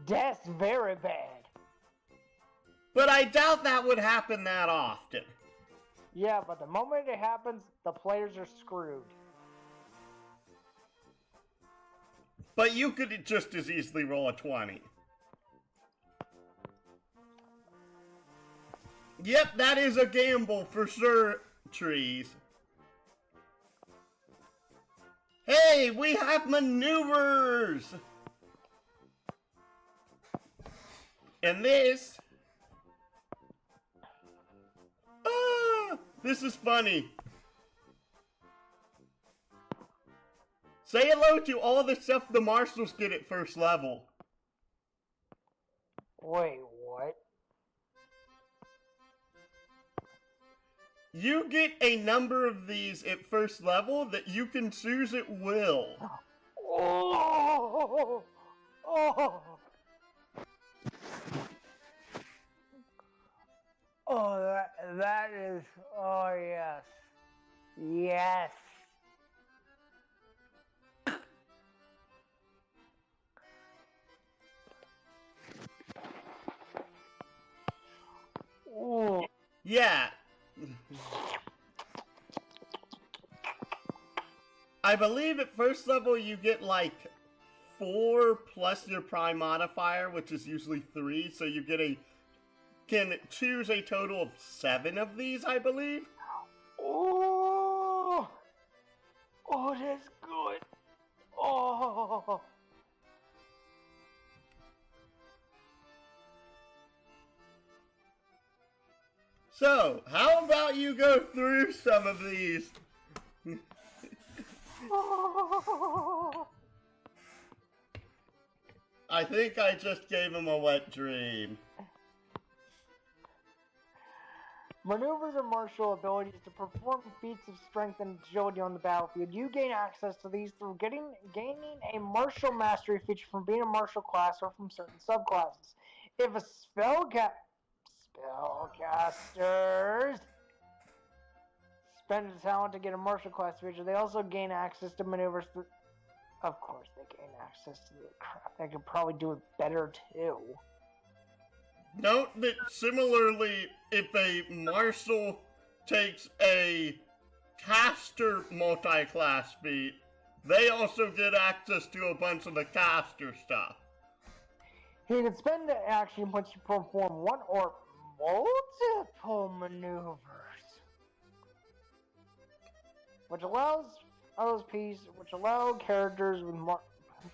That's very bad. But I doubt that would happen that often. Yeah, but the moment it happens, the players are screwed. But you could just as easily roll a 20. Yep, that is a gamble for sure, Trees. Hey, we have maneuvers! And this... this is funny. Say hello to all the stuff the marshals get at first level. Wait, what? You get a number of these at first level that you can choose at will. Oh! Oh! Oh, that is, oh yes. Yes. Ooh. Yeah. I believe at first level you get like 4 plus your prime modifier, which is usually 3, so you can choose a total of 7 of these, I believe. Oh! Oh, that's good. Oh! So, how about you go through some of these? I think I just gave him a wet dream. Maneuvers are martial abilities to perform feats of strength and agility on the battlefield. You gain access to these through gaining a martial mastery feature from being a martial class or from certain subclasses. If a spellcasters spend a talent to get a martial class feature, they also gain access to maneuvers through... Of course they gain access to the crap. They could probably do it better too. Note that similarly, if a marshal takes a caster multi-class feat, they also get access to a bunch of the caster stuff. He can spend the action points to perform one or multiple maneuvers, which allow characters with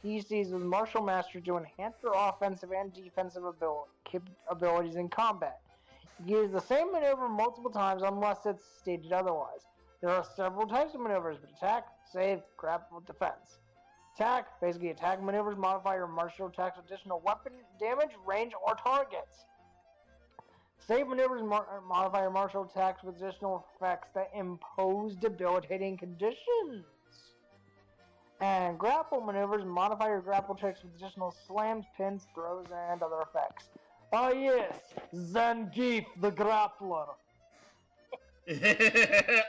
PCs with martial mastery to enhance their offensive and defensive abilities in combat. You use the same maneuver multiple times unless it's stated otherwise. There are several types of maneuvers, but attack, save, grapple, defense. Attack, basically attack maneuvers modify your martial attacks with additional weapon damage, range, or targets. Save maneuvers modify your martial attacks with additional effects that impose debilitating conditions. And grapple maneuvers modify your grapple tricks with additional slams, pins, throws, and other effects. Oh yes, Zangief the Grappler.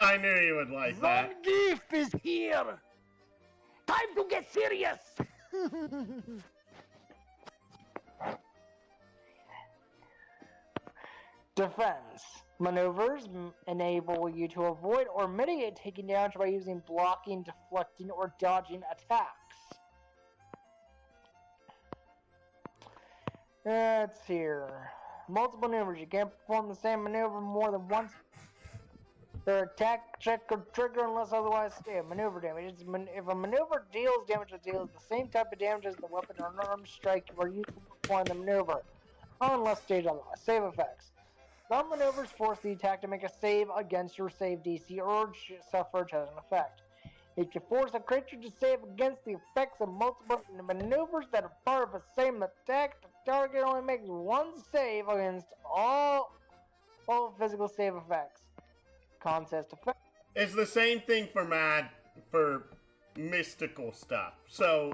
I knew you would like that. Zangief is here! Time to get serious! Defense. Maneuvers enable you to avoid or mitigate taking damage by using blocking, deflecting, or dodging attacks. Let's here. Multiple maneuvers. You can't perform the same maneuver more than once. Their attack, check, or trigger unless otherwise stated. Maneuver damage. If a maneuver deals damage, it deals the same type of damage as the weapon or unarmed strike you are used to perform the maneuver, unless stated otherwise. Save effects. Some maneuvers force the attack to make a save against your save DC or suffer as an effect. It can force a creature to save against the effects of multiple maneuvers that are part of the same attack. The target only makes one save against all physical save effects. Contest effect. It's the same thing for mystical stuff. So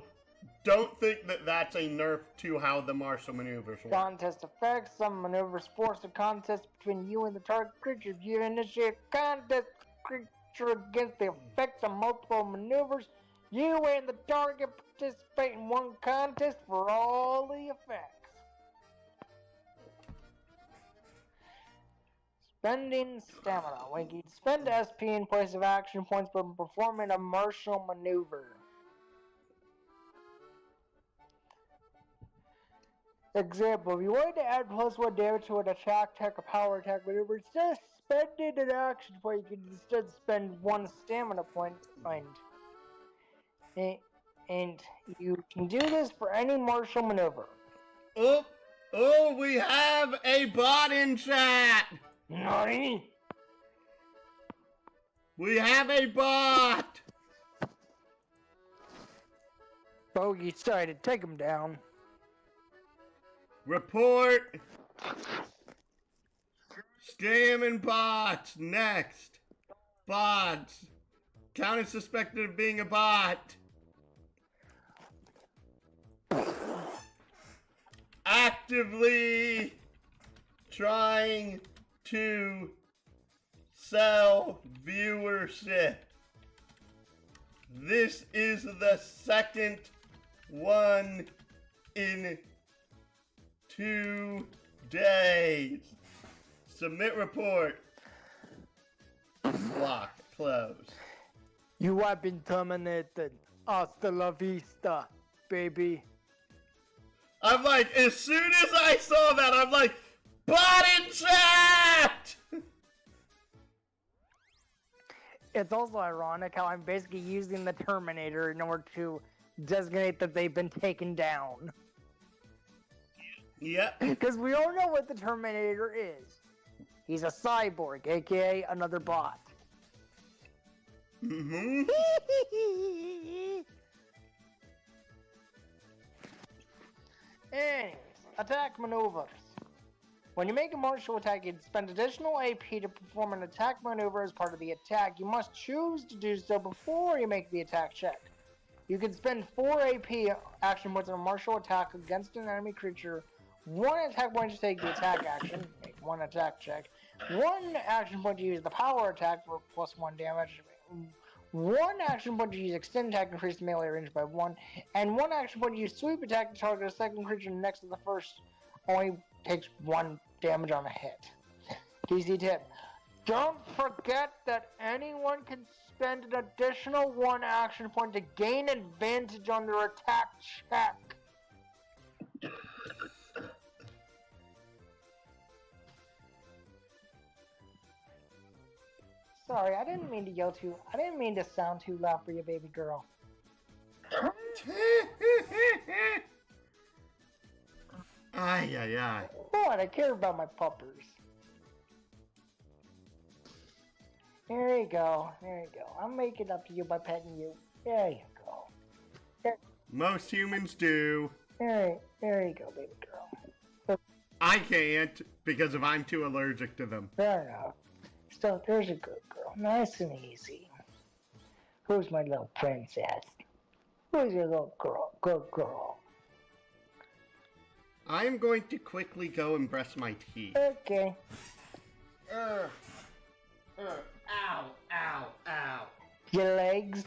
don't think that that's a nerf to how the martial maneuvers work. Contest effects. Some maneuvers force a contest between you and the target creature. If you initiate a contest creature against the effects of multiple maneuvers, you and the target participate in one contest for all the effects. Spending stamina. When you spend SP in place of action points when performing a martial maneuver. Example, if you wanted to add +1 damage to an attack, or power attack maneuver, instead of spending an action point, you can instead spend 1 stamina point. And you can do this for any martial maneuver. Oh, Oh, we have a bot in chat! Nani? We have a bot! Bogey started. Take him down. Report! Scamming bots! Next! Bots! Counted suspected of being a bot! Actively trying to sell viewership. This is the second one in 2 days. Submit report. Block. Close. You have been terminated. Hasta la vista, baby. I'm like, as soon as I saw that, I'm like, bot in chat! It's also ironic how I'm basically using the Terminator in order to designate that they've been taken down. Yep. Because we all know what the Terminator is. He's a cyborg, aka another bot. Mm-hmm. Anyways, attack maneuvers. When you make a martial attack, you spend additional AP to perform an attack maneuver as part of the attack. You must choose to do so before you make the attack check. You can spend 4 AP action points on a martial attack against an enemy creature. 1 attack point to take the attack action, make 1 attack check. 1 action point to use the power attack for +1 damage. 1 action point to use extend attack, increase the melee range by 1. And 1 action point to use sweep attack to target a second creature next to the first. Only takes 1 damage on a hit. DC tip. Don't forget that anyone can spend an additional 1 action point to gain advantage on their attack check. Sorry, I didn't mean to sound too loud for you, baby girl. Ay, ay, ay. What? I care about my puppers. There you go. There you go. I'll make it up to you by petting you. There you go. Most humans do. There you go, baby girl. I can't because I'm too allergic to them. Fair enough. So there's a good girl. Nice and easy. Who's my little princess? Who's your little girl? Good girl. I'm going to quickly go and brush my teeth. Okay. Ow, ow, ow. Your legs?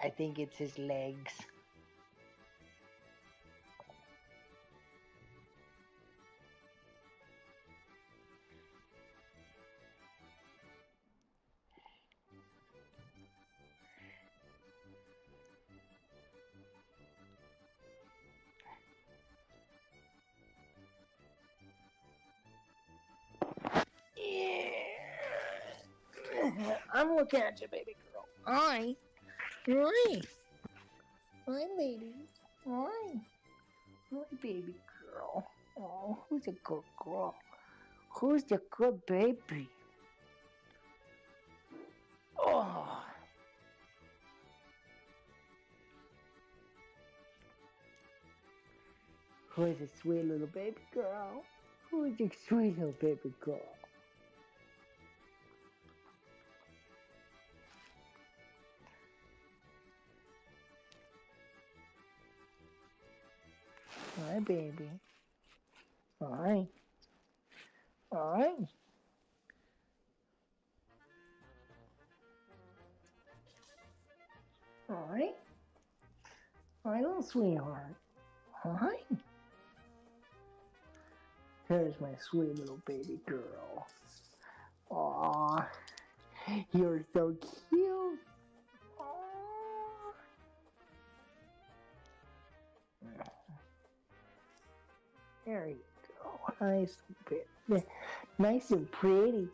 I think it's his legs. I'm looking at you, baby girl. Hi. Hi. Hi, ladies. Hi. Hi, baby girl. Oh, who's a good girl? Who's the good baby? Oh. Who's a sweet little baby girl? Who's a sweet little baby girl? Hi, baby. Hi. Hi. Hi. Hi, little sweetheart. Hi. Here's my sweet little baby girl. Aw, you're so cute. Aw. There you go. Nice and nice and pretty.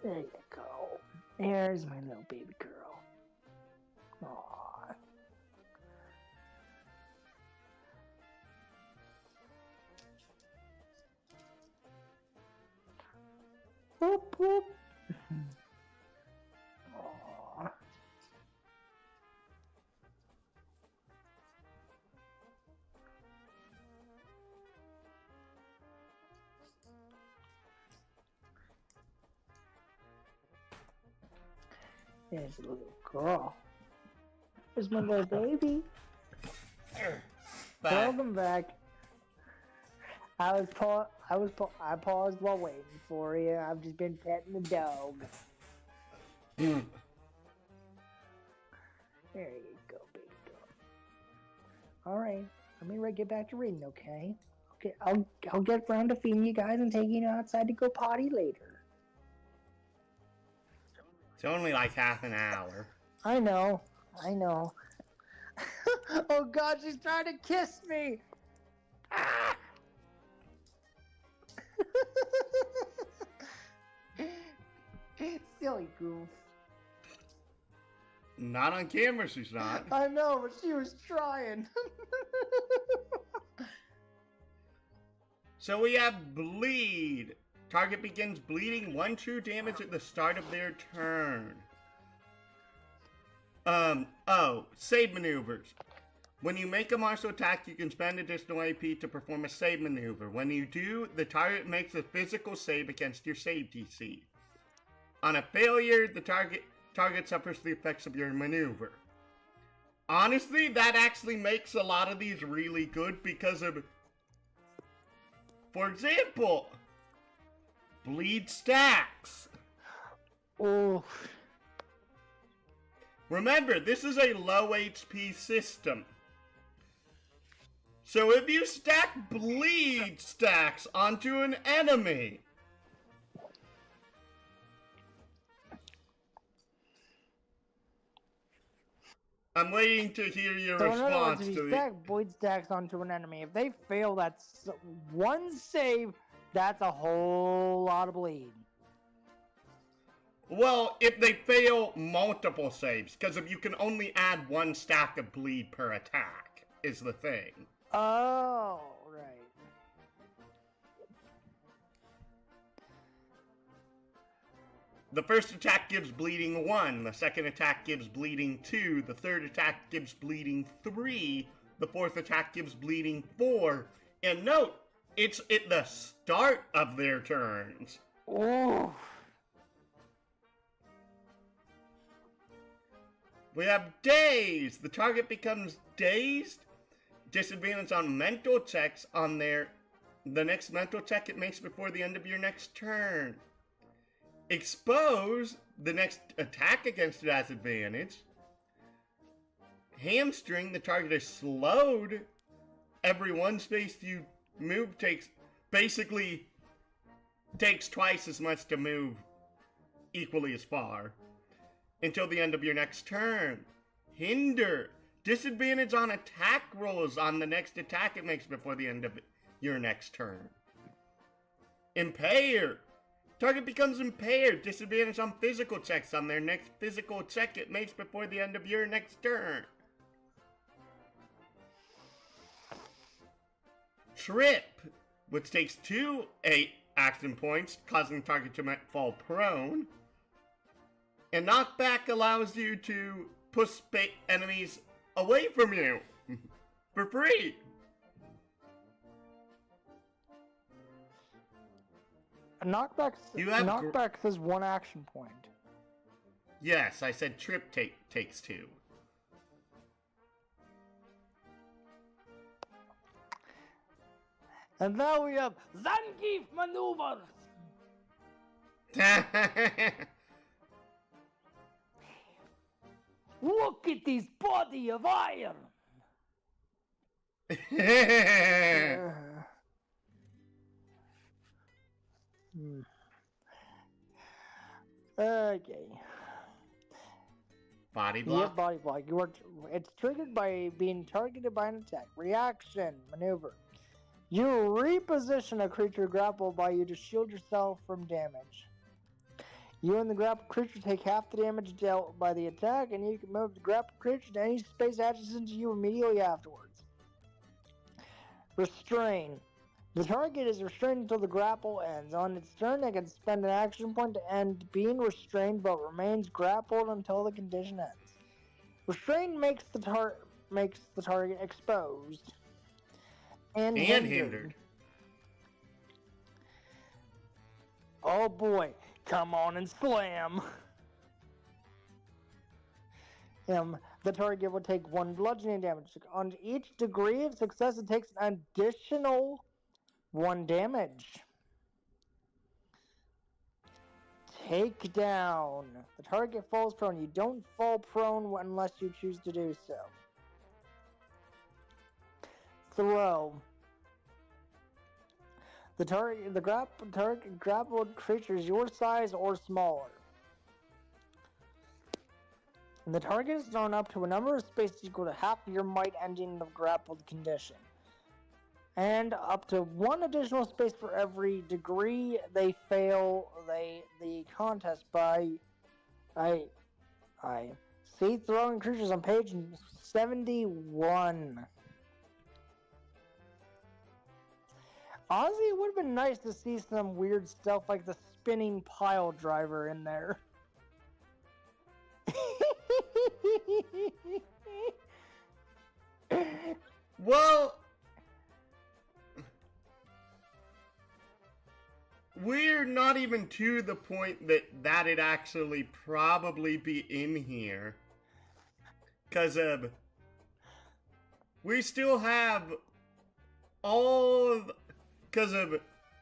There you go. There's my little baby girl. Aww. Whoop whoop. Aww. There's a little girl. There's my little baby. Welcome back. I paused while waiting for you. I've just been petting the dog. There you go, baby dog. All right, let me get back to reading, okay? Okay, I'll get around to feeding you guys and taking you outside to go potty later. It's only like half an hour. I know. Oh God, she's trying to kiss me. Ah! Silly goof. Not on camera, she's not. I know, but she was trying. So we have bleed. Target begins bleeding 1 true damage at the start of their turn. Save maneuvers. When you make a martial attack, you can spend additional AP to perform a save maneuver. When you do, the target makes a physical save against your save DC. On a failure, the target suffers the effects of your maneuver. Honestly, that actually makes a lot of these really good because of, for example, bleed stacks. Oh. Remember, this is a low HP system. So if you stack bleed stacks onto an enemy, I'm waiting to hear your response if to you stack bleed stacks onto an enemy, if they fail, that's one save. That's a whole lot of bleed. Well, if they fail multiple saves, because if you can only add 1 stack of bleed per attack, is the thing. Oh, right. The first attack gives bleeding 1, the second attack gives bleeding 2, the third attack gives bleeding 3, the fourth attack gives bleeding 4, and note, it's at the start of their turns. Oh. We have dazed. The target becomes dazed. Disadvantage on mental checks on the next mental check it makes before the end of your next turn. Expose. The next attack against it has advantage. Hamstring. The target is slowed. Every 1 space you move takes twice as much to move equally as far until the end of your next turn. Hinder. Disadvantage on attack rolls on the next attack it makes before the end of your next turn. Impair. Target becomes impaired. Disadvantage on physical checks on their next physical check it makes before the end of your next turn. Trip, which takes 2 action points, causing the target to fall prone. And knockback allows you to push enemies away from you for free. Knockback says 1 action point. Yes, I said trip takes 2. And now we have Zangief maneuver. Look at this body of iron. Okay. Body block? Yeah, body block. It's triggered by being targeted by an attack. Reaction maneuver. You reposition a creature grappled by you to shield yourself from damage. You and the grappled creature take half the damage dealt by the attack, and you can move the grappled creature to any space adjacent to you immediately afterwards. Restrain. The target is restrained until the grapple ends. On its turn, it can spend an action point to end being restrained, but remains grappled until the condition ends. Restrain makes the target exposed and hindered. Oh boy, come on and slam! The target will take 1 bludgeoning damage. On each degree of success, it takes an additional 1 damage. Take down. The target falls prone. You don't fall prone unless you choose to do so. Throw. The grappled creature is your size or smaller. And the target is thrown up to a number of spaces equal to half your might ending the grappled condition. And up to 1 additional space for every degree they fail the contest by. I see throwing creatures on page 71. Honestly, it would have been nice to see some weird stuff like the spinning pile driver in there. Well, we're not even to the point that'd actually probably be in here. Because we still have because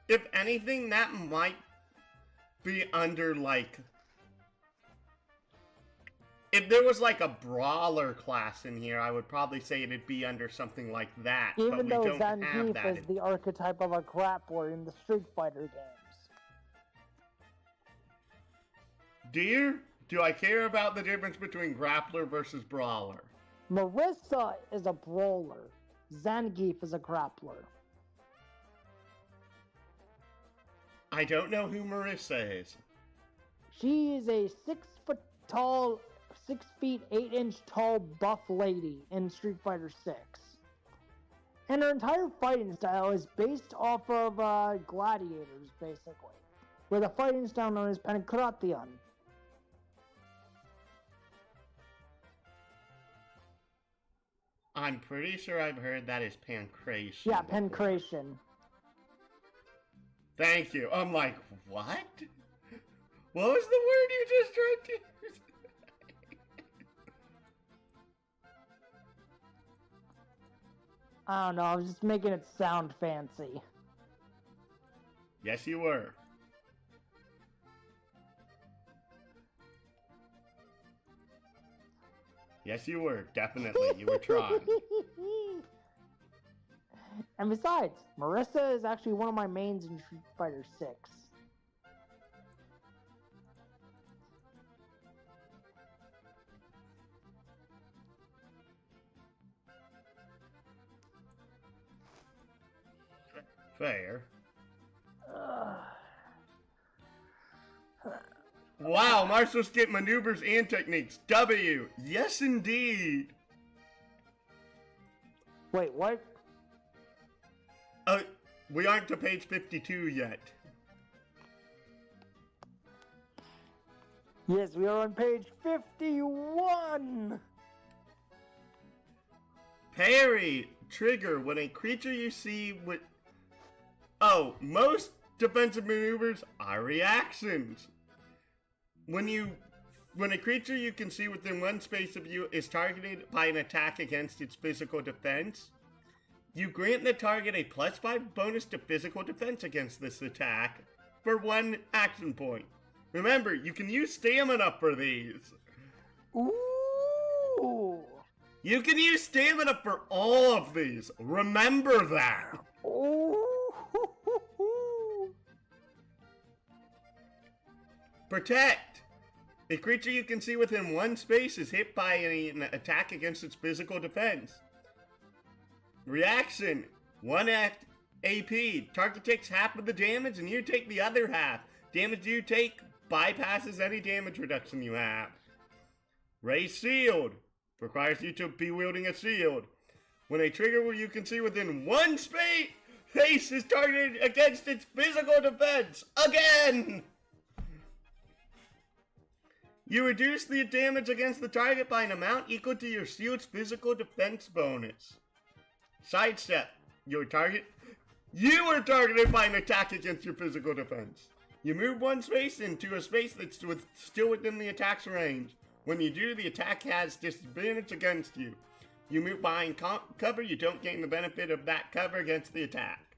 if anything, that might be under, like, if there was, like, a brawler class in here, I would probably say it'd be under something like that. Even but we though don't have Zangief that. is the archetype of a grappler in the Street Fighter games. Do I care about the difference between grappler versus brawler? Marissa is a brawler. Zangief is a grappler. I don't know who Marissa is. She is a 6 feet 8 inch tall buff lady in Street Fighter 6. And her entire fighting style is based off of gladiators, basically. With a fighting style known as Pankration. I'm pretty sure I've heard that is pancration. Yeah, Pankration. Thank you. I'm like, what? What was the word you just tried to use? I don't know, I was just making it sound fancy. Yes, you were. Yes, you were. Definitely. You were trying. And besides, Marissa is actually one of my mains in Street Fighter 6. Fair. Wow, martial skip maneuvers and techniques. W. Yes, indeed. Wait, what? We aren't to page 52 yet. Yes, we are on page 51. Parry. Trigger. When a creature you see with... most defensive maneuvers are reactions. When a creature you can see within 1 space of you is targeted by an attack against its physical defense, you grant the target a +5 bonus to physical defense against this attack for 1 action point. Remember, you can use stamina for these. Ooh. You can use stamina for all of these. Remember that. Ooh. Protect. A creature you can see within 1 space is hit by an attack against its physical defense. Reaction. 1 AP. Target takes half of the damage and you take the other half. Damage you take bypasses any damage reduction you have. Raise Shield requires you to be wielding a shield. When a trigger where you can see within one space is targeted against its physical defense. Again! You reduce the damage against the target by an amount equal to your shield's physical defense bonus. Sidestep. You are targeted by an attack against your physical defense. You move one space into a space that's still within the attack's range. When you do, the attack has disadvantage against you. You move behind cover, you don't gain the benefit of that cover against the attack.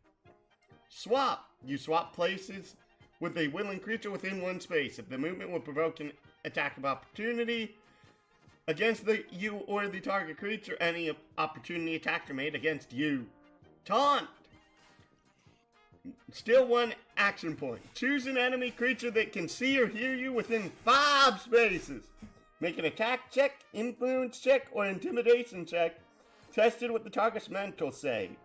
Swap. You swap places with a willing creature within one space. If the movement will provoke an attack of opportunity against you or the target creature, any opportunity attacks are made against you. Taunt. Still one action point. Choose an enemy creature that can see or hear you within 5 spaces. Make an attack check, influence check, or intimidation check tested with the target's mental save.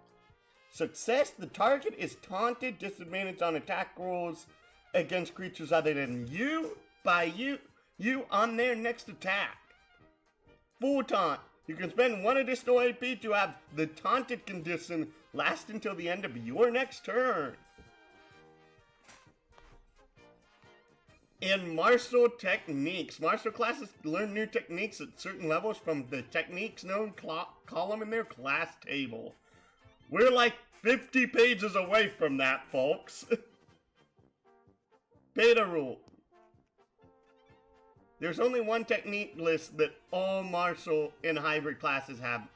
Success, the target is taunted, disadvantage on attack rolls against creatures other than you, by you on their next attack. Full taunt. You can spend 1 additional AP to have the taunted condition last until the end of your next turn. In martial techniques, martial classes learn new techniques at certain levels from the techniques known column in their class table. We're like 50 pages away from that, folks. Beta rule. There's only one technique list that all martial and hybrid classes have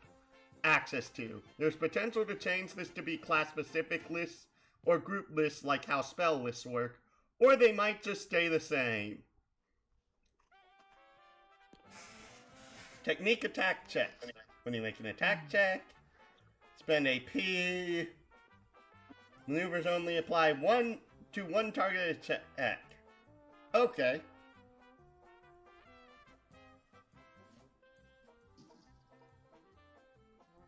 access to. There's potential to change this to be class-specific lists or group lists like how spell lists work, or they might just stay the same. Technique attack check. When you make an attack check, spend AP. Maneuvers only apply to one targeted check. Okay.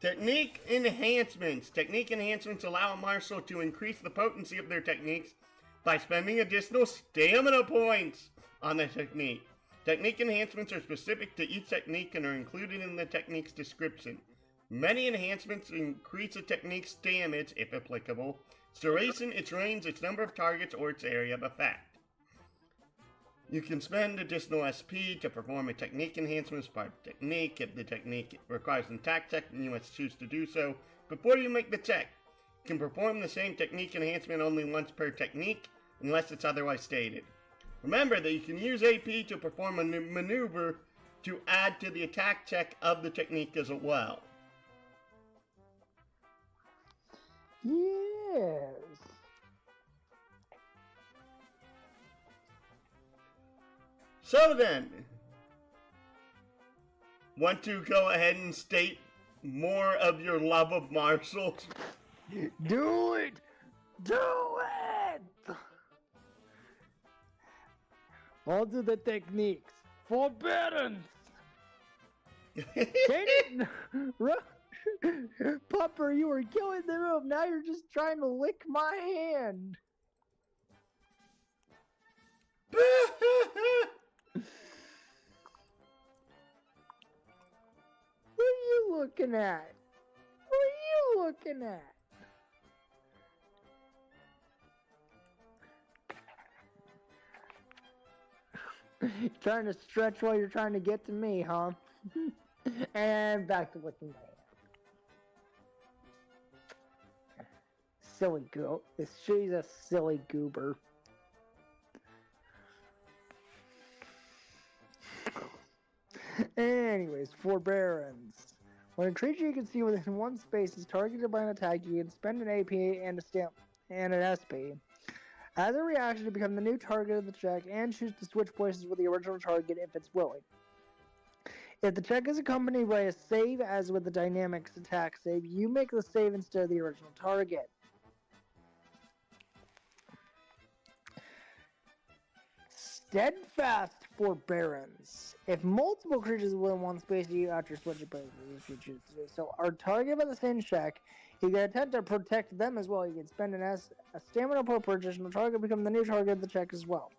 Technique enhancements. Technique enhancements allow a martial to increase the potency of their techniques by spending additional stamina points on the technique. Technique enhancements are specific to each technique and are included in the technique's description. Many enhancements increase a technique's damage, if applicable, its duration, its range, its number of targets, or its area of effect. You can spend additional SP to perform a technique enhancement as part of the technique. If the technique requires an attack check, then you must choose to do so before you make the check. You can perform the same technique enhancement only once per technique, unless it's otherwise stated. Remember that you can use AP to perform a maneuver to add to the attack check of the technique as well. Yes. So then, want to go ahead and state more of your love of martial? Do it! Do it! All do the techniques. Forbidden! Pupper, you were killing the move. Now you're just trying to lick my hand. What are you looking at? What are you looking at? Trying to stretch while you're trying to get to me, huh? And back to licking my hand. Silly girl. She's a silly goober. Anyways, forbearance. When a creature you can see within one space is targeted by an attack, you can spend an AP and a stamp and an SP. As a reaction to become the new target of the check and choose to switch places with the original target if it's willing. If the check is accompanied by a save, as with the dynamics attack save, you make the save instead of the original target. Steadfast forbearance. If multiple creatures within one space, you have to switch places if you choose to do so. Are targeted by the same check, you can attempt to protect them as well. You can spend a stamina point per additional target, become the new target of the check as well.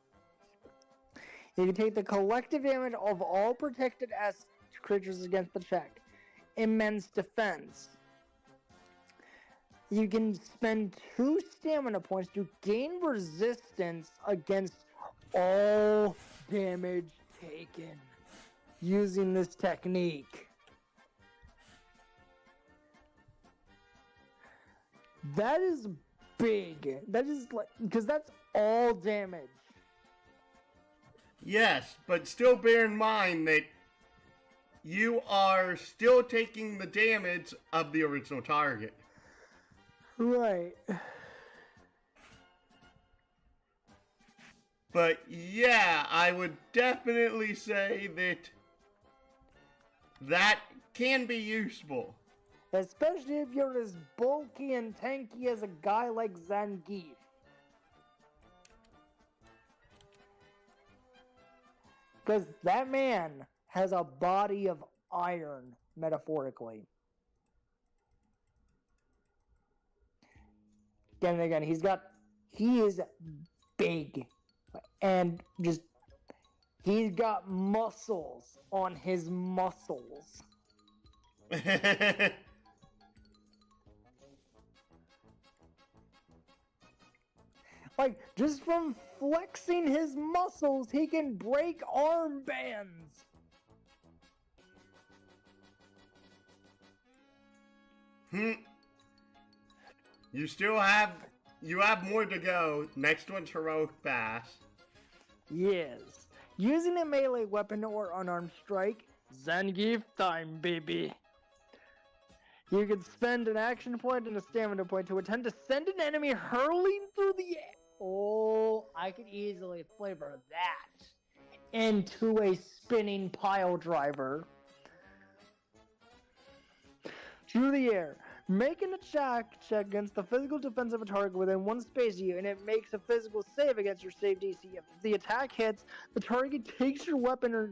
You can take the collective damage of all protected S creatures against the check. Immense defense. You can spend 2 stamina points to gain resistance against all damage taken using this technique. That is big. That is like, because that's all damage. Yes, but still bear in mind that you are still taking the damage of the original target. Right. But yeah, I would definitely say that that can be useful. Especially if you're as bulky and tanky as a guy like Zangief. Because that man has a body of iron, metaphorically. Again and again, he is big. And just, he's got muscles on his muscles. Like, just from flexing his muscles, he can break armbands. You have more to go. Next one's Heroic Bash. Yes. Using a melee weapon or unarmed strike, Zangief time, baby. You can spend an action point and a stamina point to attempt to send an enemy hurling through the air. Oh, I could easily flavor that into a spinning pile driver. Through the air. Making a check against the physical defense of a target within 1 space of you, and it makes a physical save against your save DC. If the attack hits, the target takes your weapon or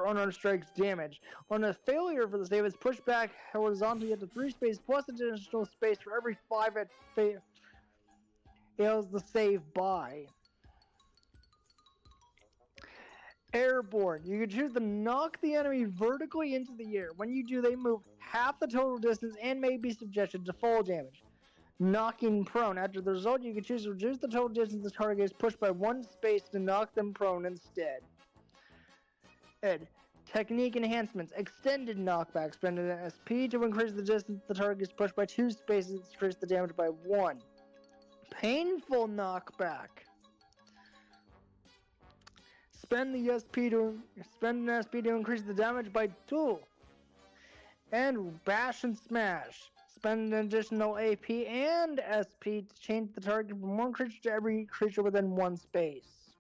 unarmed strikes damage. On a failure for the save, it's pushed back horizontally up to 3 space plus additional space for every 5 it fails the save by. Airborne. You can choose to knock the enemy vertically into the air. When you do, they move half the total distance and may be subjected to fall damage. Knocking prone. After the result, you can choose to reduce the total distance the target is pushed by 1 space to knock them prone instead. Technique enhancements. Extended knockback. Spend an SP to increase the distance the target is pushed by 2 spaces to increase the damage by 1. Painful knockback. Spend an SP to increase the damage by 2. And bash and smash. Spend an additional AP and SP to change the target from 1 creature to every creature within 1 space.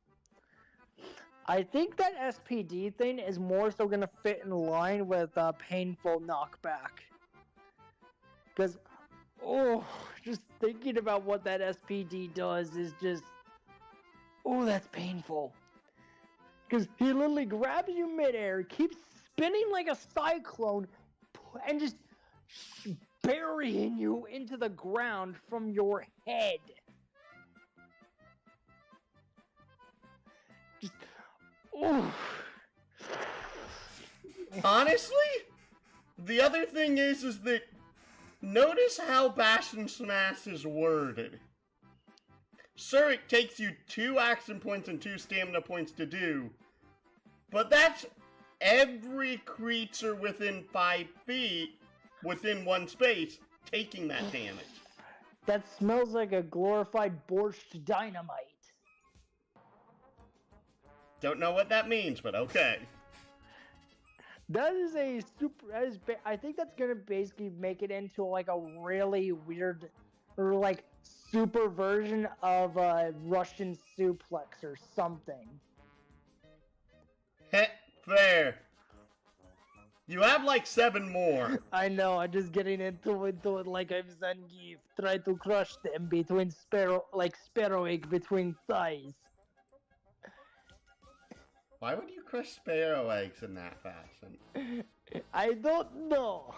I think that SPD thing is more so going to fit in line with painful knockback. Because, just thinking about what that SPD does is just, that's painful. Because he literally grabs you midair, keeps spinning like a cyclone, and just burying you into the ground from your head. Just, Honestly, the other thing is that notice how Bash and Smash is worded. Sure, it takes you 2 action points and 2 stamina points to do, but that's every creature within 5 feet, within 1 space, taking that damage. That smells like a glorified borscht dynamite. Don't know what that means, but okay. That is a I think that's gonna basically make it into like a really weird, or like super version of a Russian suplex or something. Fair. You have like 7 more. I know, I'm just getting into it like I'm Zangief. Try to crush them between sparrow egg between thighs. Why would you crush sparrow eggs in that fashion? I don't know.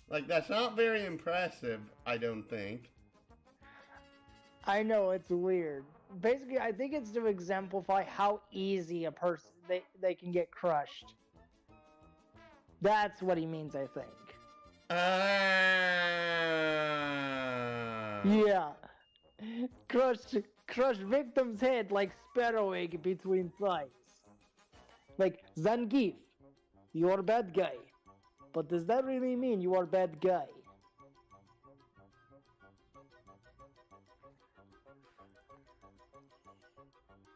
Like, that's not very impressive, I don't think. I know, it's weird. basically, I think it's to exemplify how easy a person they can get crushed. That's what he means, I think. Yeah. Crush victim's head like sparrow egg between thighs. Like, Zangief, you're a bad guy. But does that really mean you are a bad guy?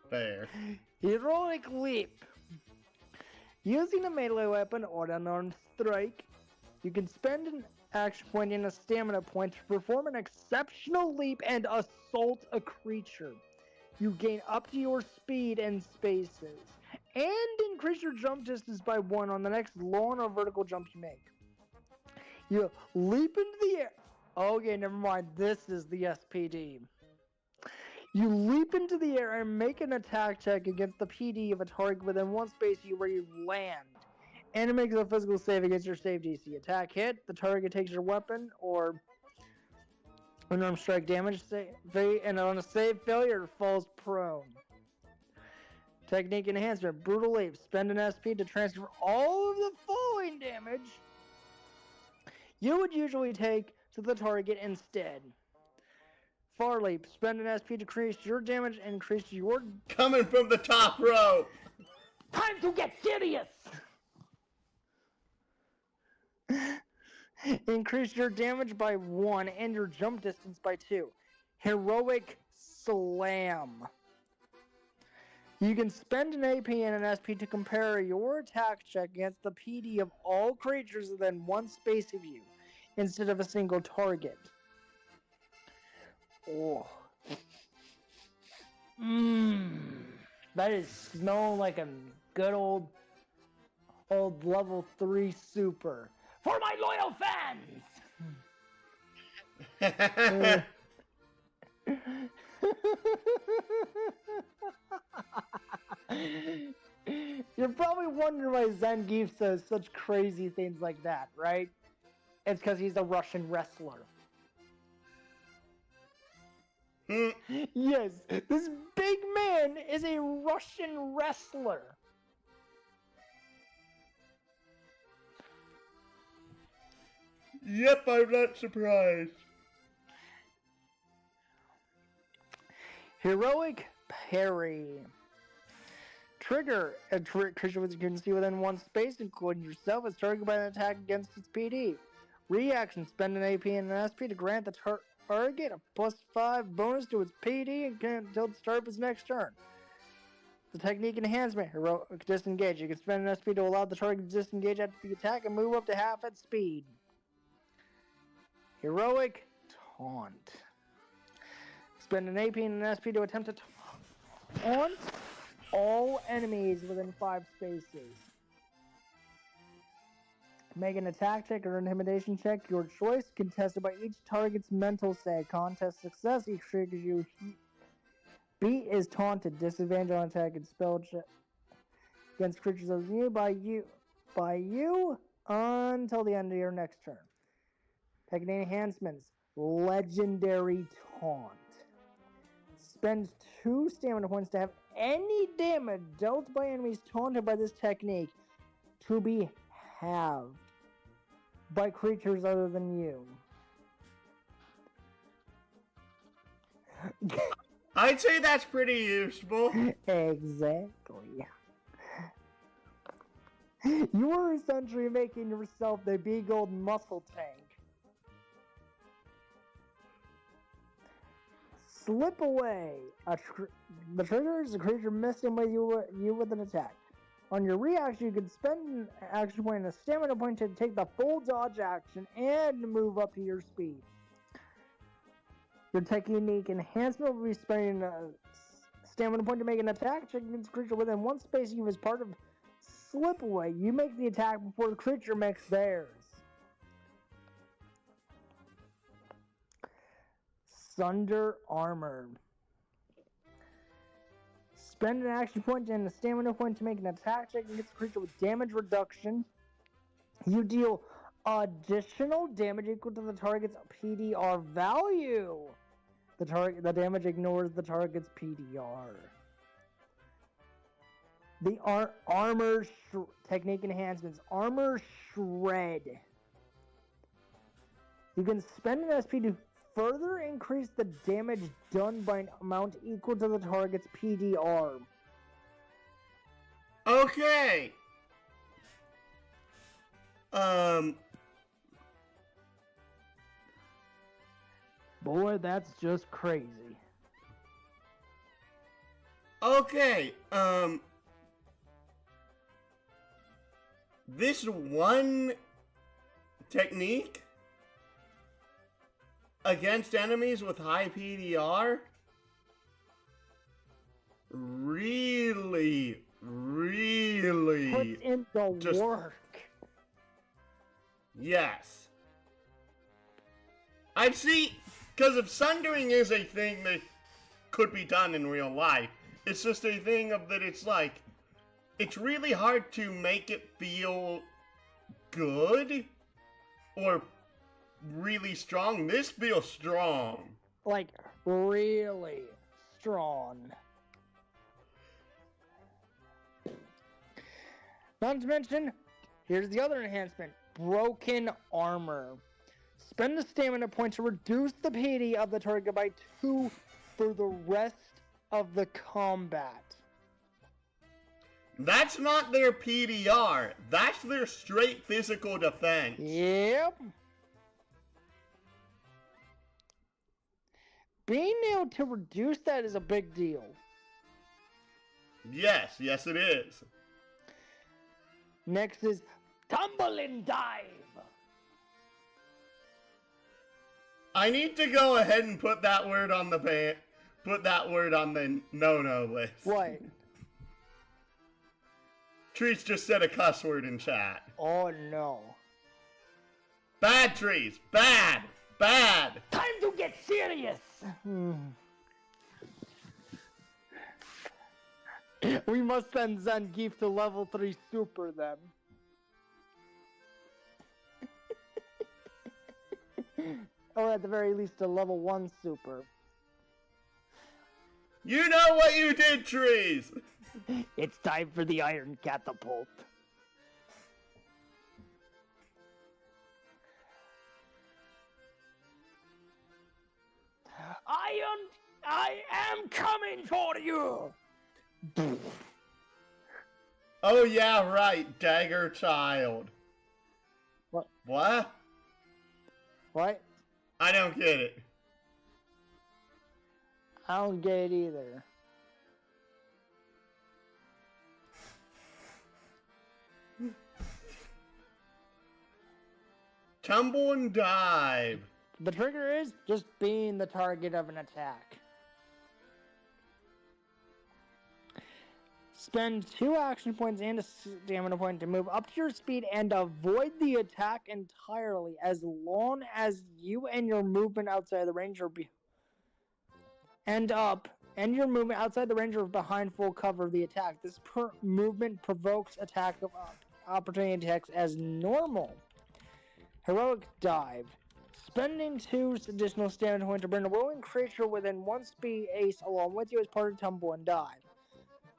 Fair. Heroic leap. Using a melee weapon or an unarmed strike, you can spend an action point and a stamina point to perform an exceptional leap and assault a creature. You gain up to your speed and spaces, and increase your jump distance by 1 on the next long or vertical jump you make. You leap into the air. Okay, never mind. This is the SPD. You leap into the air and make an attack check against the PD of a target within 1 space where you land. And it makes a physical save against your save DC. Attack hit, the target takes your weapon or unarmed strike damage, and on a save failure, falls prone. Technique enhancement, brutal leap. Spend an SP to transfer all of the falling damage you would usually take to the target instead. Far leap. Spend an SP to decrease your damage and increase your... Coming from the top row! Time to get serious! Increase your damage by 1 and your jump distance by 2. Heroic Slam. You can spend an AP and an SP to compare your attack check against the PD of all creatures within 1 space of you, instead of a single target. Oh. That is smelling like a good old level 3 super. For my loyal fans! You're probably wondering why Zangief says such crazy things like that, right? It's because he's a Russian wrestler. Yes, this big man is a Russian wrestler. Yep, I'm not surprised. Heroic Parry. Trigger. A creature you can see within 1 space, including yourself, is targeted by an attack against its PD. Reaction. Spend an AP and an SP to grant the target a +5 bonus to its PD until the start of its next turn. The technique enhancement. Heroic Disengage. You can spend an SP to allow the target to disengage after the attack and move up to half its speed. Heroic Taunt. Spend an AP and an SP to attempt to taunt all enemies within 5 spaces. Make an attack check or intimidation check, your choice, contested by each target's mental save. Contest success, each trigger you beat is taunted. Disadvantage on attack and spell check against creatures of you by you until the end of your next turn. Technique enhancements. Legendary Taunt. Spend 2 stamina points to have any damage dealt by enemies taunted by this technique to be halved by creatures other than you. I'd say that's pretty useful. Exactly. You are essentially making yourself the big old muscle tank. Slip away. The trigger is a creature messing with you with an attack. On your reaction, you can spend an action point and a stamina point to take the full dodge action and move up to your speed. Your technique enhancement will be spending a stamina point to make an attack check against a creature within 1 space you as part of slip away. You make the attack before the creature makes theirs. Sunder Armor. Spend an action point and a stamina point to make an attack check against a creature with damage reduction. You deal additional damage equal to the target's PDR value The damage ignores the target's PDR. The armor technique enhancements. Armor shred. You can spend an SP to further increase the damage done by an amount equal to the target's PDR. Okay. Boy, that's just crazy. Okay, this one technique against enemies with high PDR really Put in the just work. Yes. I see, because if sundering is a thing that could be done in real life, it's just a thing of that it's like, it's really hard to make it feel good or really strong. This feels strong. Like, really strong. Not to mention, here's the other enhancement. Broken armor. Spend a stamina point to reduce the PD of the target by 2 for the rest of the combat. That's not their PDR. That's their straight physical defense. Yep. Being able to reduce that is a big deal. Yes, it is. Next is Tumble and Dive. I need to go ahead and put that word on the no-no list. What? Trees just said a cuss word in chat. Oh no. Bad, Trees. Bad. Bad. Time to get serious. We must send Zangief to level 3 super then. Or at the very least a level 1 super. You know what you did, Trees. It's time for the iron catapult. I am coming for you! Oh yeah, right, Dagger Child. What? What? What? I don't get it. I don't get it either. Tumble and dive. The trigger is just being the target of an attack. Spend 2 action points and a stamina point to move up to your speed and avoid the attack entirely as long as you and your movement outside the range are your movement outside the range or behind full cover of the attack. This movement provokes attack of opportunity attacks as normal. Heroic dive. Spending 2 additional stamina points to bring a rolling creature within 1 space along with you as part of tumble and dive.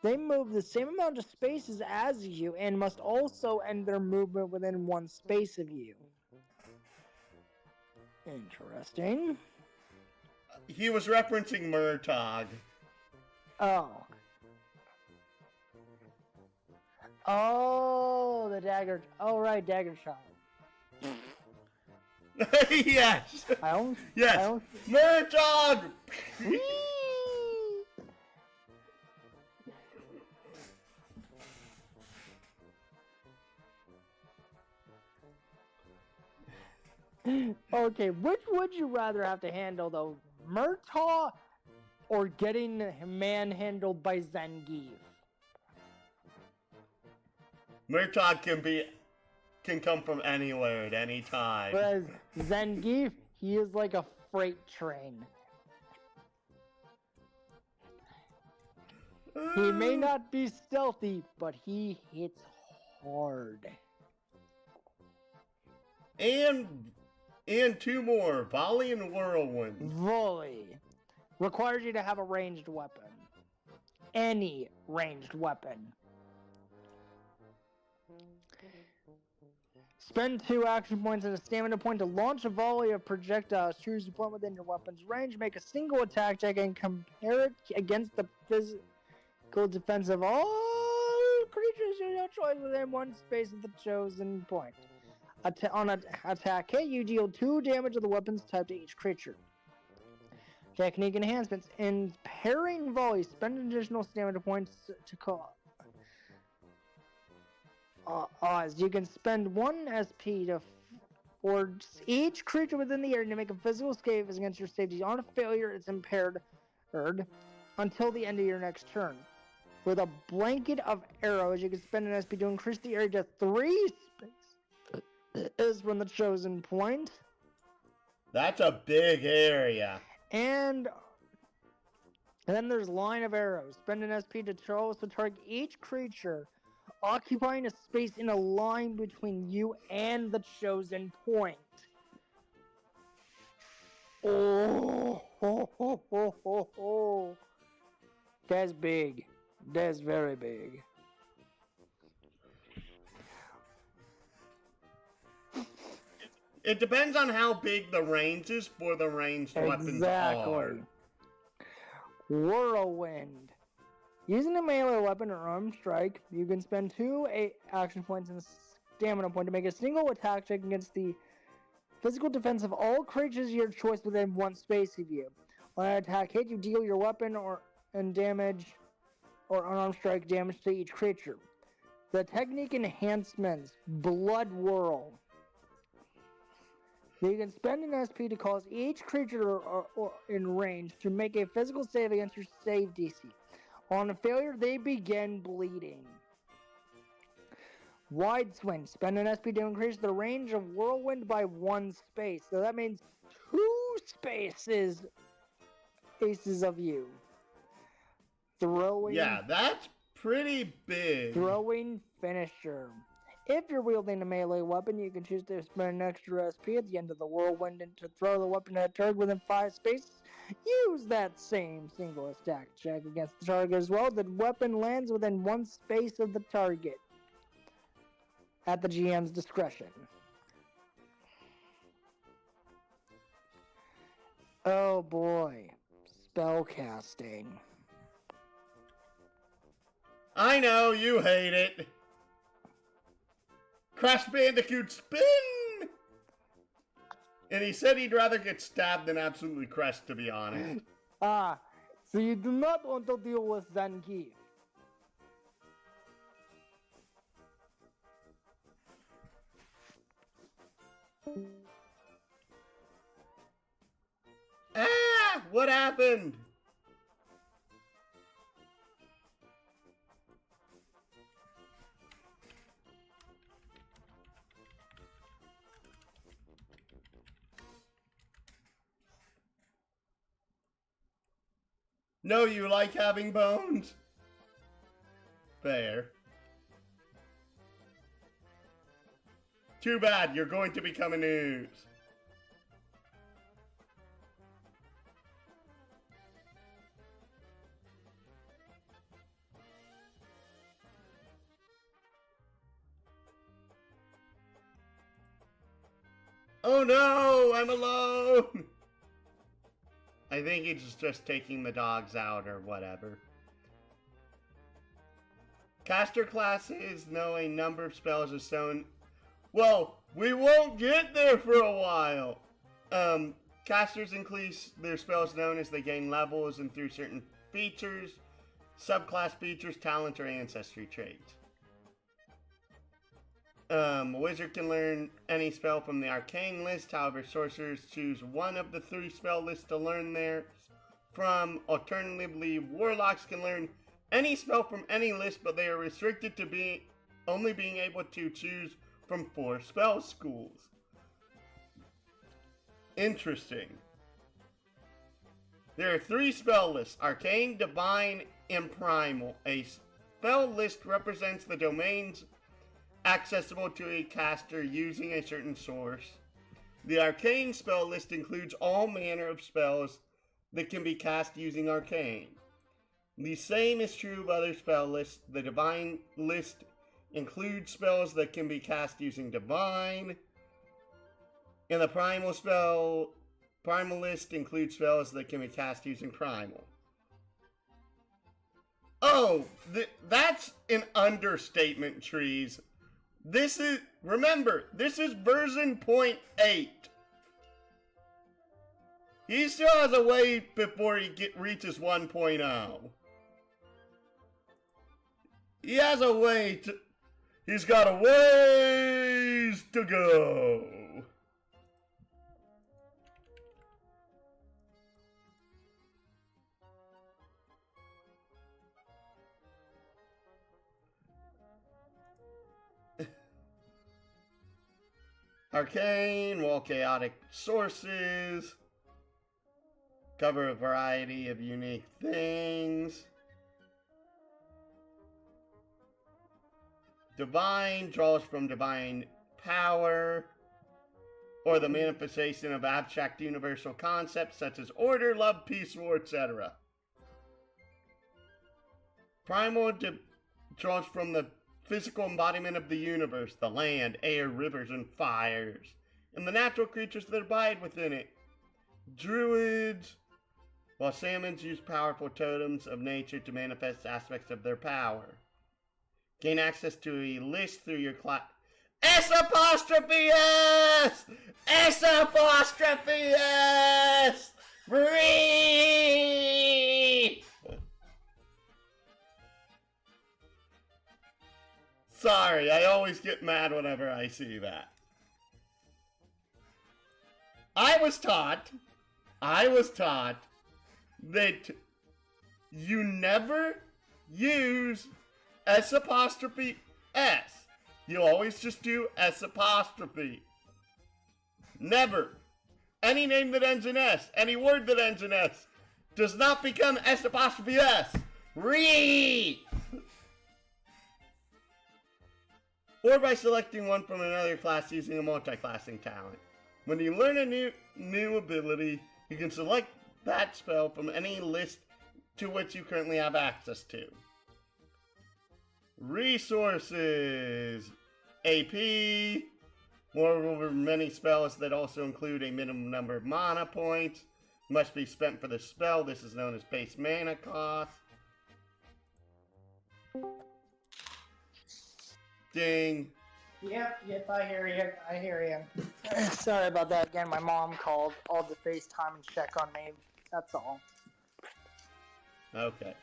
They move the same amount of spaces as you and must also end their movement within 1 space of you. Interesting. He was referencing Murtog. Oh. Oh, the dagger. Oh, right, dagger shot. Yes. Yes. I don't... Murtog. Okay, which would you rather have to handle though? Murtaugh or getting manhandled by Zangief? Murtog can come from anywhere at any time. Whereas Zangief, he is like a freight train. He may not be stealthy, but he hits hard. And 2 more, Volley and Whirlwind. Volley. Requires you to have a ranged weapon. Any ranged weapon. Spend 2 action points and a stamina point to launch a volley of projectiles. Choose a point within your weapon's range. Make a single attack check and compare it against the physical defense of all creatures of your choice within one space of the chosen point. On an attack hit, you deal 2 damage of the weapon's type to each creature. Technique enhancements. In parrying volleys, spend additional stamina points to call. You can spend 1 SP for each creature within the area to make a physical save against your safety. On a failure, it's impaired until the end of your next turn. With a blanket of arrows, you can spend an SP to increase the area to 3 spaces from the chosen point. That's a big area. And then there's line of arrows. Spend an SP to target each creature, occupying a space in a line between you and the chosen point. Oh. That's big. That's very big. It depends on how big the range is for the ranged weapons are. Whirlwind. Using a melee weapon or armed strike, you can spend 2 action points and a stamina point to make a single attack check against the physical defense of all creatures of your choice within 1 space of you. On an attack hit, you deal your weapon and damage or unarmed strike damage to each creature. The technique enhancements: Blood Whirl. You can spend an SP to cause each creature in range to make a physical save against your save DC. On a failure, they begin bleeding. Wide Swing. Spend an SP to increase the range of Whirlwind by 1 space. So that means 2 spaces of you. Throwing. Yeah, that's pretty big. Throwing Finisher. If you're wielding a melee weapon, you can choose to spend an extra SP at the end of the whirlwind and to throw the weapon at a target within 5 spaces. Use that same single attack check against the target as well. The weapon lands within 1 space of the target at the GM's discretion. Oh boy. Spellcasting. I know, you hate it. Crash Bandicoot spin! And he said he'd rather get stabbed than absolutely crushed, to be honest. So you do not want to deal with Zenki. Ah! What happened? No, you like having bones? Fair. Too bad, you're going to become a news. Oh no, I'm alone! I think he's just taking the dogs out or whatever. Caster classes know a number of spells are shown. Well, we won't get there for a while. Casters increase their spells known as they gain levels and through certain features, subclass features, talents, or ancestry traits. A wizard can learn any spell from the arcane list. However, sorcerers choose one of the 3 spell lists to learn theirs from. Alternatively, warlocks can learn any spell from any list, but they are restricted to only being able to choose from 4 spell schools. Interesting. There are 3 spell lists: arcane, divine, and primal. A spell list represents the domains accessible to a caster using a certain source. The arcane spell list includes all manner of spells that can be cast using Arcane. The same is true of other spell lists. The Divine list includes spells that can be cast using Divine. And the Primal list includes spells that can be cast using Primal. Oh, that's an understatement, Trees. Remember, this is version 0.8. He still has a way before he reaches 1.0. He has a way to... He's got a ways to go. Arcane, all chaotic sources. Cover a variety of unique things. Divine draws from divine power, or the manifestation of abstract universal concepts such as order, love, peace, war, etc. Primal draws from the physical embodiment of the universe, the land, air, rivers, and fires, and the natural creatures that abide within it. Druids, while shamans use powerful totems of nature to manifest aspects of their power. Gain access to a list through your class. S''S! S''S! Breathe! Sorry, I always get mad whenever I see that. I was taught that you never use S''. You always just do S''. Never. Any name that ends in S, any word that ends in S, does not become S''. Read! Or by selecting one from another class using a multi-classing talent. When you learn a new ability, you can select that spell from any list to which you currently have access to. Resources. AP. Moreover, many spells that also include a minimum number of mana points must be spent for the spell. This is known as base mana cost. Ding. Yep, I hear you. Sorry about that again. My mom called to FaceTime and check on me. That's all. Okay.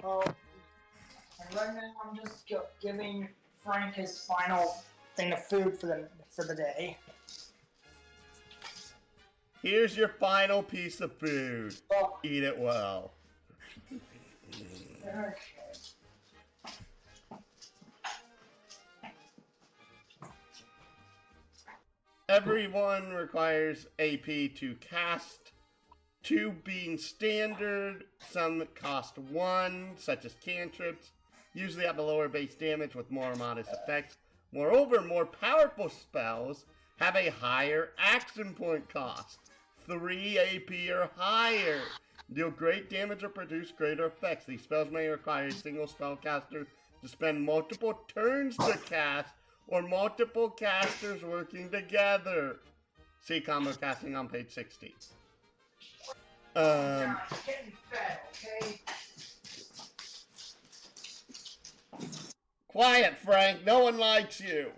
Oh, and right now I'm just giving Frank his final thing of food for the day. Here's your final piece of food. Oh. Eat it well. Okay. Everyone requires AP to cast. 2 being standard, some cost 1, such as cantrips, usually have a lower base damage with more modest effects. Moreover, more powerful spells have a higher action point cost, 3 AP or higher. Deal great damage or produce greater effects. These spells may require a single spellcaster to spend multiple turns to cast, or multiple casters working together. See combo casting on page 60. Getting fed, okay? Quiet, Frank. No one likes you.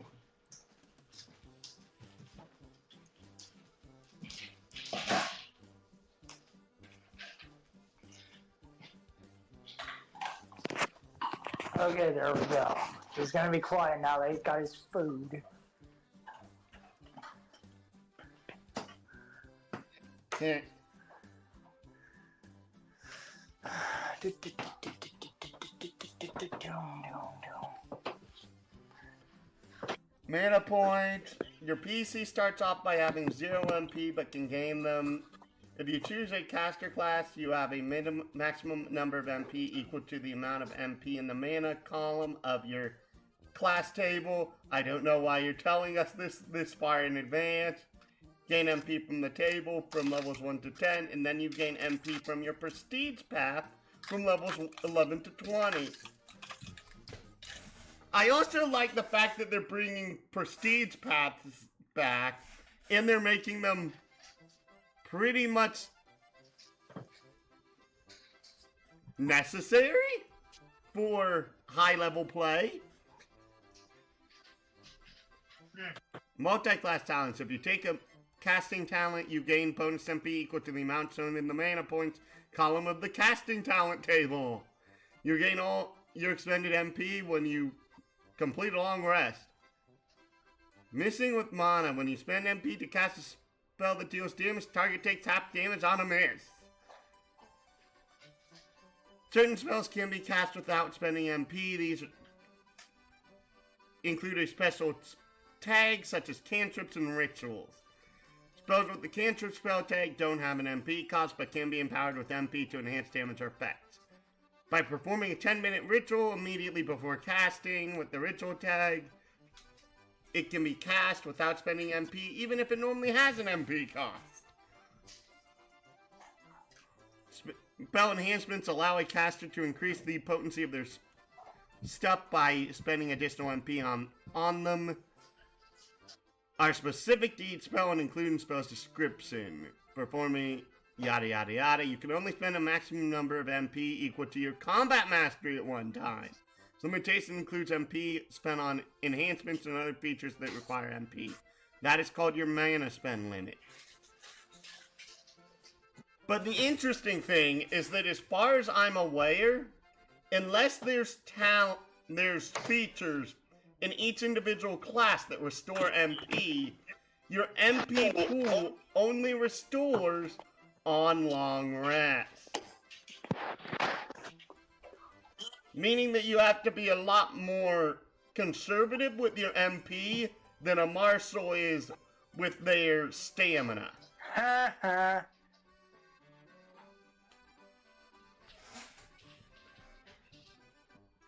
Okay, there we go. He's gonna be quiet now that he's got his food. Here. Mana points. Your PC starts off by having 0 MP but can gain them. If you choose a caster class, you have a maximum number of MP equal to the amount of MP in the mana column of your class table. I don't know why you're telling us this far in advance. gain MP from the table from levels 1 to 10, and then you gain MP from your prestige path from levels 11 to 20. I also like the fact that they're bringing prestige paths back, and they're making them pretty much necessary for high-level play. Multi-class talents. If you take a casting talent, you gain bonus MP equal to the amount shown in the mana points column of the casting talent table. You gain all your expended MP when you complete a long rest. Missing with mana. When you spend MP to cast a spell that deals damage, target takes half damage on a miss. Certain spells can be cast without spending MP. These include a special tag such as cantrips and rituals. Spells with the cantrip spell tag don't have an MP cost but can be empowered with MP to enhance damage or effects. By performing a 10-minute ritual immediately before casting with the ritual tag, it can be cast without spending MP even if it normally has an MP cost. Spell enhancements allow a caster to increase the potency of their stuff by spending additional MP on them. Are specific to each spell and include in spell's description. Performing yada yada yada. You can only spend a maximum number of MP equal to your combat mastery at one time. This limitation includes MP spent on enhancements and other features that require MP. That is called your mana spend limit. But the interesting thing is that as far as I'm aware, unless there's features in each individual class that restore MP, your MP pool only restores on long rest. Meaning that you have to be a lot more conservative with your MP than a marshal is with their stamina.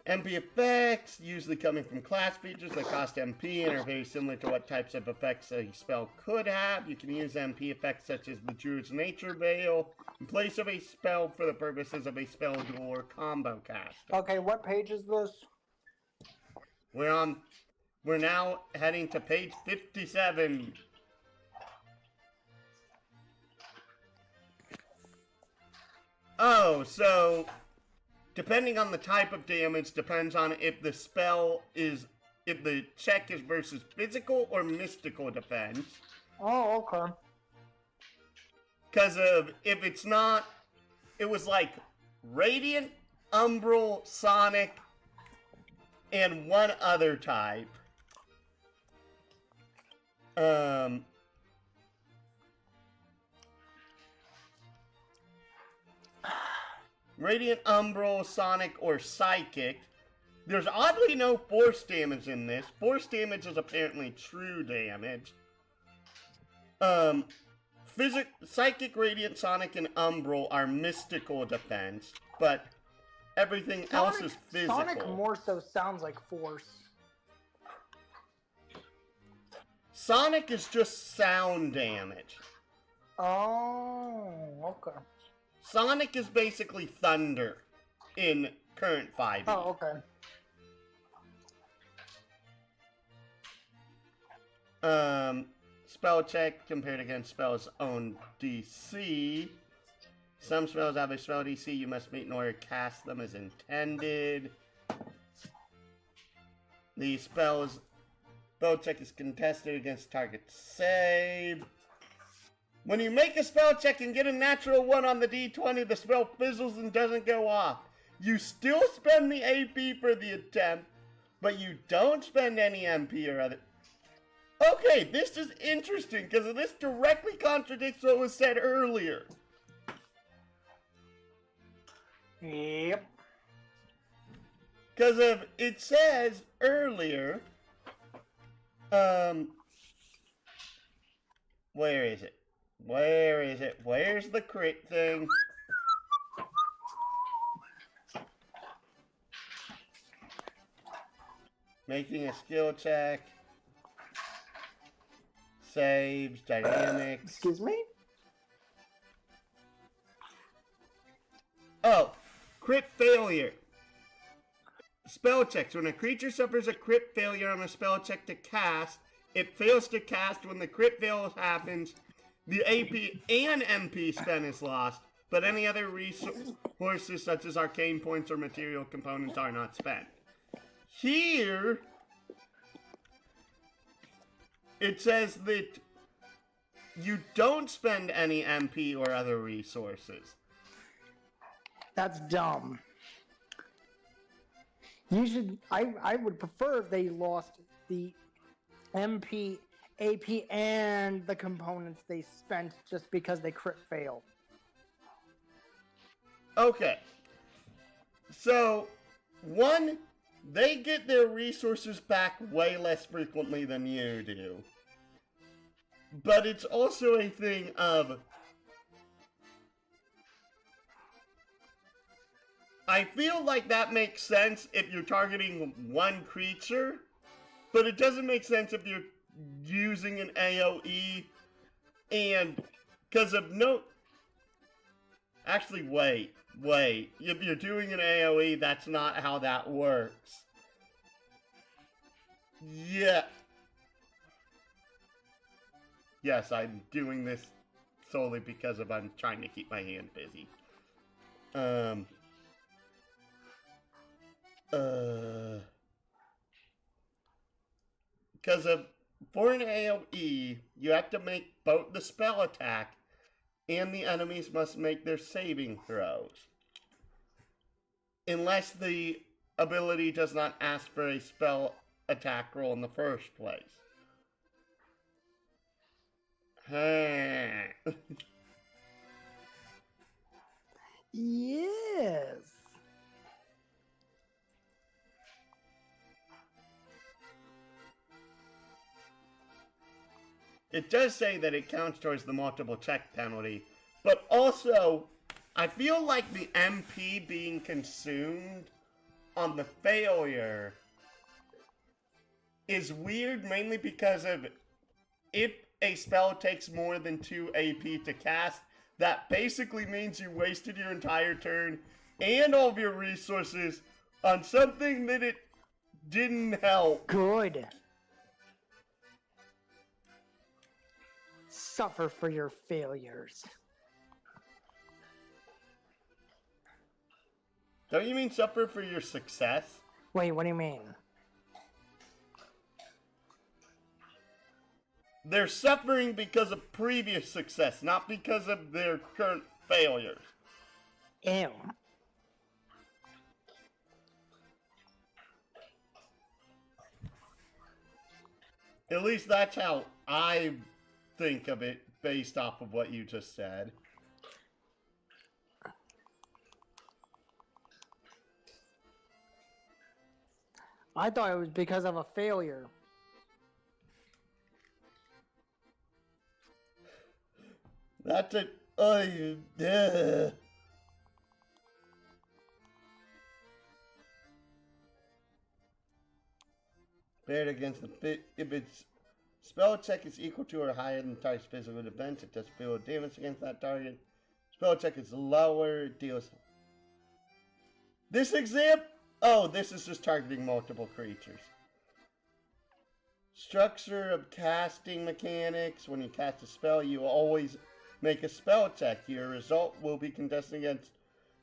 MP effects, usually coming from class features that cost MP and are very similar to what types of effects a spell could have. You can use MP effects such as the Druid's Nature Veil in place of a spell for the purposes of a spell duel or combo cast. Okay, what page is this? We're now heading to page 57. Oh, so depending on the type of damage, depends on if the check is versus physical or mystical defense. Oh, okay. Because if it's not, it was like Radiant, Umbral, Sonic, and one other type. Radiant, Umbral, Sonic, or Psychic. There's oddly no force damage in this. Force damage is apparently true damage. Psychic, Radiant, Sonic, and Umbral are mystical defense, but everything else is physical. Sonic more so sounds like force. Sonic is just sound damage. Oh, okay. Sonic is basically thunder in current 5e. Oh, okay. Spell check compared against spell's own DC. Some spells have a spell DC you must meet in order to cast them as intended. The spell check is contested against target save. When you make a spell check and get a natural 1 on the D20, the spell fizzles and doesn't go off. You still spend the AP for the attempt, but you don't spend any MP or other. Okay, this is interesting, because this directly contradicts what was said earlier. Yep. Because it says earlier, where is it? Where is it? Where's the crit thing? Making a skill check. saves, dynamics. Excuse me? Oh, crit failure. Spell checks. When a creature suffers a crit failure on a spell check to cast, it fails to cast. When the crit fail happens, the AP and MP spent is lost, but any other resources such as arcane points or material components are not spent. Here, it says that you don't spend any MP or other resources. That's dumb. You should. I would prefer if they lost the MP, AP, and the components they spent just because they crit fail. Okay. So, one, they get their resources back way less frequently than you do. But it's also a thing of, I feel like that makes sense if you're targeting one creature, but it doesn't make sense if you're using an AoE, and because of no... Actually, wait. If you're doing an AoE, that's not how that works. Yeah. Yes, I'm doing this solely because of I'm trying to keep my hand busy. Because for an AoE, you have to make both the spell attack and the enemies must make their saving throws. Unless the ability does not ask for a spell attack roll in the first place. Yes. It does say that it counts towards the multiple check penalty, but also, I feel like the MP being consumed on the failure is weird, mainly because of if a spell takes more than 2 AP to cast, that basically means you wasted your entire turn and all of your resources on something that it didn't help. Good. Suffer for your failures. Don't you mean suffer for your success? Wait, what do you mean? They're suffering because of previous success, not because of their current failures. Ew. At least that's how I think of it based off of what you just said. I thought it was because of a failure. That's it. Oh, yeah. Paired against the if its spell check is equal to or higher than the target's physical defense, it does feel damage against that target. Spell check is lower, it deals. This example. Oh, this is just targeting multiple creatures. Structure of casting mechanics. When you cast a spell, you always make a spell check. Your result will be contested against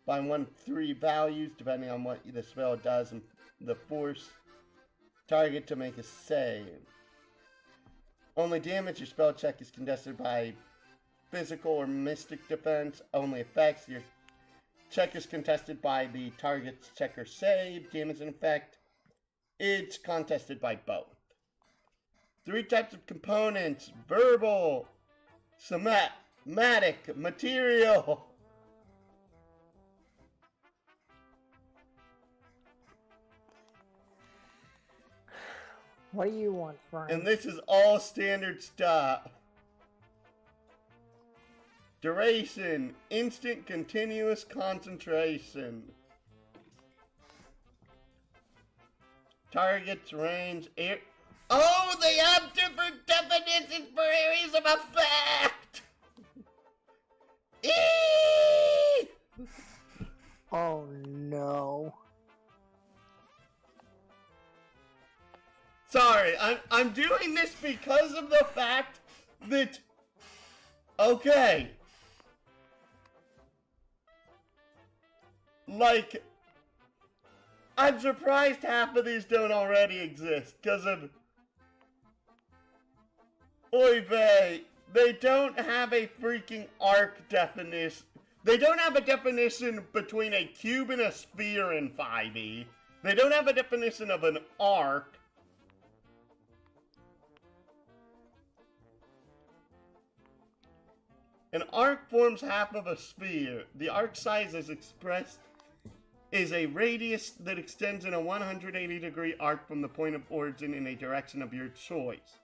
by 1 of 3 values, depending on what the spell does and the force target to make a save. Only damage your spell check is contested by physical or mystic defense. Only effects your check is contested by the target's check or save. Damage and effect, it's contested by both. 3 types of components: verbal, somatic, material. What do you want, Frank? And this is all standard stuff. Duration, instant continuous concentration. Target's range, Oh, they have different definitions for areas of effect! Eee! Oh no. Sorry, I'm doing this because of the fact that, okay, like, I'm surprised half of these don't already exist because of, oy vey, they don't have a freaking arc definition. They don't have a definition between a cube and a sphere in 5e. They don't have a definition of an arc. An arc forms half of a sphere. The arc size is expressed is a radius that extends in a 180-degree arc from the point of origin in a direction of your choice.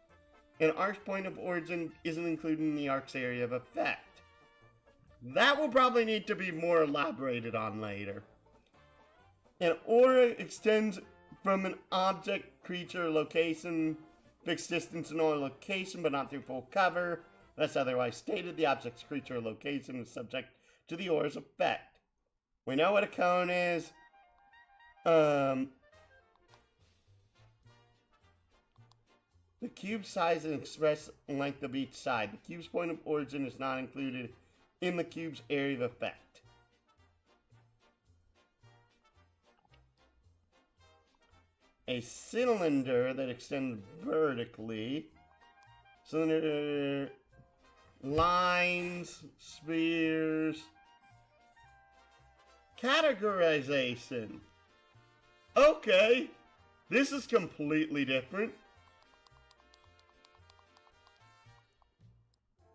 An arc's point of origin isn't included in the arc's area of effect. That will probably need to be more elaborated on later. An aura extends from an object, creature, location, fixed distance in all location, but not through full cover. Unless otherwise stated, the object's creature or location is subject to the aura's effect. We know what a cone is. The cube size and express length of each side. The cube's point of origin is not included in the cube's area of effect. A cylinder that extends vertically. Cylinder, lines, spheres. Categorization. Okay, this is completely different.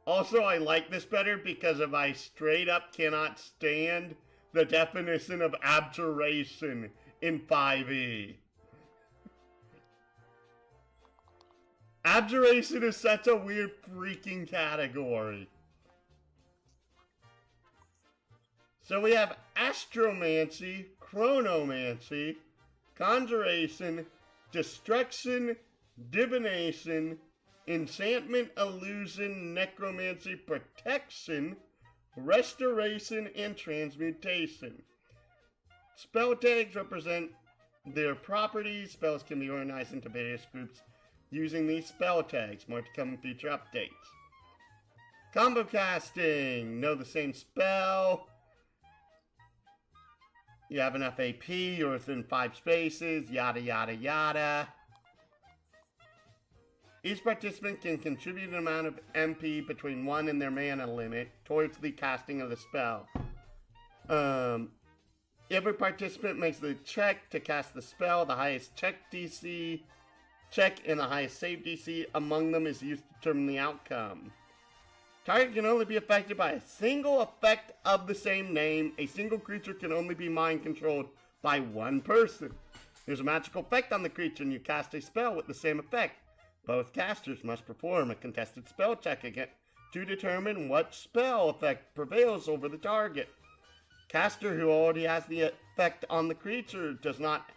Also, I like this better because if I straight up cannot stand the definition of abjuration in 5e. Abjuration is such a weird freaking category. So we have astromancy, chronomancy, conjuration, destruction, divination, enchantment, illusion, necromancy, protection, restoration, and transmutation. Spell tags represent their properties. Spells can be organized into various groups using these spell tags. More to come in future updates. Combo casting. Know the same spell. You have enough AP, you're within 5 spaces, yada yada yada. Each participant can contribute an amount of MP between 1 and their mana limit towards the casting of the spell. Every participant makes the check to cast the spell. The highest check DC, check and the highest save DC among them is used to determine the outcome. Target can only be affected by a single effect of the same name. A single creature can only be mind controlled by one person. There's a magical effect on the creature and you cast a spell with the same effect. Both casters must perform a contested spell check again to determine what spell effect prevails over the target. Caster who already has the effect on the creature does not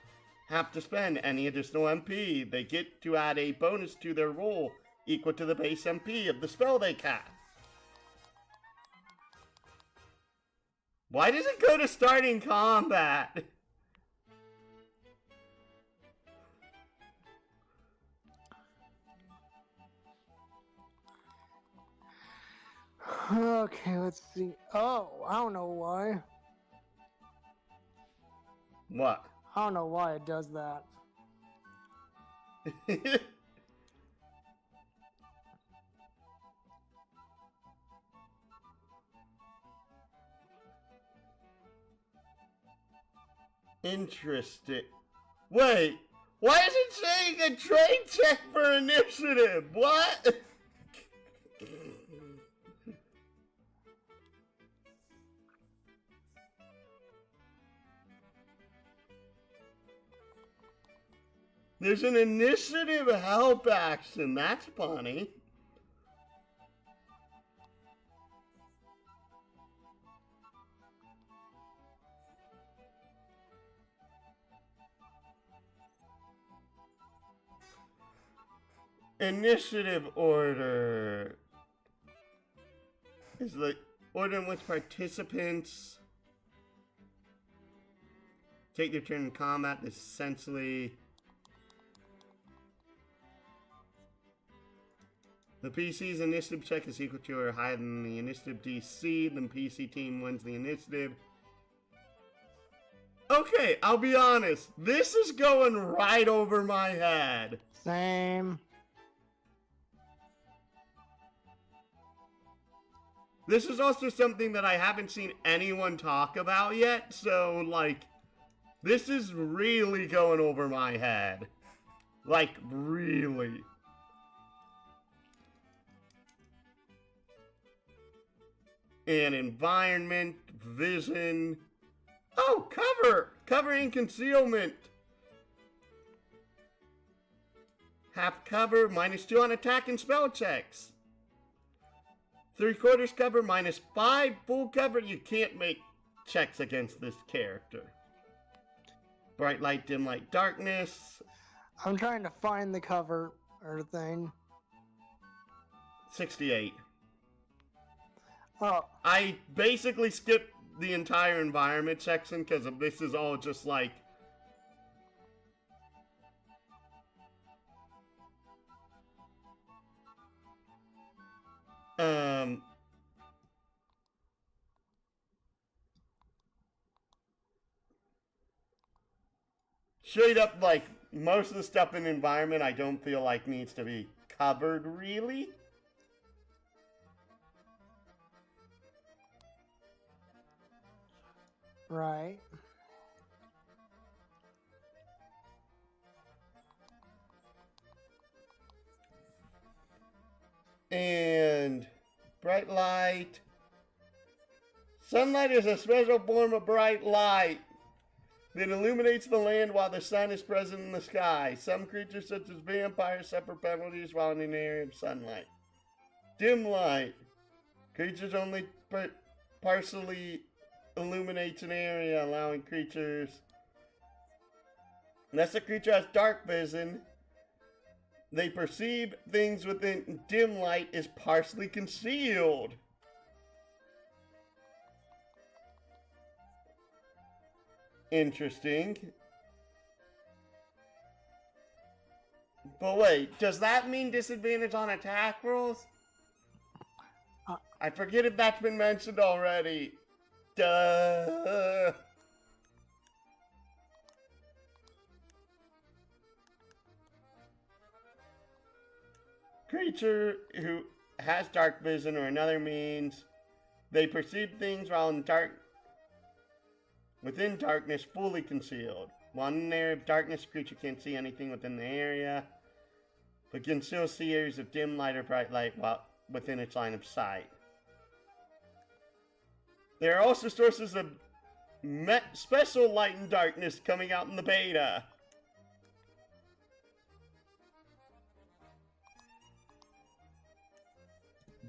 have to spend any additional MP. They get to add a bonus to their roll equal to the base MP of the spell they cast. Why does it go to starting combat? Okay, let's see. Oh, I don't know why. What? I don't know why it does that. Interesting. Wait, why is it saying a trade check for initiative? What? There's an initiative help action. That's funny. Initiative order is the order in which participants take their turn in combat. Essentially, the PC's initiative check is equal to or higher than the initiative DC. The PC team wins the initiative. Okay, I'll be honest. This is going right over my head. Same. This is also something that I haven't seen anyone talk about yet, so, like, this is really going over my head. Like, really. And environment, vision. Oh, cover! Cover and concealment. Half cover, -2 on attack and spell checks. 3/4 cover, -5. Full cover, you can't make checks against this character. Bright light, dim light, darkness. I'm trying to find the cover or thing. 68. Oh, I basically skipped the entire environment section because this is all just like... Straight up, like, most of the stuff in environment I don't feel like needs to be covered, really. right. And bright light. Sunlight is a special form of bright light that illuminates the land while the sun is present in the sky. Some creatures, such as vampires, suffer penalties while in an area of sunlight. Dim light. Creatures only partially illuminates an area, allowing creatures... Unless a creature has dark vision, they perceive things within dim light is partially concealed. Interesting. But wait, does that mean disadvantage on attack rolls? I forget if that's been mentioned already. Duh. Creature who has dark vision or another means they perceive things while within darkness fully concealed. While in an area of darkness, the creature can't see anything within the area, but can still see areas of dim light or bright light while within its line of sight. There are also sources of special light and darkness coming out in the beta.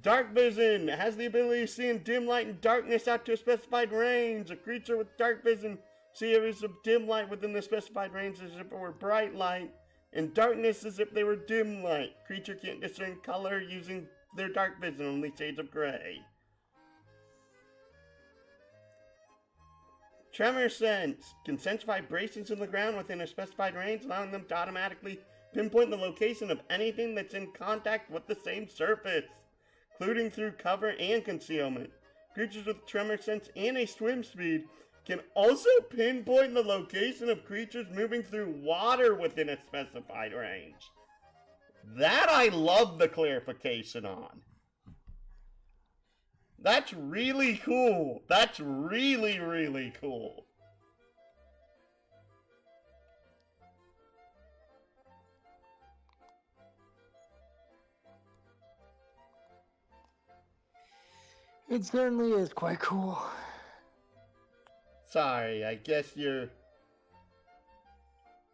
Dark vision has the ability to see in dim light and darkness out to a specified range. A creature with dark vision see areas of dim light within the specified range as if it were bright light, and darkness as if they were dim light. Creature can't discern color using their dark vision, only shades of gray. Tremor sense can sense vibrations in the ground within a specified range, allowing them to automatically pinpoint the location of anything that's in contact with the same surface, including through cover and concealment. Creatures with tremor sense and a swim speed can also pinpoint the location of creatures moving through water within a specified range. That I love the clarification on. That's really cool. That's really, really cool. It certainly is quite cool. Sorry, I guess you're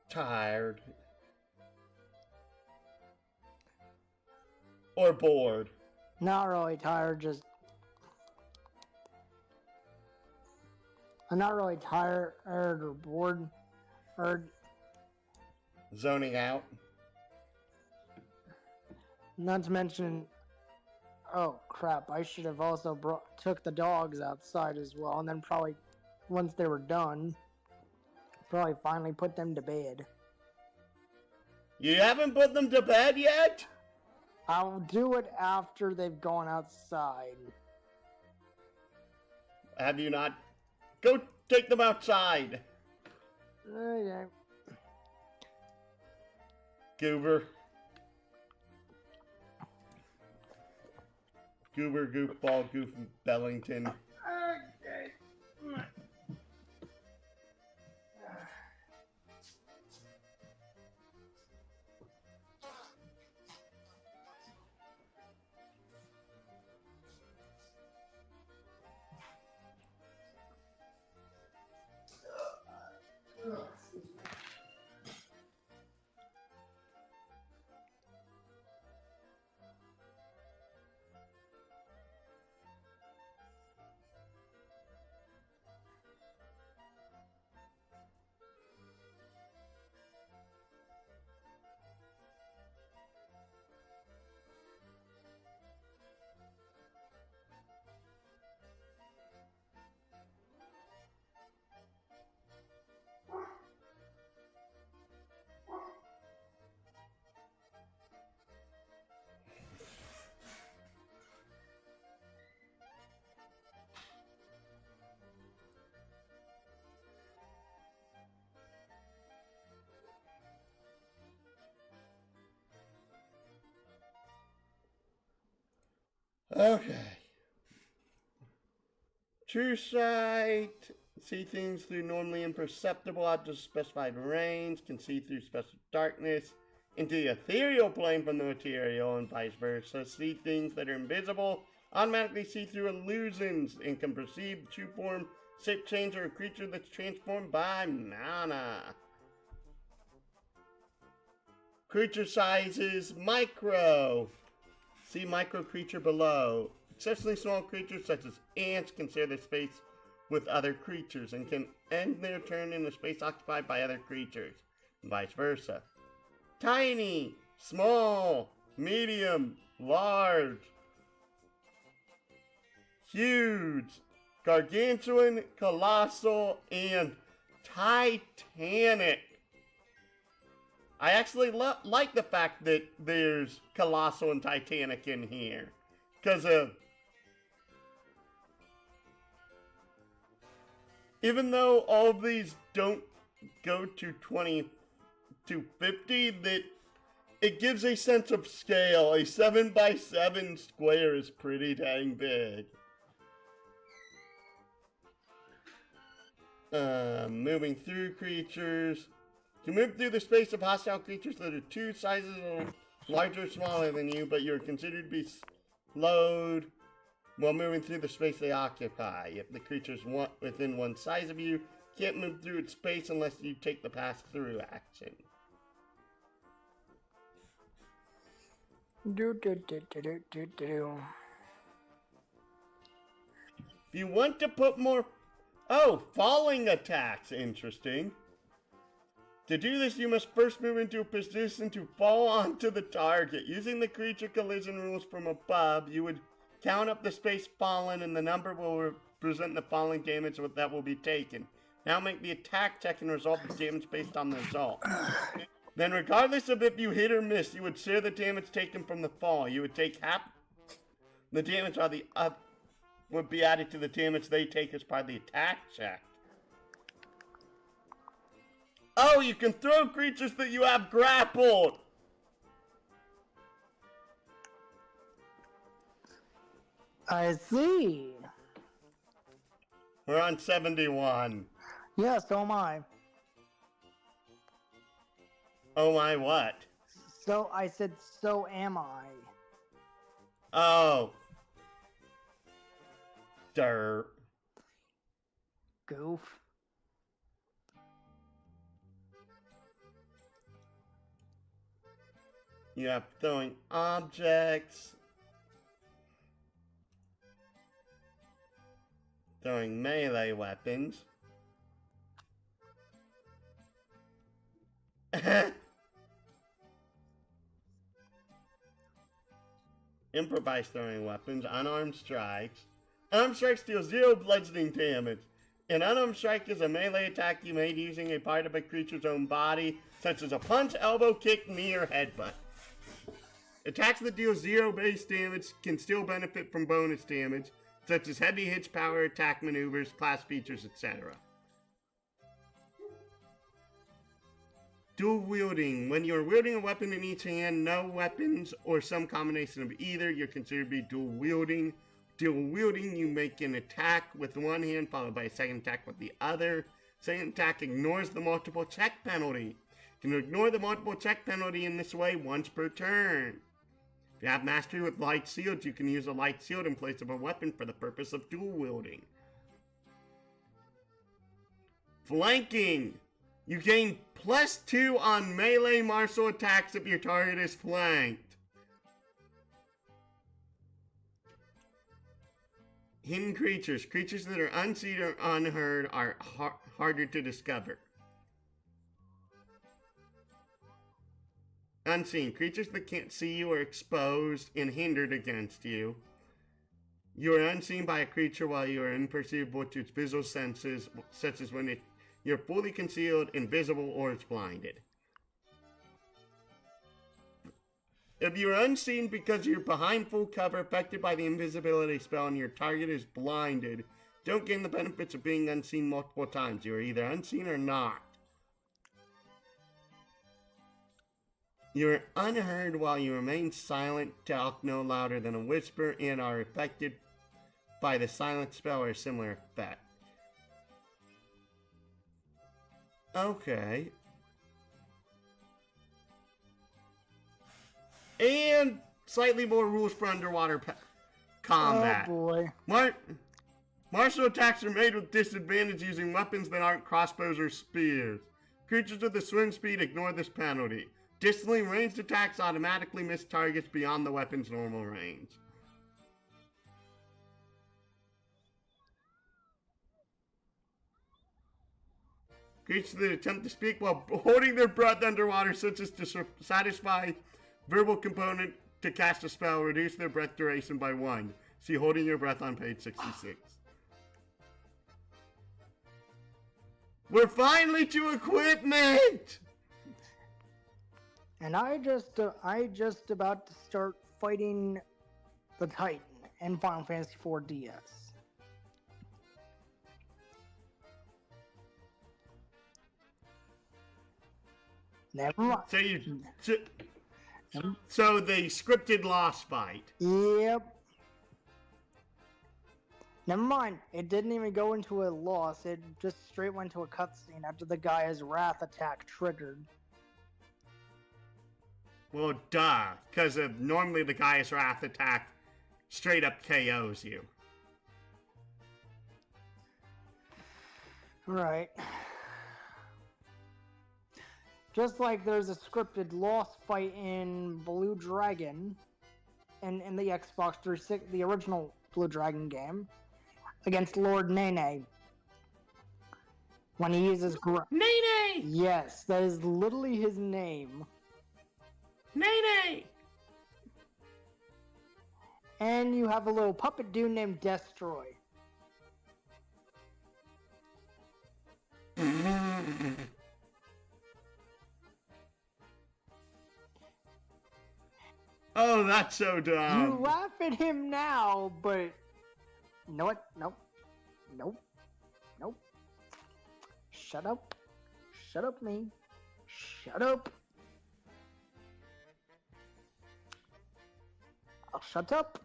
tired. Or bored. Not really tired, just... I'm not really tired or bored or... Zoning out. Not to mention, oh crap! I should have also took the dogs outside as well, and then probably once they were done, probably finally put them to bed. You haven't put them to bed yet? I'll do it after they've gone outside. Have you not? Go take them outside. Okay. Goober. Goober, Goofball, Goof, Bellington. Okay. Okay. True sight. See things through normally imperceptible objects of specified range. Can see through special darkness. Into the ethereal plane from the material and vice versa. See things that are invisible. Automatically see through illusions and can perceive the true form, shape change, or a creature that's transformed by mana. Creature sizes micro. See micro creature below. Exceptionally small creatures such as ants can share their space with other creatures and can end their turn in a space occupied by other creatures, and vice versa. Tiny, small, medium, large, huge, gargantuan, colossal, and titanic. I actually like the fact that there's colossal and titanic in here, because even though all of these don't go to 20 to 50, that it gives a sense of scale. A 7x7 square is pretty dang big. Moving through creatures. You move through the space of hostile creatures that are two sizes larger or smaller than you, but you're considered to be slowed while moving through the space they occupy. If the creature's within one size of you, you can't move through its space unless you take the pass-through action. If you want to put more... Oh, falling attacks. Interesting. To do this, you must first move into a position to fall onto the target. Using the creature collision rules from above, you would count up the space fallen and the number will represent the falling damage that will be taken. Now make the attack check and resolve the damage based on the result. Then regardless of if you hit or miss, you would share the damage taken from the fall. You would take half the damage while the would be added to the damage they take as part of the attack check. Oh, you can throw creatures that you have grappled! I see. We're on 71. Yeah, so am I. Oh my what? So I said, so am I. Oh. Derp. Goof. You have throwing objects. Throwing melee weapons. improvised throwing weapons, unarmed strikes. Unarmed strikes deal 0 bludgeoning damage. An unarmed strike is a melee attack you made using a part of a creature's own body, such as a punch, elbow, kick, knee, or headbutt. Attacks that deal 0 base damage can still benefit from bonus damage, such as heavy hits, power attack maneuvers, class features, etc. Dual wielding. When you're wielding a weapon in each hand, no weapons or some combination of either, you're considered to be dual wielding. Dual wielding, you make an attack with one hand followed by a second attack with the other. Second attack ignores the multiple check penalty. You can ignore the multiple check penalty in this way once per turn. If you have mastery with light shields, you can use a light shield in place of a weapon for the purpose of dual wielding. Flanking. You gain +2 on melee martial attacks if your target is flanked. Hidden creatures. Creatures that are unseen or unheard are harder to discover. Unseen. Creatures that can't see you are exposed and hindered against you. You are unseen by a creature while you are imperceivable to its visual senses, such as when you're fully concealed, invisible, or it's blinded. If you're unseen because you're behind full cover, affected by the invisibility spell, and your target is blinded, don't gain the benefits of being unseen multiple times. You are either unseen or not. You're unheard while you remain silent, talk no louder than a whisper, and are affected by the silent spell or a similar effect. Okay. And slightly more rules for underwater combat. Oh boy. Martial attacks are made with disadvantage using weapons that aren't crossbows or spears. Creatures with a swim speed ignore this penalty. Distantly ranged attacks automatically miss targets beyond the weapon's normal range. Creatures that attempt to speak while holding their breath underwater, such as to satisfy verbal component to cast a spell, reduce their breath duration by 1. See holding your breath on page 66. We're finally to equipment! And I just about to start fighting the Titan in Final Fantasy IV DS. Never mind. So the scripted lost fight. Yep. Never mind. It didn't even go into a loss. It just straight went to a cutscene after the guy's wrath attack triggered. Well, duh. Because normally the guy's wrath attack straight up KOs you. Right. Just like there's a scripted loss fight in Blue Dragon, in the Xbox 360, the original Blue Dragon game, against Lord Nene. When he uses Nene! Yes, that is literally his name. Nene! And you have a little puppet dude named Destroy. Oh, that's so dumb. You laugh at him now, but you know what? Nope. Shut up. Shut up, me. Shut up. I'll shut up.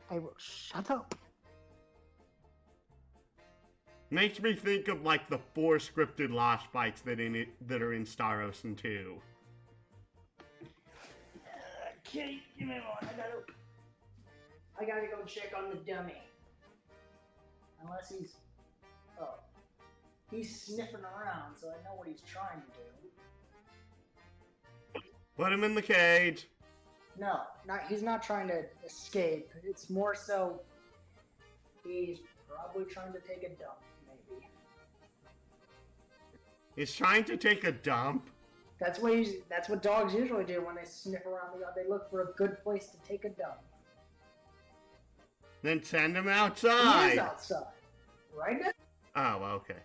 I will shut up. Makes me think of like the 4 scripted lost fights that are in Star Ocean 2. Okay, give me one. I gotta go check on the dummy. Unless he's sniffing around, so I know what he's trying to do. Put him in the cage. No, he's not trying to escape. It's more so he's probably trying to take a dump, maybe. He's trying to take a dump? That's what dogs usually do when they sniff around the yard. They look for a good place to take a dump. Then send him He outside. is outside, right now. Oh, okay.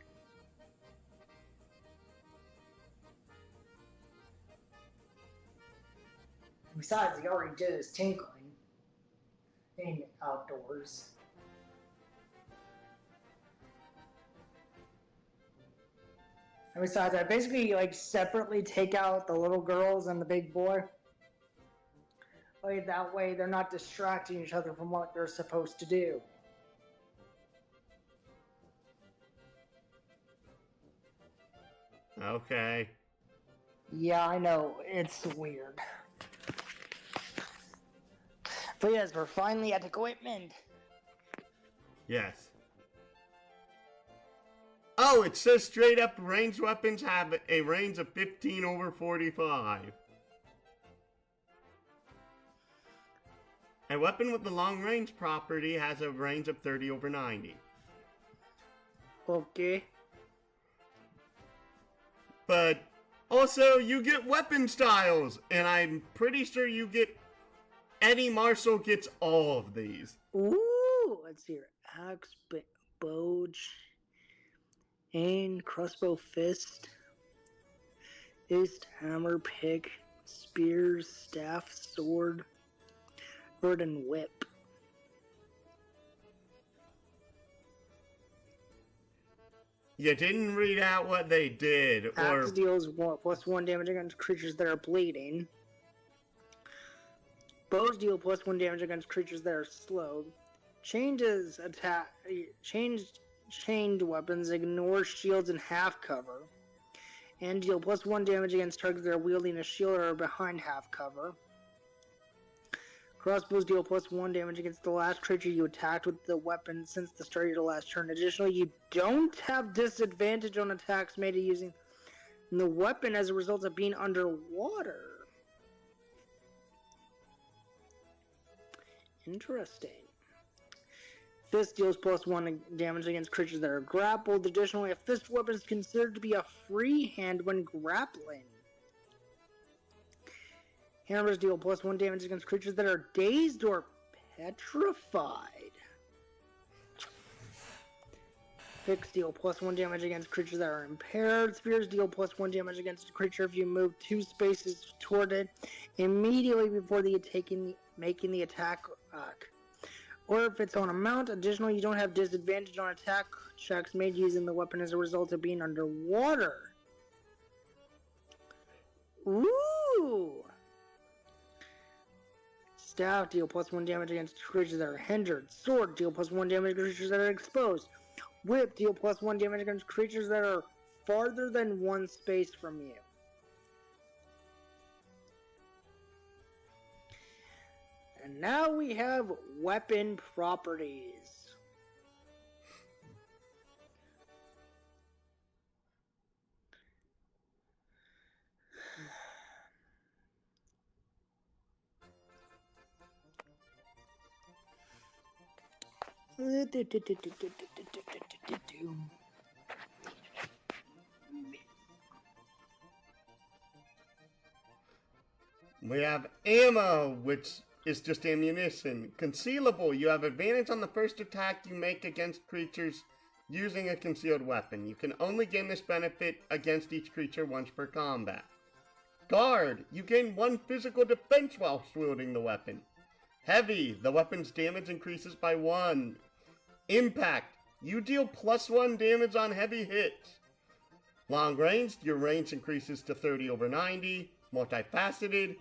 Besides, he already did his tinkling in outdoors. And besides, I basically like separately take out the little girls and the big boy. Like that way, they're not distracting each other from what they're supposed to do. Okay. Yeah, I know it's weird. But yes, we're finally at equipment. Yes. Oh, it says straight up ranged weapons have a range of 15/45. A weapon with the long range property has a range of 30/90. Okay. But also, you get weapon styles, and I'm pretty sure you get. Eddie Marshall gets all of these. Ooh, let's see here. Axe, bow, chain, crossbow, fist, hammer, pick, spears, staff, sword, and whip. You didn't read out what they did, Axe deals +1 damage against creatures that are bleeding. Bows deal +1 damage against creatures that are slowed. Chained weapons ignore shields and half cover, and deal +1 damage against targets that are wielding a shield or are behind half cover. Crossbows deal +1 damage against the last creature you attacked with the weapon since the start of your last turn. Additionally, you don't have disadvantage on attacks made using the weapon as a result of being underwater. Interesting. Fist deals +1 damage against creatures that are grappled. Additionally, a fist weapon is considered to be a free hand when grappling. Hammers deal +1 damage against creatures that are dazed or petrified. Picks deal +1 damage against creatures that are impaired. Spears deal +1 damage against a creature if you move 2 spaces toward it immediately before making the attack. Or if it's on a mount. Additionally, you don't have disadvantage on attack checks made using the weapon as a result of being underwater. Ooh! Staff deal +1 damage against creatures that are hindered. Sword deal +1 damage against creatures that are exposed. Whip deal +1 damage against creatures that are farther than 1 space from you. And now we have weapon properties. We have ammo, which is just ammunition. Concealable, you have advantage on the first attack you make against creatures using a concealed weapon. You can only gain this benefit against each creature once per combat. Guard, you gain 1 physical defense while wielding the weapon. Heavy, the weapon's damage increases by 1. Impact, you deal +1 damage on heavy hits. Long range, your range increases to 30/90. Multifaceted,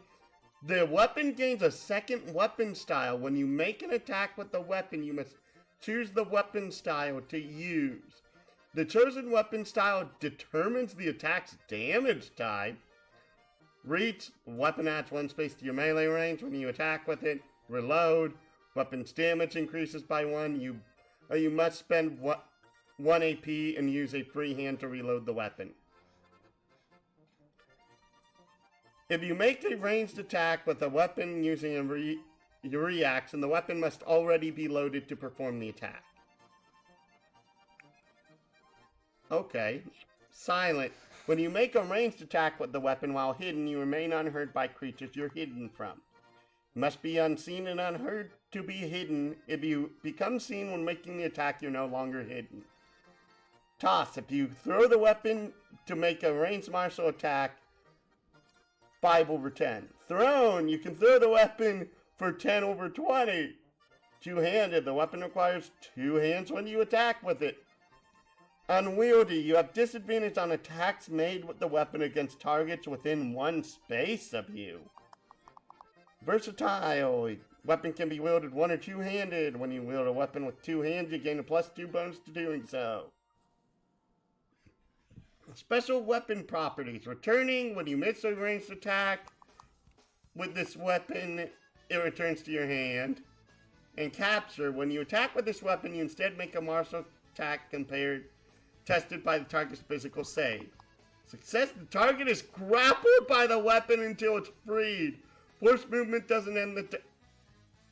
the weapon gains a second weapon style. When you make an attack with the weapon, you must choose the weapon style to use. The chosen weapon style determines the attack's damage type. Reach, weapon adds 1 space to your melee range when you attack with it. Reload, weapon's damage increases by 1. You must spend 1 AP and use a free hand to reload the weapon. If you make a ranged attack with a weapon using a reaction, the weapon must already be loaded to perform the attack. Okay. Silent. When you make a ranged attack with the weapon while hidden, you remain unheard by creatures you're hidden from. You must be unseen and unheard to be hidden. If you become seen when making the attack, you're no longer hidden. Toss. If you throw the weapon to make a ranged martial attack, 5/10. Thrown. You can throw the weapon for 10/20. Two-handed. The weapon requires 2 hands when you attack with it. Unwieldy. You have disadvantage on attacks made with the weapon against targets within 1 space of you. Versatile. Weapon can be wielded 1 or 2-handed. When you wield a weapon with 2 hands, you gain a +2 bonus to doing so. Special weapon properties. Returning. When you miss a ranged attack with this weapon, it returns to your hand. And capture. When you attack with this weapon, you instead make a martial attack tested by the target's physical save. Success. The target is grappled by the weapon until it's freed. Force movement doesn't end the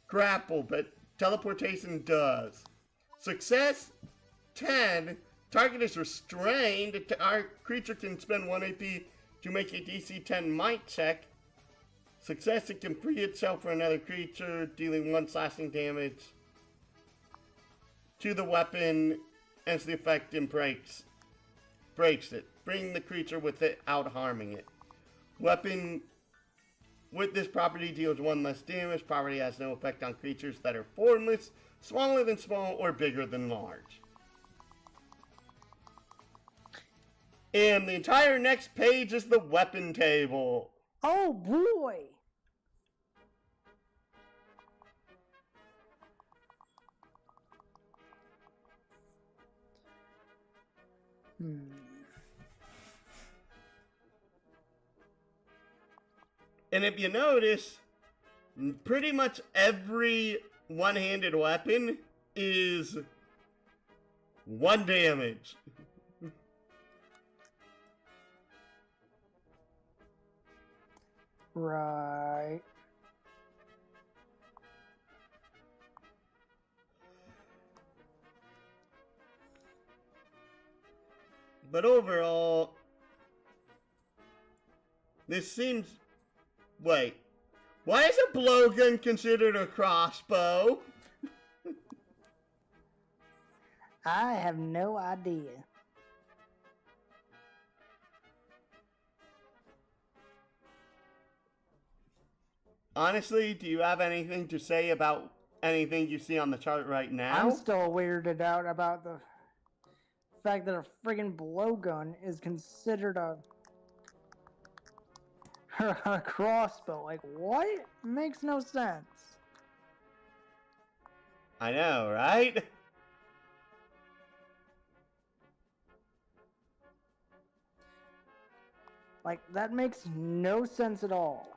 grapple, but teleportation does. Success. 10. Target is restrained. Our creature can spend 1 AP to make a DC10 might check. Success. It can free itself for another creature, dealing 1 slashing damage to the weapon as the effect and breaks it, bringing the creature without harming it. Weapon with this property deals 1 less damage. Property has no effect on creatures that are formless, smaller than small, or bigger than large. And the entire next page is the weapon table. Oh boy! And if you notice, pretty much every one-handed weapon is 1 damage. Right. But overall, this seems... Wait. Why is a blowgun considered a crossbow? I have no idea. Honestly, do you have anything to say about anything you see on the chart right now? I'm still weirded out about the fact that a friggin' blowgun is considered a crossbow. Like, what? Makes no sense. I know, right? Like, that makes no sense at all.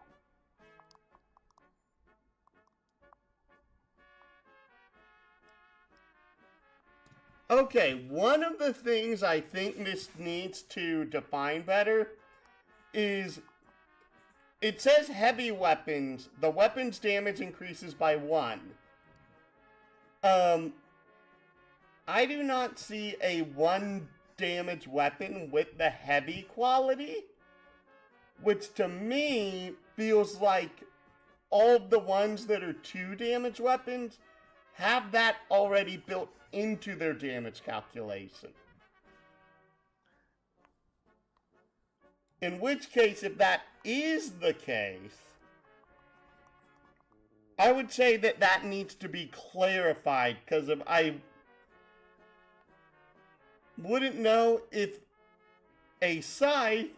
Okay, one of the things I think this needs to define better is it says heavy weapons, the weapon's damage increases by 1. I do not see a 1 damage weapon with the heavy quality, which to me feels like all of the ones that are 2 damage weapons have that already built into their damage calculation. In which case, if that is the case, I would say that that needs to be clarified, because if I wouldn't know if a scythe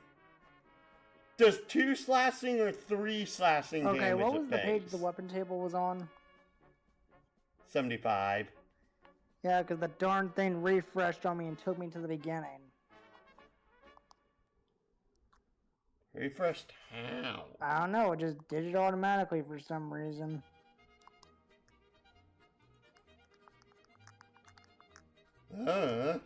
does 2 slashing or 3 slashing damage. Okay, what was the page the weapon table was on? 75. Yeah, because the darn thing refreshed on me and took me to the beginning. Refreshed how? I don't know, it just did it automatically for some reason. Okay.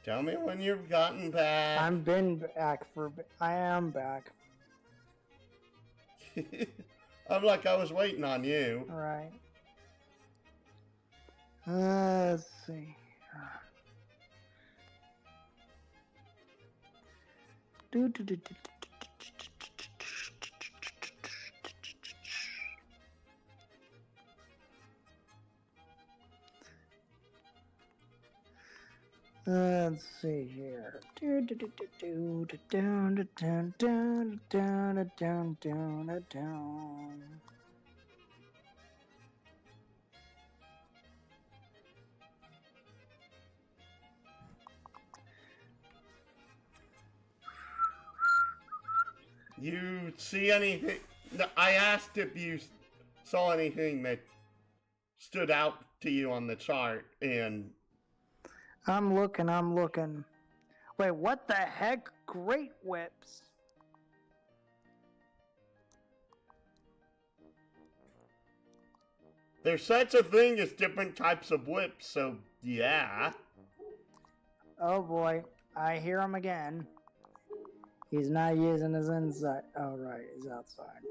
Tell me when you've gotten back. I've been back I am back. I'm like, I was waiting on you. Alright. Let's see. Let's see here. You see anything? No, I asked if you saw anything that stood out to you on the chart, and I'm looking. Wait, what the heck? Great whips. there's such a thing as different types of whips, so yeah. Oh boy, I hear him again. He's not using his inside. Oh right, he's outside.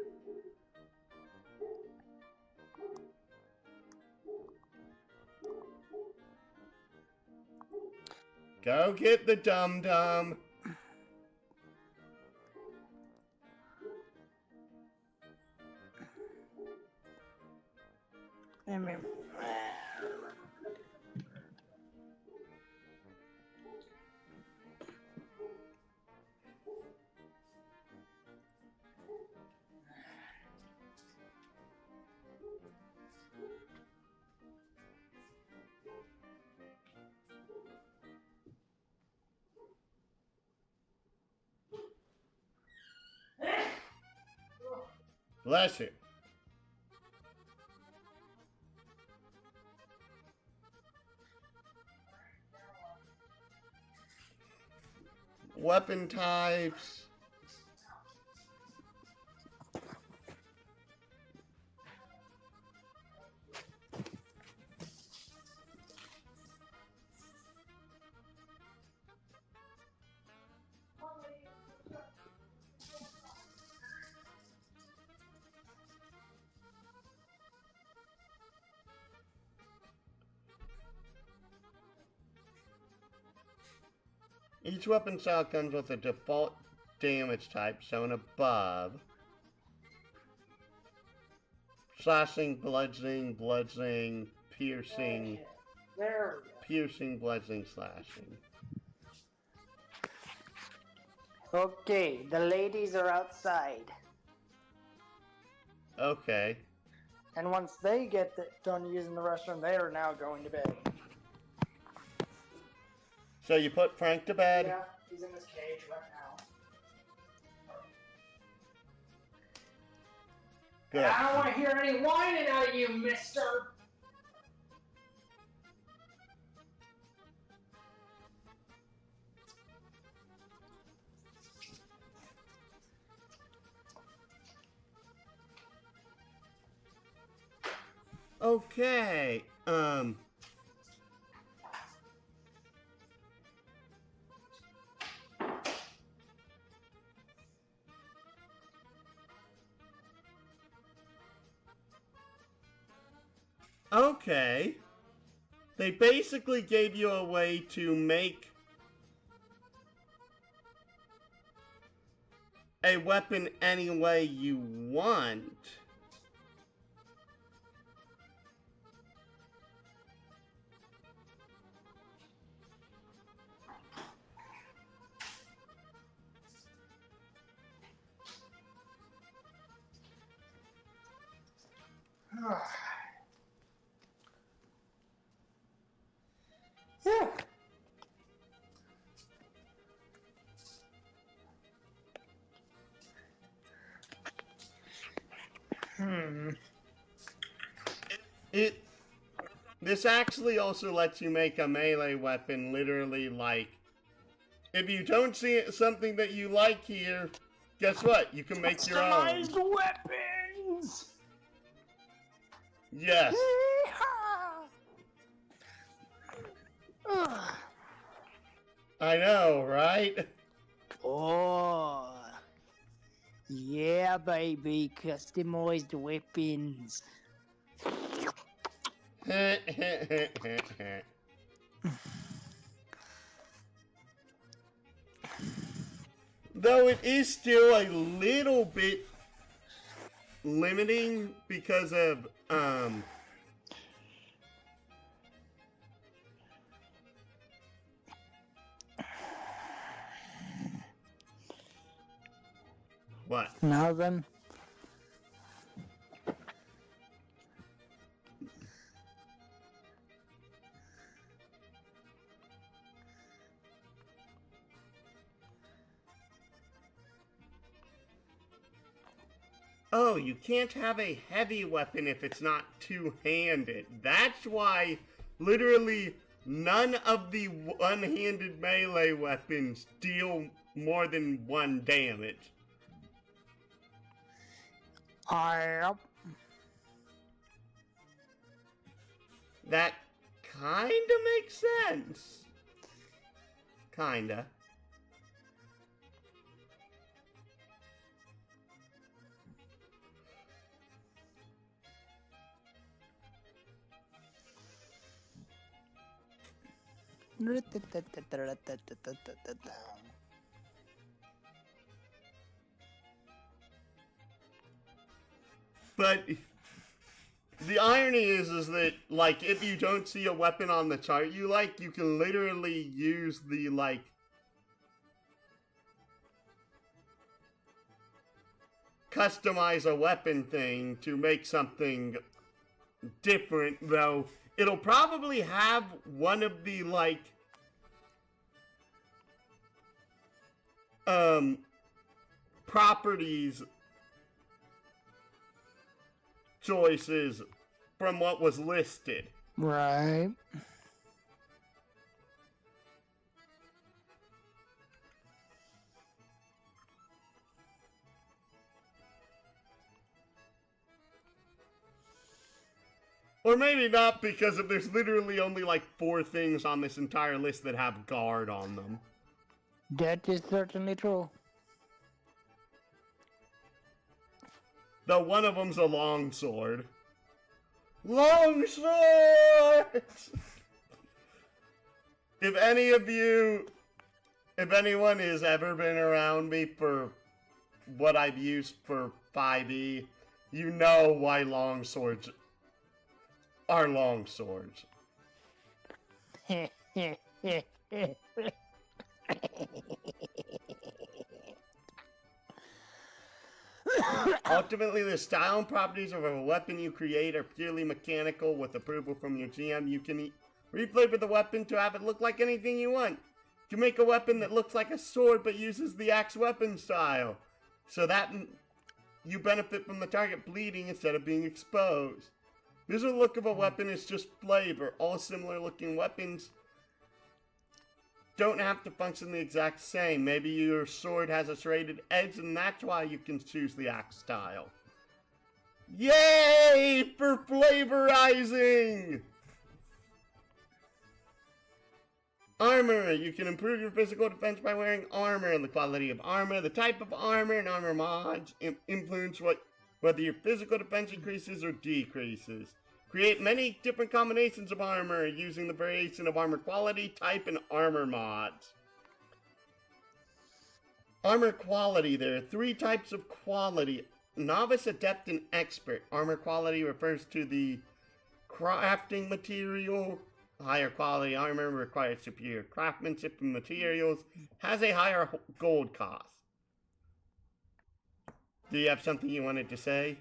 Go get the dum-dum. I mean, Bless you. Weapon types. Each weapon style comes with a default damage type shown above. Slashing, bludgeoning, piercing, there. piercing, bludgeoning, slashing. Okay, the ladies are outside. Okay. And once they get done using the restroom, they are now going to bed. So you put Frank to bed? Yeah, he's in his cage right now. Good. I don't want to hear any whining out of you, mister. Okay. Okay. They basically gave you a way to make a weapon any way you want. Yeah. This actually also lets you make a melee weapon literally like, if you don't see something that you like here, guess what? You can make your own. Customized weapons! Yes. Ugh. I know, right? Oh, yeah, baby, customized weapons. Though it is still a little bit limiting because of, what? Now then. Oh, you can't have a heavy weapon if it's not two-handed. That's why literally none of the one-handed melee weapons deal more than 1 damage. Yep. That kinda makes sense. Kinda. But the irony is that, like, if you don't see a weapon on the chart you like, you can literally use the, like, customize a weapon thing to make something different, though it'll probably have one of the, like, properties choices from what was listed. Right. Or maybe not, because if there's literally only like 4 things on this entire list that have guard on them. That is certainly true. Though one of them's a longsword. Longsword! If anyone has ever been around me for what I've used for 5e, you know why longswords are longswords. Ultimately, the style and properties of a weapon you create are purely mechanical. With approval from your GM, you can reflavor the weapon to have it look like anything you want. You can make a weapon that looks like a sword but uses the axe weapon style, so that you benefit from the target bleeding instead of being exposed. Visual look of a weapon is just flavor. All similar looking weapons don't have to function the exact same. Maybe your sword has a serrated edge and that's why you can choose the axe style. Yay for flavorizing! Armor. You can improve your physical defense by wearing armor. And the quality of armor, the type of armor, and armor mods influence whether your physical defense increases or decreases. Create many different combinations of armor using the variation of armor quality, type, and armor mods. Armor quality. There are 3 types of quality: novice, adept, and expert. Armor quality refers to the crafting material. Higher quality armor requires superior craftsmanship and materials, has a higher gold cost. Do you have something you wanted to say?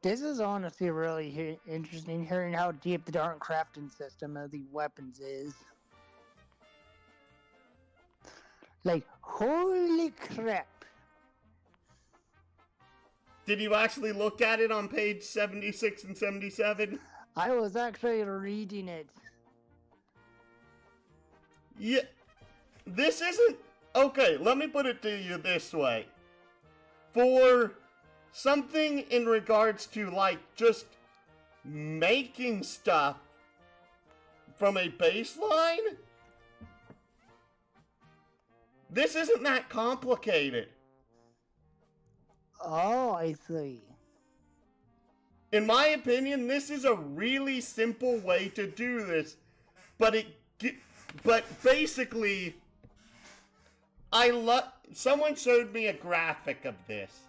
This is honestly really interesting, hearing how deep the darn crafting system of the weapons is. Like, holy crap. Did you actually look at it on page 76 and 77? I was actually reading it. Yeah, this isn't... Okay, let me put it to you this way. For something in regards to, like, just making stuff from a baseline, This isn't that complicated. Oh, I see. In my opinion, this is a really simple way to do this, but basically, someone showed me a graphic of this,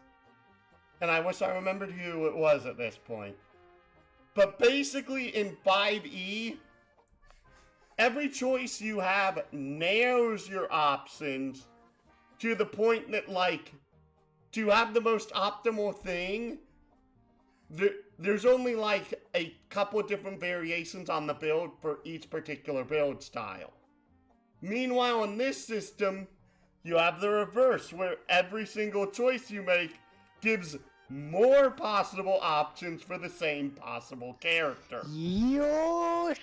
and I wish I remembered who it was at this point. But basically, in 5e, every choice you have narrows your options to the point that, like, to have the most optimal thing, there's only like a couple different variations on the build for each particular build style. Meanwhile, in this system, you have the reverse, where every single choice you make gives more possible options for the same possible character. Yosh!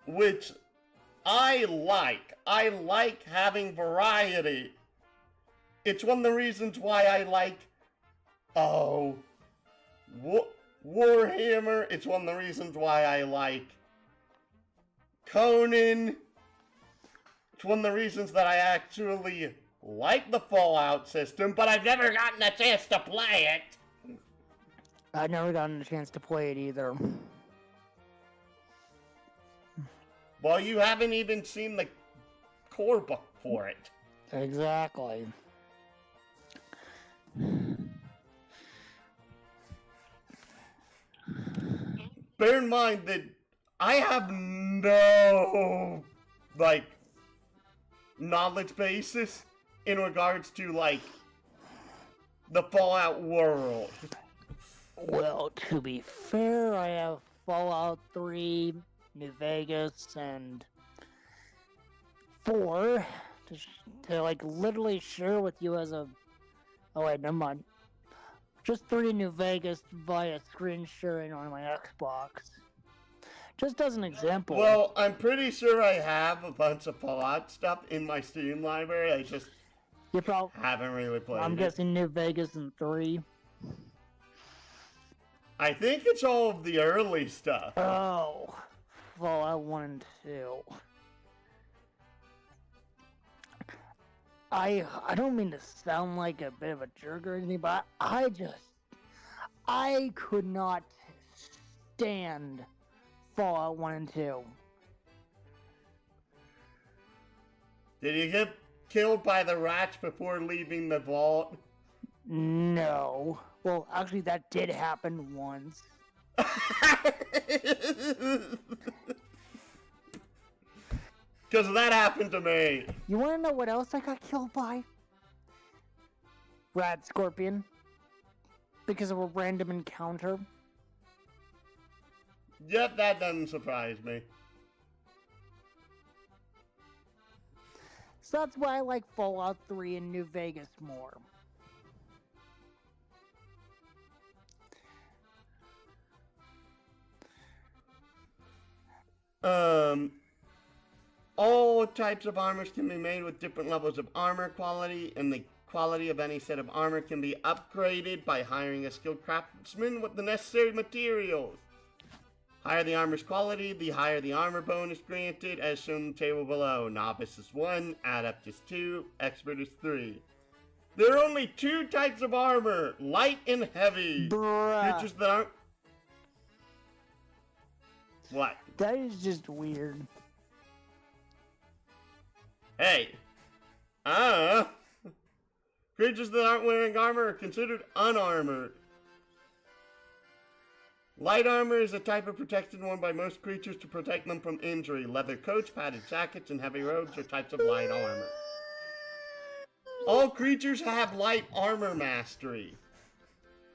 Which I like. I like having variety. It's one of the reasons why I like, Warhammer. It's one of the reasons why I like Conan. It's one of the reasons that I actually like the Fallout system, but I've never gotten a chance to play it. I've never gotten a chance to play it either. Well, you haven't even seen the core book for it. Exactly. Bear in mind that I have no, like, knowledge basis in regards to, like, the Fallout world. Well, to be fair, I have Fallout 3, New Vegas, and 4 to like literally share with you as a... Oh wait, never mind. Just 3 New Vegas via screen sharing on my Xbox. Just as an example. Well, I'm pretty sure I have a bunch of Fallout stuff in my Steam library. I just haven't really played I'm guessing New Vegas and 3. I think it's all of the early stuff. Oh, Fallout 1 and 2. I don't mean to sound like a bit of a jerk or anything, but I could not stand Fallout 1 and 2. Did you get killed by the rats before leaving the vault? No. Well, actually, that did happen once. Because that happened to me. You want to know what else I got killed by? Rad Scorpion. Because of a random encounter. Yep, that doesn't surprise me. So that's why I like Fallout 3 and New Vegas more. All types of armors can be made with different levels of armor quality, and the quality of any set of armor can be upgraded by hiring a skilled craftsman with the necessary materials. Higher the armor's quality, the higher the armor bonus granted, as shown in the table below. Novice is 1, Adept is 2, Expert is 3. There are only 2 types of armor, light and heavy. Bruh. Creatures that aren't... What? That is just weird. Hey. Creatures that aren't wearing armor are considered unarmored. Light armor is a type of protection worn by most creatures to protect them from injury. Leather coats, padded jackets, and heavy robes are types of light armor. All creatures have light armor mastery.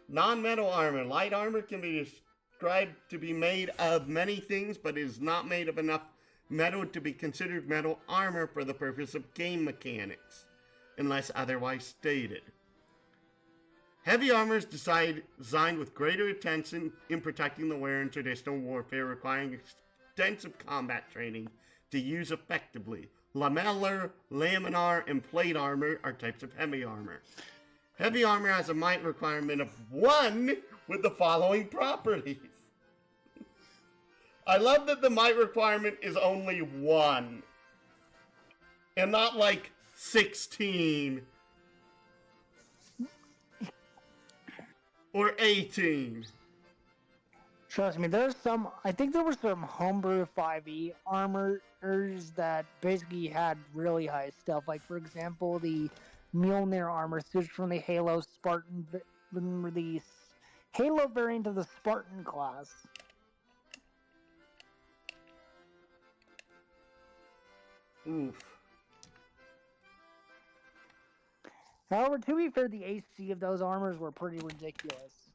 Non-metal armor. Light armor can be described to be made of many things, but is not made of enough metal to be considered metal armor for the purpose of game mechanics, unless otherwise stated. Heavy armor is designed with greater attention in protecting the wearer in traditional warfare, requiring extensive combat training to use effectively. Lamellar, laminar, and plate armor are types of heavy armor. Heavy armor has a might requirement of 1 with the following properties. I love that the might requirement is only 1. And not like 16. Or 18. Trust me, I think there were some homebrew 5e armors that basically had really high stuff. Like, for example, the Mjolnir armor switched from the Halo Halo variant of the Spartan class. Oof. However, to be fair, the AC of those armors were pretty ridiculous.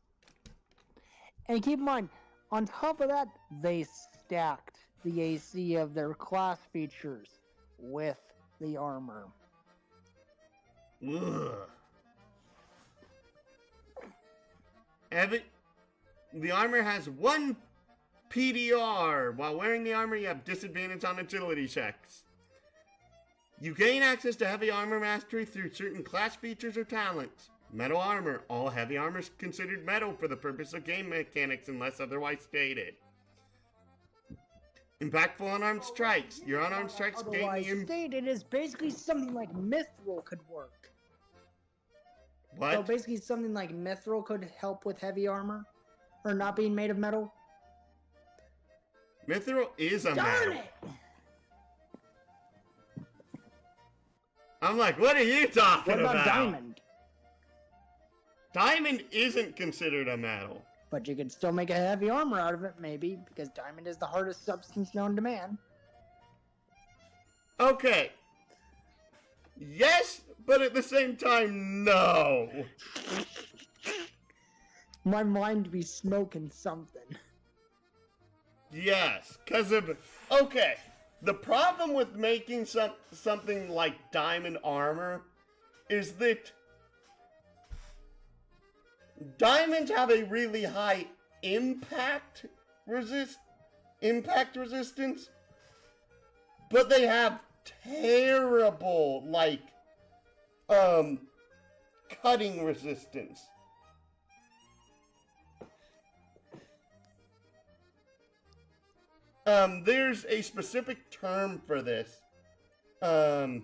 And keep in mind, on top of that, they stacked the AC of their class features with the armor. Ugh. The armor has 1 PDR. While wearing the armor, you have disadvantage on agility checks. You gain access to heavy armor mastery through certain class features or talents. Metal armor. All heavy armor is considered metal for the purpose of game mechanics unless otherwise stated. Impactful unarmed strikes. Your unarmed strikes gain the stated is basically something like Mithril could work. What? So basically something like Mithril could help with heavy armor? Or not being made of metal? Mithril is a Darn metal. it! I'm like, what are you talking What about diamond? Diamond isn't considered a metal. But you could still make a heavy armor out of it, maybe, because diamond is the hardest substance known to man. Okay. Yes, but at the same time, no. My mind be smoking something. Yes, because of... Okay, the problem with making something like diamond armor is that diamonds have a really high impact resistance, but they have terrible, like, cutting resistance. There's a specific term for this, that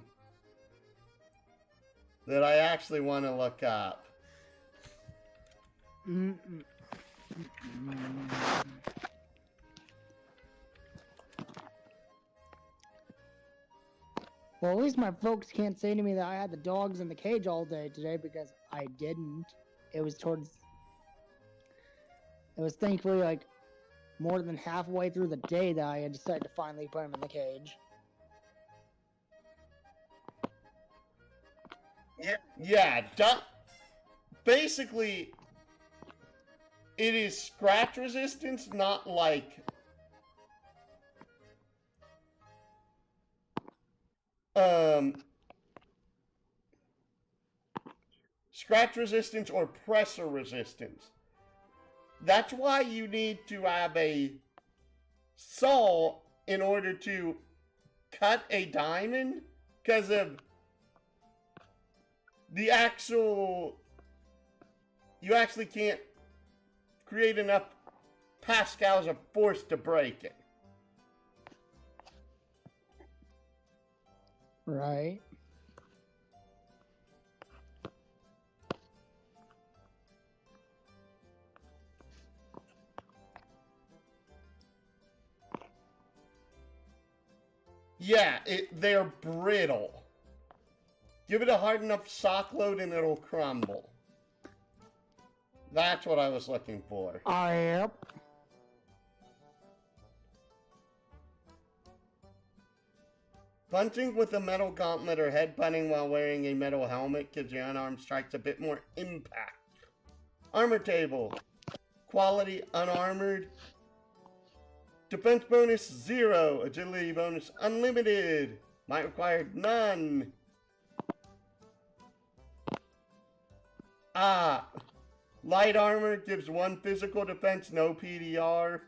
I actually want to look up. Well, at least my folks can't say to me that I had the dogs in the cage all day today, because I didn't. It was thankfully like more than halfway through the day that I had decided to finally put them in the cage. Yeah, basically, it is scratch resistance, not like scratch resistance or pressure resistance. That's why you need to have a saw in order to cut a diamond, because of the actual... You actually can't create enough pascals of force to break it. Right. Yeah, they're brittle. Give it a hard enough shock load and it'll crumble. That's what I was looking for. Yep. Punching with a metal gauntlet or headbutting while wearing a metal helmet gives your unarmed strikes a bit more impact. Armor table. Quality unarmored. Defense bonus 0. Agility bonus unlimited. Might required none. Light armor gives 1 physical defense, no PDR.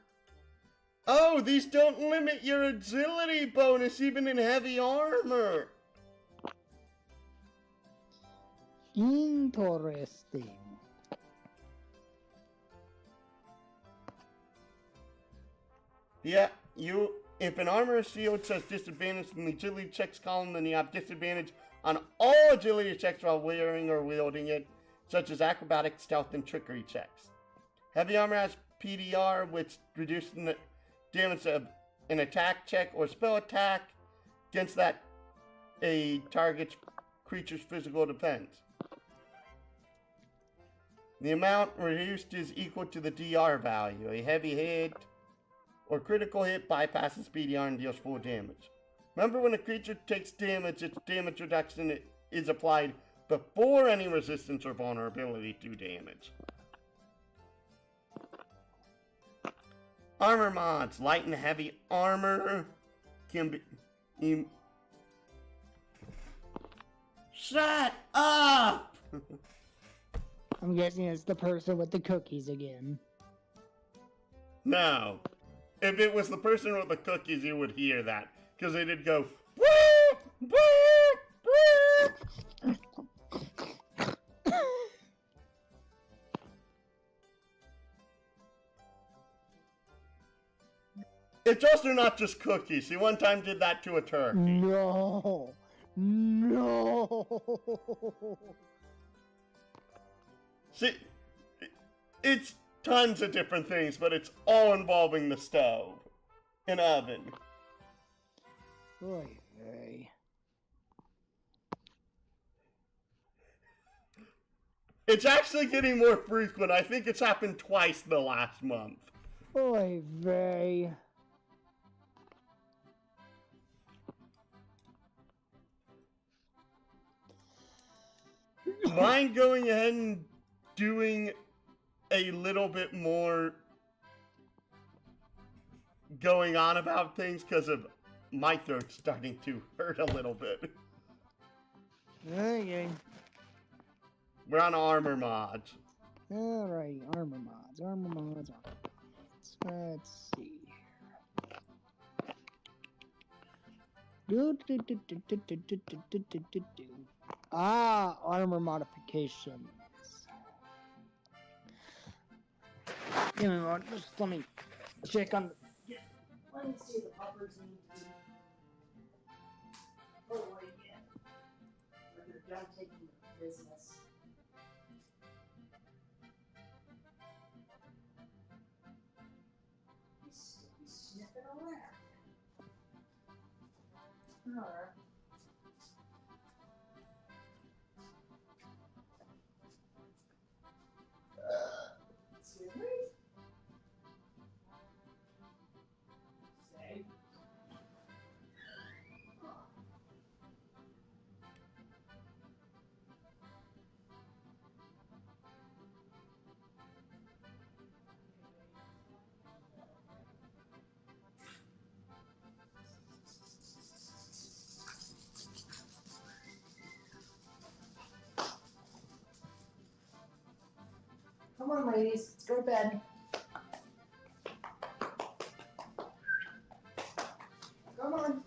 Oh, these don't limit your agility bonus even in heavy armor. Interesting. Yeah, if an armor or shield says disadvantage in the agility checks column, then you have disadvantage on all agility checks while wearing or wielding it, such as acrobatics, stealth, and trickery checks. Heavy armor has PDR, which reduces the damage of an attack check or spell attack against that a target's creature's physical defense. The amount reduced is equal to the DR value. A heavy hit or critical hit bypasses PDR and deals full damage. Remember, when a creature takes damage, its damage reduction is applied before any resistance or vulnerability to damage. Armor mods. Light and heavy armor can be... Shut up! I'm guessing it's the person with the cookies again. No. If it was the person with the cookies, you would hear that. Because they did go, woo! Woo! Woo! It's also not just cookies. He one time did that to a turkey. No. See, it's tons of different things, but it's all involving the stove and oven. Oy vey. It's actually getting more frequent. I think it's happened twice the last month. Oy vey. Mind going ahead and doing a little bit more going on about things because of my throat starting to hurt a little bit. Okay. We're on armor mods. Alrighty, armor mods. Let's see here. Armor modifications. You know what, just let me check on the... Let me see the puppers need to be... Oh, yeah. They're done taking the business. He's sniffing around. Alright. Excuse me? Say. Come on, ladies, let's go to bed. Come on.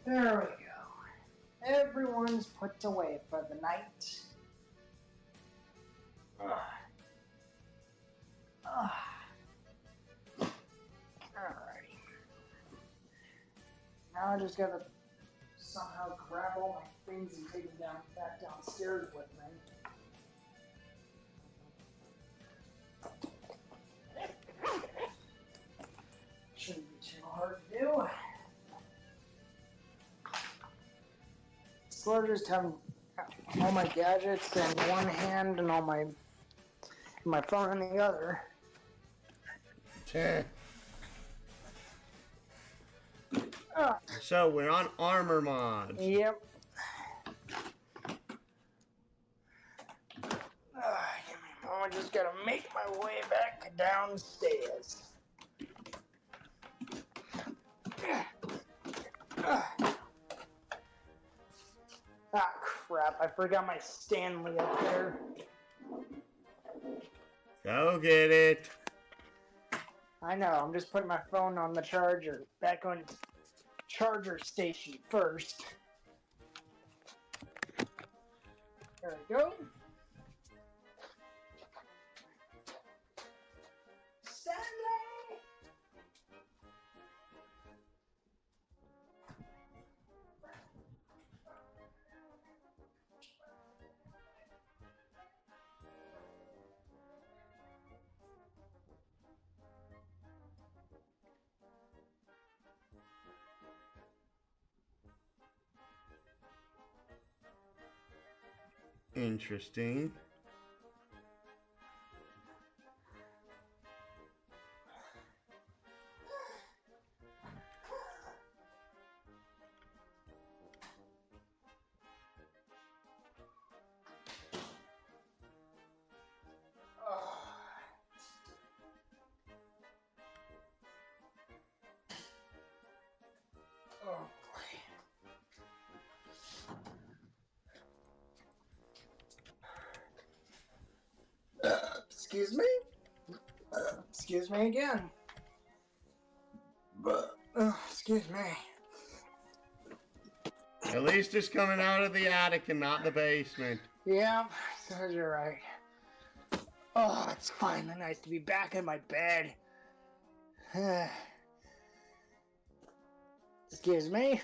There we go. Everyone's put away for the night. Alrighty. Now I just gotta somehow grab all my things and take them back downstairs with me. Shouldn't be too hard to do. So I just have all my gadgets in one hand and all my phone in the other. So we're on armor mods. Yep. I just gotta make my way back downstairs. Ah, crap. I forgot my Stanley up there. Go get it. I know, I'm just putting my phone on the charger. Back on charger station first. There we go. Stanley! Interesting. Oh, excuse me? Excuse me again. Excuse me. At least it's coming out of the attic and not the basement. Yeah, so you're right. Oh, it's finally nice to be back in my bed. Excuse me.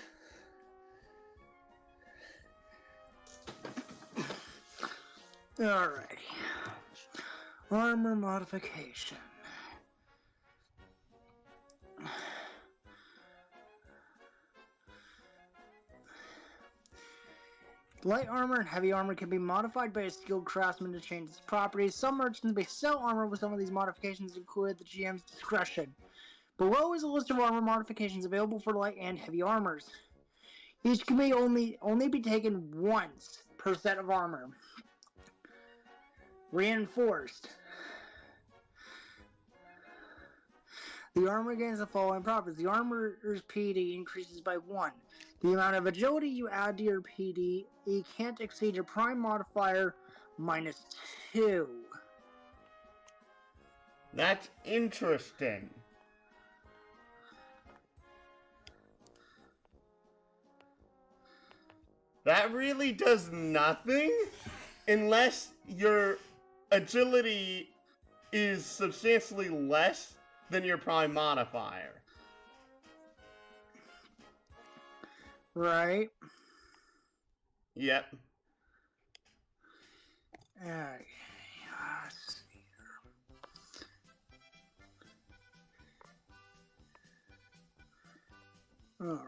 Alrighty. Armor modification. Light armor and heavy armor can be modified by a skilled craftsman to change its properties. Some merchants may sell armor with some of these modifications included at the GM's discretion. Below is a list of armor modifications available for light and heavy armors. Each can be only be taken once per set of armor. Reinforced. The armor gains the following properties. The armor's PD increases by 1. The amount of agility you add to your PD can't exceed your prime modifier minus 2. That's interesting. That really does nothing unless your agility is substantially less than your prime modifier. Right. Yep. Alright. Alrighty.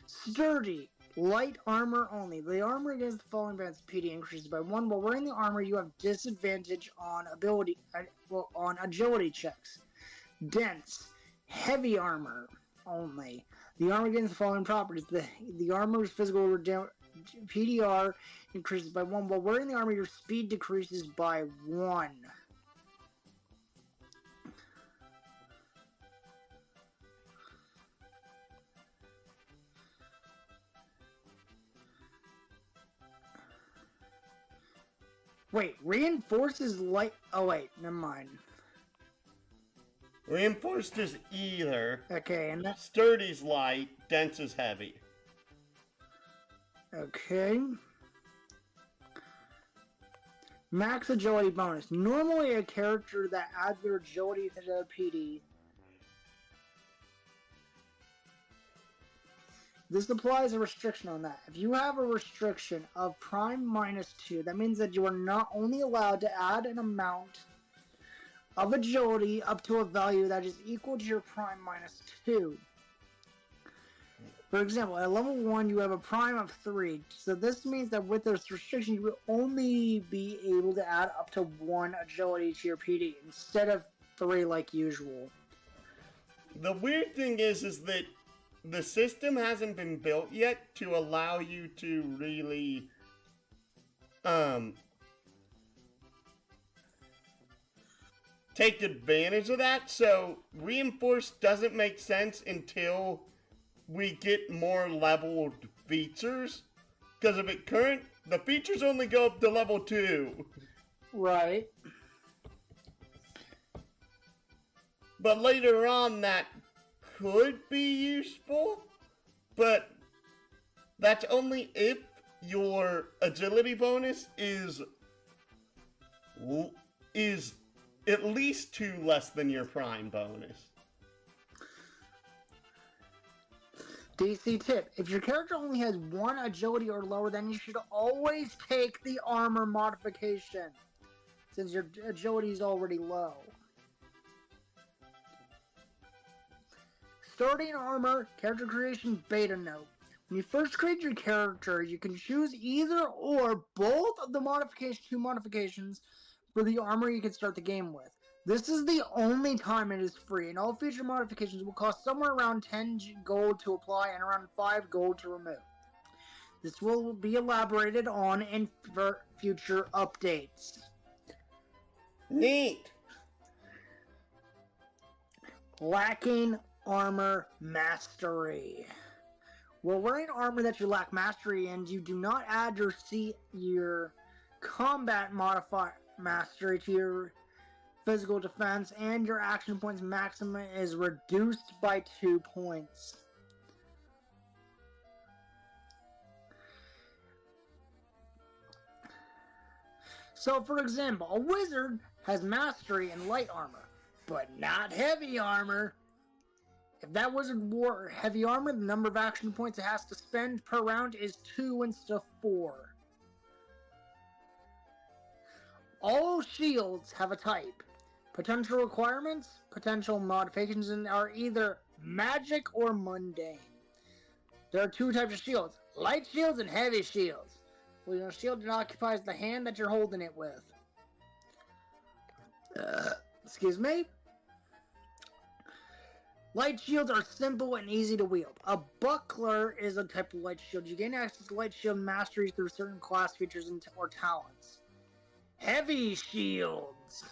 Sturdy. Light armor only. The armor against the following bands PD increases by 1. While wearing the armor, you have disadvantage on on agility checks. Dense. Heavy armor only. The armor gains the following properties. The armor's physical PDR increases by 1. While wearing the armor, your speed decreases by 1. Wait, reinforces light... Oh, wait, never mind. Reinforced is either. Okay, and that's... Sturdy's light, dense is heavy. Okay. Max agility bonus. Normally a character that adds their agility to their PD. This applies a restriction on that. If you have a restriction of prime minus 2, that means that you are not only allowed to add an amount of agility up to a value that is equal to your prime minus 2. For example, at level 1, you have a prime of 3. So this means that with this restriction, you will only be able to add up to 1 agility to your PD instead of 3 like usual. The weird thing is that the system hasn't been built yet to allow you to really, take advantage of that. So reinforced doesn't make sense until we get more leveled features. Because of it current, the features only go up to level 2. Right. But later on, that could be useful. But that's only if your agility bonus is at least 2 less than your prime bonus. DC tip: if your character only has 1 agility or lower, then you should always take the armor modification, since your agility is already low. Starting armor, character creation beta note. When you first create your character, you can choose either or both of the 2 modifications for the armor you can start the game with. This is the only time it is free, and all future modifications will cost somewhere around 10 gold to apply and around 5 gold to remove. This will be elaborated on in future updates. Neat! Lacking armor mastery. While wearing armor that you lack mastery in, you do not add your combat mastery to your physical defense, and your action points maximum is reduced by 2 points. So, for example, a wizard has mastery in light armor, but not heavy armor. If that wizard wore heavy armor, the number of action points it has to spend per round is 2 instead of 4. All shields have a type. Potential requirements, potential modifications, and are either magic or mundane. There are 2 types of shields: light shields and heavy shields. Well, your shield occupies the hand that you're holding it with. Excuse me? Light shields are simple and easy to wield. A buckler is a type of light shield. You gain access to light shield mastery through certain class features or talents. Heavy shields.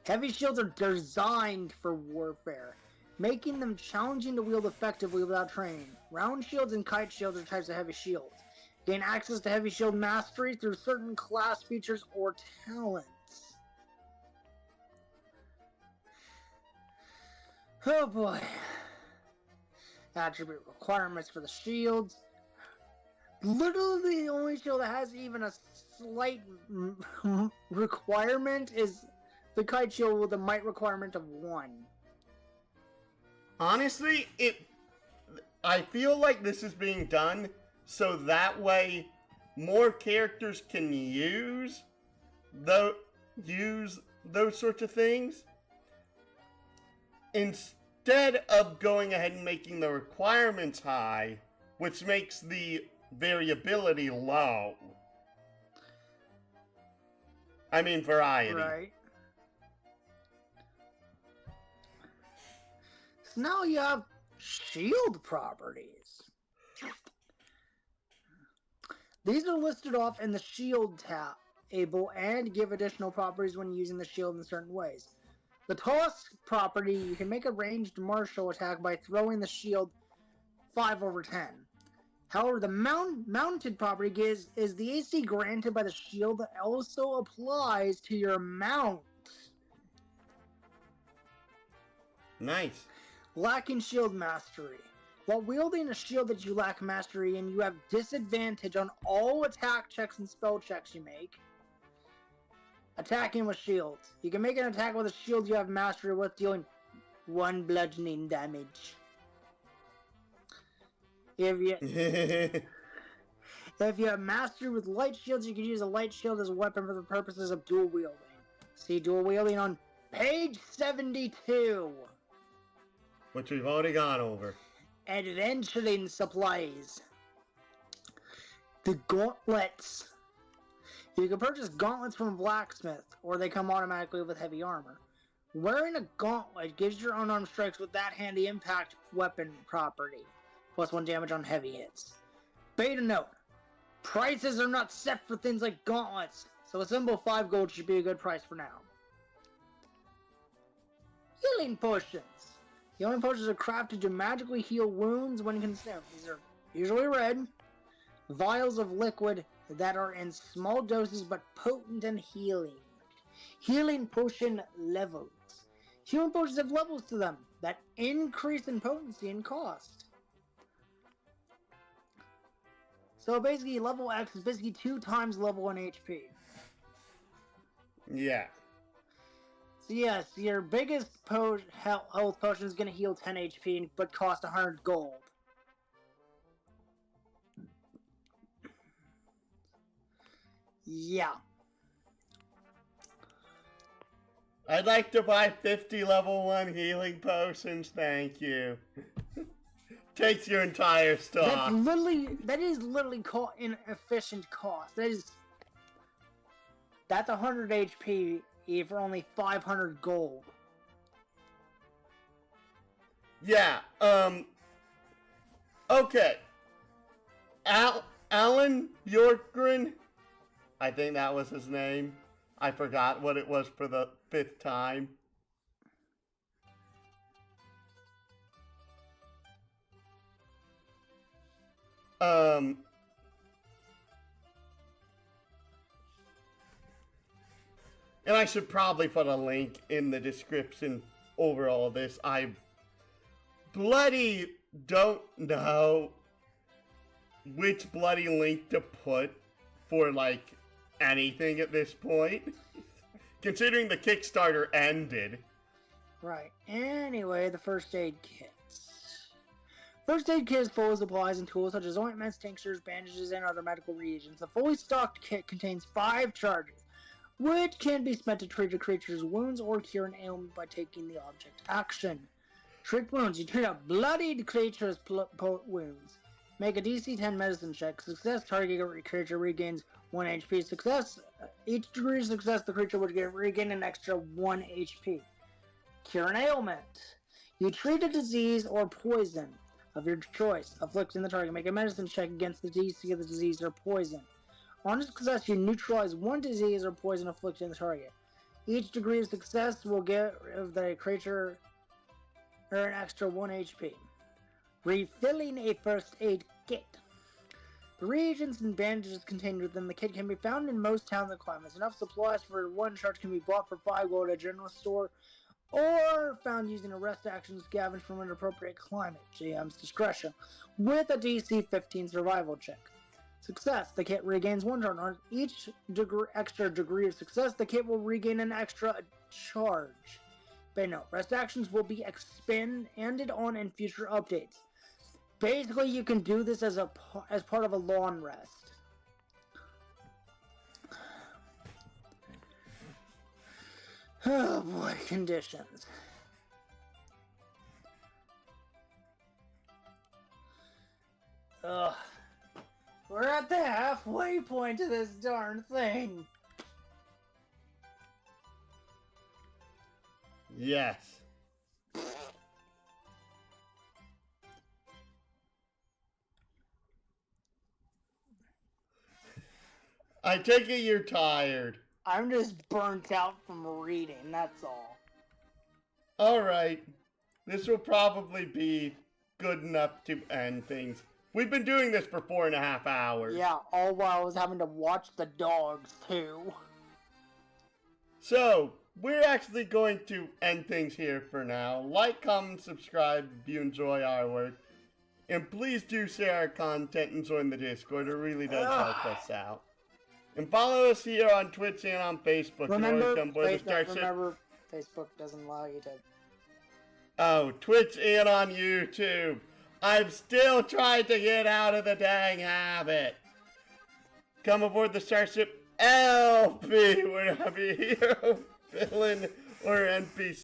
Heavy shields are designed for warfare, making them challenging to wield effectively without training. Round shields and kite shields are types of heavy shields. Gain access to heavy shield mastery through certain class features or talents. Oh boy. Attribute requirements for the shields. Literally the only shield that has even a slight requirement is the kite shield with a might requirement of 1. Honestly, I feel like this is being done so that way more characters can use those sorts of things instead of going ahead and making the requirements high, which makes the variability low. I mean variety. Right. So now you have shield properties. These are listed off in the shield table and give additional properties when using the shield in certain ways. The toss property, you can make a ranged martial attack by throwing the shield 5/10. However, the mounted property is the AC granted by the shield that also applies to your mount. Nice. Lacking shield mastery. While wielding a shield that you lack mastery in, you have disadvantage on all attack checks and spell checks you make. Attacking with shields. You can make an attack with a shield you have mastery with, dealing 1 bludgeoning damage. If you have mastery with light shields, you can use a light shield as a weapon for the purposes of dual wielding. See dual wielding on page 72. Which we've already gone over. Adventuring supplies. The gauntlets. You can purchase gauntlets from a blacksmith, or they come automatically with heavy armor. Wearing a gauntlet gives your unarmed strikes with that handy impact weapon property, plus 1 damage on heavy hits. Beta note: prices are not set for things like gauntlets, so a simple 5 gold should be a good price for now. Healing potions. Healing potions are crafted to magically heal wounds when consumed. These are usually red vials of liquid that are in small doses but potent and healing. Healing potion levels. Healing potions have levels to them that increase in potency and cost. So basically, level X is basically 2 times level 1 HP. Yeah. So yes, your biggest health potion is going to heal 10 HP, but cost 100 gold. Yeah. I'd like to buy 50 level 1 healing potions, thank you. Takes your entire stock. That is literally inefficient cost. That's 100 HP for only 500 gold. Yeah, okay. Alan Bjorkgren, I think that was his name. I forgot what it was for the 5th time. And I should probably put a link in the description over all this. I bloody don't know which bloody link to put for, like, anything at this point. Considering the Kickstarter ended. Right. Anyway, the first aid kits. First aid kit is full of supplies and tools such as ointments, tinctures, bandages, and other medical reagents. The fully stocked kit contains 5 charges, which can be spent to treat a creature's wounds or cure an ailment by taking the object action. Treat wounds. You treat a bloodied creature's wounds. Make a DC10 medicine check. Success, target creature regains 1 HP. Success, each degree of success, the creature would regain an extra 1 HP. Cure an ailment. You treat a disease or poison of your choice, afflicting the target. Make a medicine check against the DC of the disease or poison. On success, you neutralize 1 disease or poison afflicting the target. Each degree of success will give the creature an extra 1 HP. Refilling a first aid kit. The reagents and bandages contained within the kit can be found in most towns and climates. Enough supplies for 1 charge can be bought for 5 gold at a general store, or found using a rest action scavenged from an appropriate climate, GM's discretion, with a DC 15 survival check. Success. The kit regains 1 charge. On each extra degree of success, the kit will regain an extra charge. But no, rest actions will be expanded on in future updates. Basically, you can do this as part of a long rest. Oh boy, conditions. Ugh. We're at the halfway point of this darn thing. Yes. I take it you're tired. I'm just burnt out from reading, that's all. Alright. This will probably be good enough to end things. We've been doing this for 4.5 hours. Yeah, all while I was having to watch the dogs, too. So, we're actually going to end things here for now. Like, comment, subscribe if you enjoy our work. And please do share our content and join the Discord. It really does help us out. And follow us here on Twitch and on Facebook. Remember, Facebook doesn't allow you to... Oh, Twitch and on YouTube. I'm still trying to get out of the dang habit. Come aboard the Starship LP. We're not a hero, villain, or NPC.